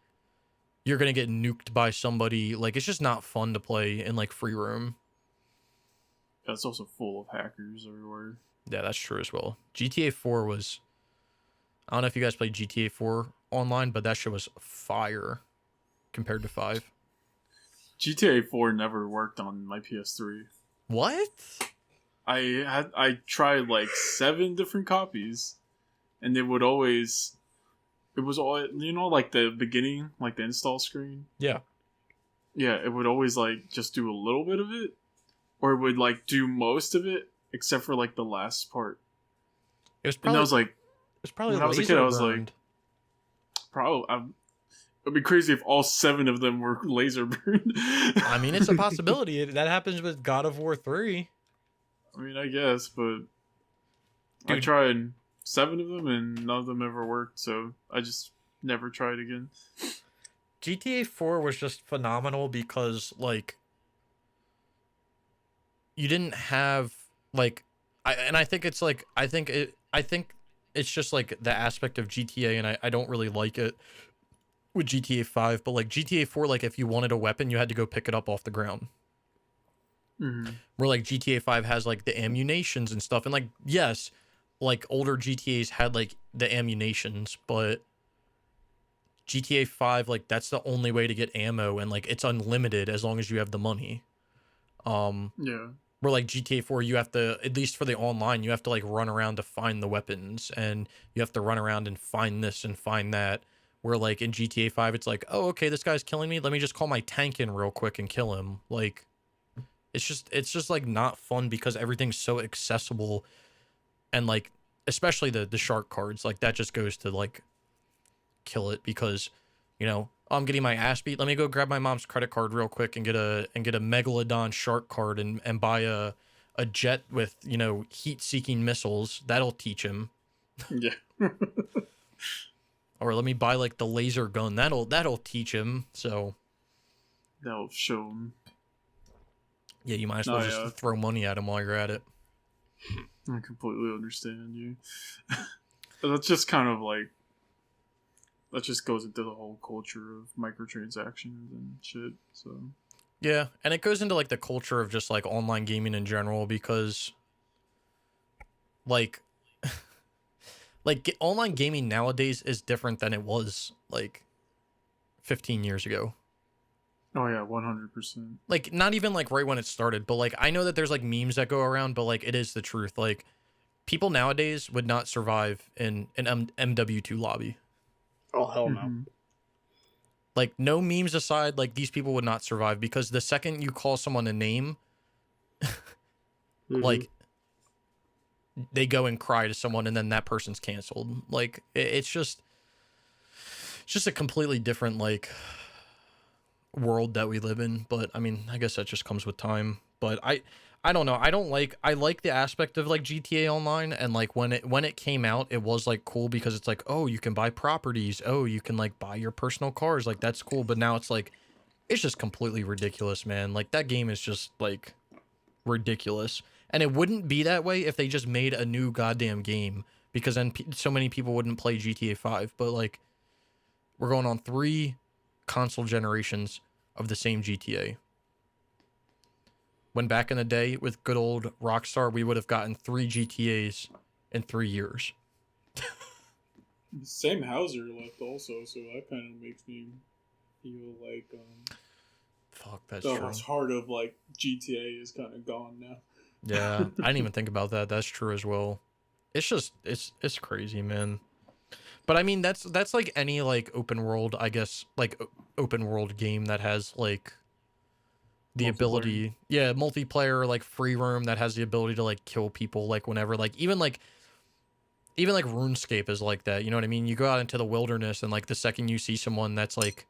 you're gonna get nuked by somebody. Like it's just not fun to play in like free roam. Yeah, it's also full of hackers everywhere. Yeah, that's true as well. GTA 4 was, I don't know if you guys played GTA 4 online, but that shit was fire compared to 5. GTA 4 never worked on my PS3. What? I tried like 7 different copies, and it was all, you know, like the beginning, like the install screen. Yeah. Yeah, it would always like just do a little bit of it, or it would like do most of it except for like the last part. It was probably. And I was like, it was probably when I was a kid, I was like, it'd be crazy if all 7 of them were laser burned. I mean, it's a possibility. That happens with God of War 3. I mean, I guess, but I Dude. tried 7 of them and none of them ever worked, so I just never tried again. GTA 4 was just phenomenal because, like, you didn't have, like, I think it's like, I think it's just like the aspect of GTA, and I don't really like it with GTA 5, but like GTA 4, like if you wanted a weapon, you had to go pick it up off the ground. Mm-hmm. Where like GTA 5 has like the ammunitions and stuff, and like, yes, like older GTAs had like the ammunitions, but GTA 5, like that's the only way to get ammo, and like it's unlimited as long as you have the money. Yeah. Where like GTA 4, you have to, at least for the online, you have to like run around to find the weapons, and you have to run around and find this and find that. Where like in GTA 5, it's like, oh, okay, this guy's killing me, let me just call my tank in real quick and kill him. Like it's just like not fun because everything's so accessible, and like especially the shark cards, like that just goes to like kill it, because, you know, I'm getting my ass beat, let me go grab my mom's credit card real quick and get a megalodon shark card and buy a jet with, you know, heat-seeking missiles. That'll teach him. Yeah. Or let me buy like the laser gun. That'll teach him. So That'll show him. yeah, you might as well just throw money at him while you're at it. I completely understand you. That's just kind of like that just goes into the whole culture of microtransactions and shit. So Yeah, and it goes into like the culture of just like online gaming in general because like online gaming nowadays is different than it was like 15 years ago. oh yeah, 100%. Like not even like right when it started, but like I know that there's like memes that go around, but like it is the truth. Like people nowadays would not survive in an MW2 lobby. Oh hell no. Mm-hmm. Like no memes aside, like these people would not survive because the second you call someone a name, Mhm. like they go and cry to someone and then that person's canceled. Like it's just a completely different like world that we live in. But I mean, I guess that just comes with time. But I don't know. I like the aspect of like GTA Online, and like when it came out, it was like cool because it's like, oh, you can buy properties, oh, you can like buy your personal cars, like that's cool. But now it's like it's just completely ridiculous, man. Like that game is just like ridiculous. And it wouldn't be that way if they just made a new goddamn game, because then so many people wouldn't play GTA 5. But like we're going on 3 console generations of the same GTA. When back in the day with good old Rockstar, we would have gotten 3 GTAs in 3 years. Sam Hauser left also, so that kind of makes me feel like Fuck, that's the true. heart of like GTA is kind of gone now. Yeah, I didn't even think about that. That's true as well. It's just it's crazy, man. But I mean, that's like any like open world, I guess, like open world game that has like the ability, yeah, multiplayer, like free roam that has the ability to like kill people like whenever, like even like RuneScape is like that. You know what I mean? You go out into the wilderness and like the second you see someone that's like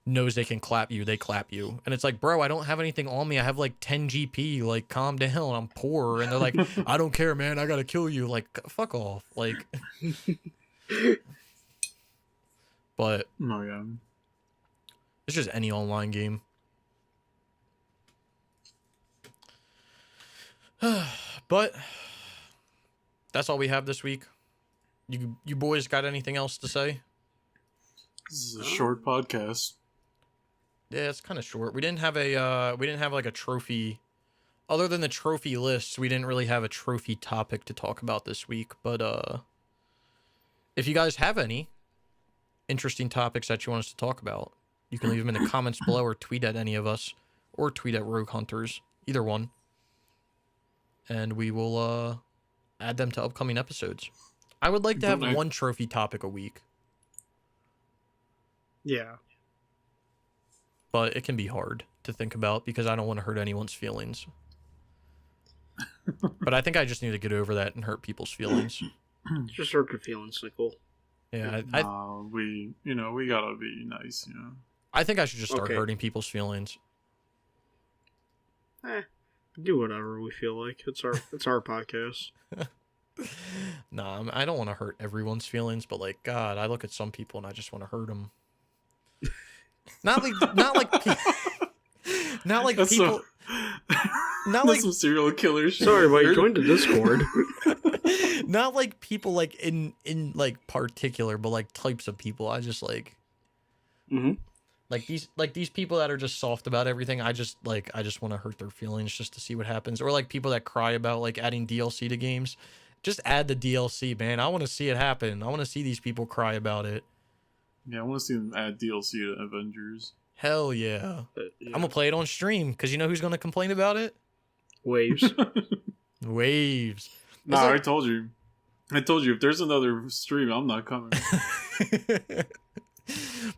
knows they can clap you, they clap you. And it's like, bro, I don't have anything on me. I have like 10 GP. Like, calm down. I'm poor. And they're like, I don't care, man. I gotta kill you. Like, fuck off. Like, but Oh yeah. it's just any online game. But that's all we have this week. You boys got anything else to say? This is a short podcast. Yeah, it's kind of short. We didn't have like a trophy. Other than the trophy lists, we didn't really have a trophy topic to talk about this week. But if you guys have any interesting topics that you want us to talk about, you can leave them in the comments below, or tweet at any of us, or tweet at Rogue Hunters, either one, and we will add them to upcoming episodes. I would like to have one trophy topic a week. Yeah. But it can be hard to think about because I don't want to hurt anyone's feelings. But I think I just need to get over that and hurt people's feelings. Just hurt your feelings, Nicole. Yeah, we gotta be nice, I think I should just start hurting people's feelings. Do whatever we feel like. It's our podcast. Nah, I don't want to hurt everyone's feelings, but like, God, I look at some people and I just want to hurt them. Not like That's people. Not That's like some serial killer shit. Sorry, but you joined the Discord. Not like people like in like particular, but like types of people. I just like, like these people that are just soft about everything. I just want to hurt their feelings just to see what happens. Or like people that cry about like adding DLC to games. Just add the DLC, man. I want to see it happen. I want to see these people cry about it. Yeah, I want to see them add DLC to Avengers. Hell yeah. Yeah. I'm gonna play it on stream because you know who's gonna complain about it? Waves. Waves. Nah, like... I told you if there's another stream, I'm not coming.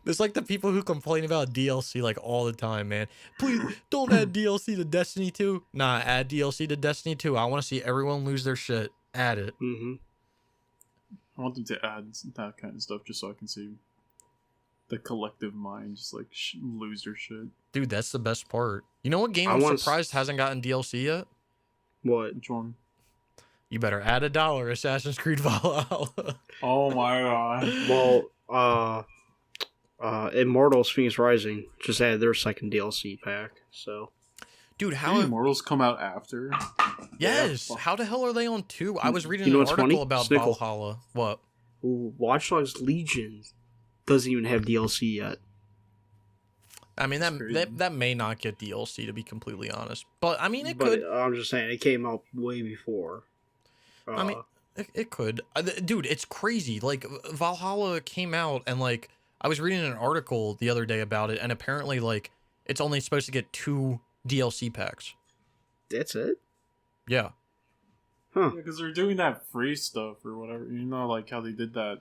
It's like the people who complain about DLC like all the time, man. Please don't add DLC to Destiny 2. Nah, add DLC to Destiny 2. I want to see everyone lose their shit. Add it. I want them to add that kind of stuff just so I can see the collective mind just like lose their shit. Dude, that's the best part. You know what game I'm surprised hasn't gotten DLC yet? What? Which one? You better add $1, Assassin's Creed Valhalla. Oh my god. Well, Immortals Phoenix Rising just added their second DLC pack, so. Dude, how Immortals come out after? Yes. Yeah. How the hell are they on 2? I was reading You know an what's article funny? about Snickle. Valhalla. What? Watch Dogs Legion doesn't even have DLC yet. I mean, That's crazy. that may not get DLC, to be completely honest. But, I mean, it But could. I'm just saying, it came out way before. I mean, it could. Dude, it's crazy. Like, Valhalla came out, and, like, I was reading an article the other day about it, and apparently, like, it's only supposed to get 2 DLC packs. That's it? Yeah. Huh. Yeah, because they're doing that free stuff or whatever. You know, like how they did that.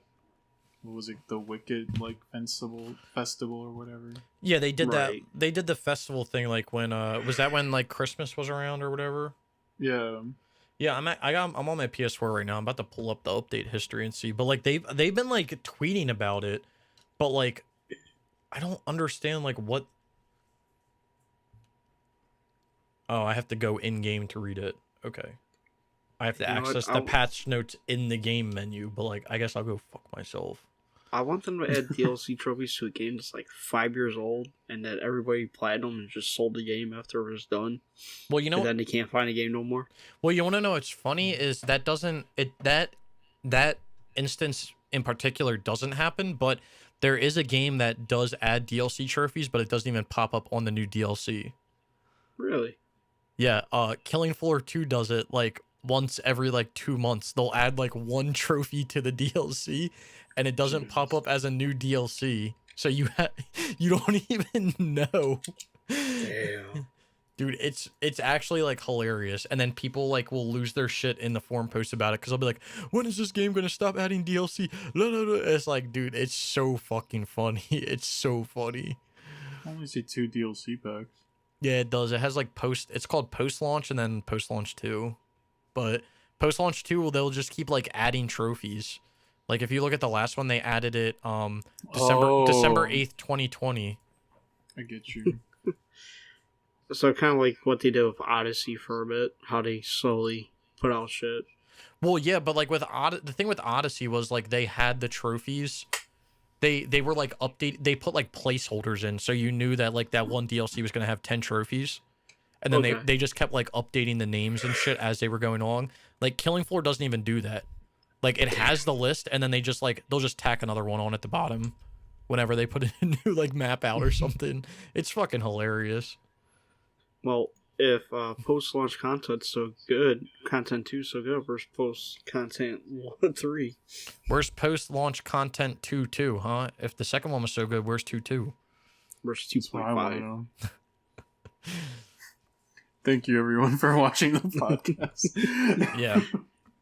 What was it? The Wicked like festival or whatever. Yeah, they did that. Right. They did the festival thing, like, when, was that when, like, Christmas was around or whatever? Yeah. Yeah, I'm on my PS4 right now. I'm about to pull up the update history and see. But, like, they've been, like, tweeting about it. But, like, I don't understand, like, what... Oh, I have to go in-game to read it. Okay. I have to You know what? access the patch notes in the game menu, but, like, I guess I'll go fuck myself. I want them to add DLC trophies to a game that's like 5 years old, and that everybody platinum and just sold the game after it was done. Well, you know, And then they can't find a game no more. well, you want to know what's funny is that doesn't that instance in particular doesn't happen, but there is a game that does add DLC trophies, but it doesn't even pop up on the new DLC. Really? Yeah, Killing Floor 2 does it like once every like 2 months. They'll add like 1 trophy to the DLC, and it doesn't pop up as a new DLC. So you you don't even know. Damn. Dude, it's actually like hilarious, and then people like will lose their shit in the forum posts about it because they'll be like, "When is this game gonna stop adding DLC?" No, no, no. It's like, dude, it's so fucking funny. It's so funny. I only see 2 DLC packs. Yeah, it does. It has like it's called post launch and then post launch 2. But post launch 2, they'll just keep like adding trophies. Like if you look at the last one, they added it December 8th, 2020. I get you. So kind of like what they did with Odyssey for a bit, how they slowly put out shit. Well, yeah, but like with the thing with Odyssey was like they had the trophies. They were like they put like placeholders in, so you knew that like that one DLC was gonna have 10 trophies, and then Okay. they just kept like updating the names and shit as they were going on. Like Killing Floor doesn't even do that. Like it has the list, and then they'll just tack another one on at the bottom, whenever they put a new like map out or something. It's fucking hilarious. Well, if post-launch content's so good, content 2 so good versus post-content 3. Where's post-launch content 2, huh? If the second one was so good, where's 2? Versus That's what I want to 2.5. know. Thank you, everyone, for watching the podcast.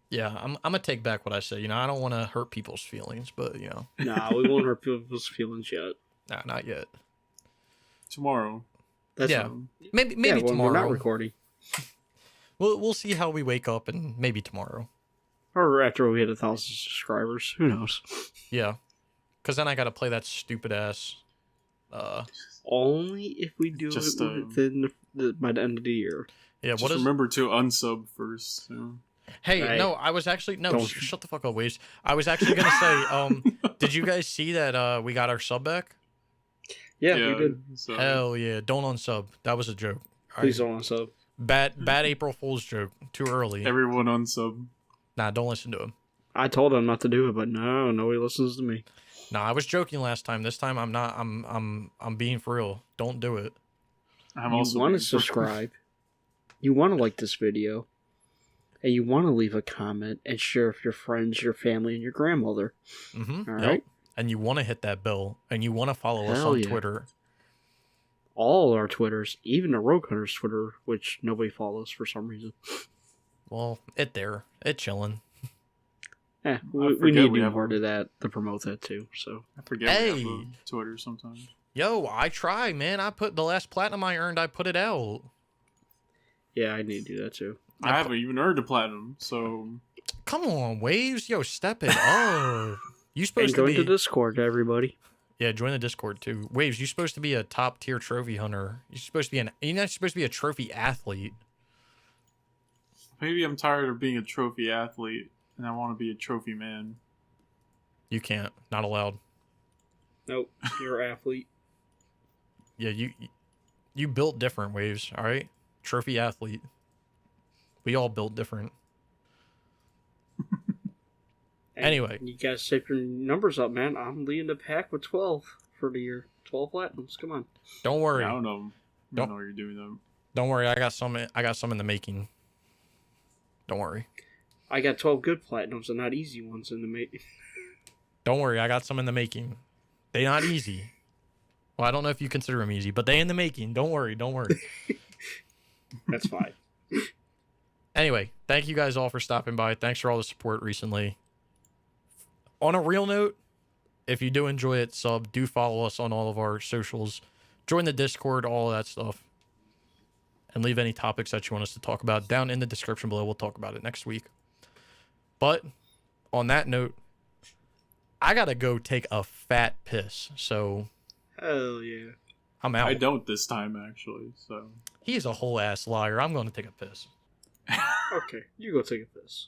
Yeah, I'm gonna take back what I said. You know, I don't want to hurt people's feelings, but you know, Nah, we won't hurt people's feelings yet. nah, not yet. Tomorrow. That's Yeah. fine. Maybe When tomorrow. we're not recording. We'll see how we wake up, and maybe tomorrow. Or after we hit 1,000 subscribers. Who knows? Yeah, because then I gotta play that stupid ass. Only if we do Just, it within by the end of the year. Yeah, Just what is? remember to unsub first. So. Hey, Right. no, I was actually Don't- shut the fuck up, Waves. I was actually gonna say, did you guys see that we got our sub back? Yeah, we did. So. Hell yeah! Don't unsub. That was a joke. All Please right. don't sub. Bad April Fool's joke. Too early. Everyone unsub. Nah, don't listen to him. I told him not to do it, but no, nobody listens to me. Nah, I was joking last time. This time I'm not. I'm being for real. Don't do it. I'm You also want to being- subscribe. You want to like this video. And you want to leave a comment and share with your friends, your family, and your grandmother. Mm-hmm. All right? And you want to hit that bell, and you want to follow us Hell on yeah. Twitter. All our Twitters, even the Rogue Hunters Twitter, which nobody follows for some reason. Well, it chilling. Yeah, I we forget need to we do have more one. to that to promote that too. So I forget Hey. we have a Twitter sometimes. Yo, I try, man. I put the last platinum I earned. I put it out. yeah, I need to do that too. I haven't even earned a platinum, so Come on, Waves. Yo, step it up. You And supposed to join be. the Discord, everybody. Yeah, join the Discord too. Waves, you're supposed to be a top tier trophy hunter. You're supposed to be you're not supposed to be a trophy athlete. maybe I'm tired of being a trophy athlete and I want to be a trophy man. You can't. Not allowed. Nope, you're an athlete. Yeah, you built different, Waves, all right? Trophy athlete. We all built different. Hey, Anyway. you guys set your numbers up, man. I'm leading the pack with 12 for the year. 12 platinums. Come on. Don't worry. Yeah, I don't know. I don't know what you're doing though. Don't worry. I got some in the making. Don't worry. I got 12 good platinums and not easy ones in the making. Don't worry. I got some in the making. They not easy. Well, I don't know if you consider them easy, but they in the making. Don't worry. Don't worry. That's fine. Anyway, thank you guys all for stopping by. Thanks for all the support recently. On a real note, if you do enjoy it, do follow us on all of our socials. Join the Discord, all of that stuff. And leave any topics that you want us to talk about down in the description below. We'll talk about it next week. But on that note, I gotta go take a fat piss. So Hell yeah. I'm out. I don't this time actually. So He's a whole ass liar. I'm going to take a piss. Okay, you go take a piss.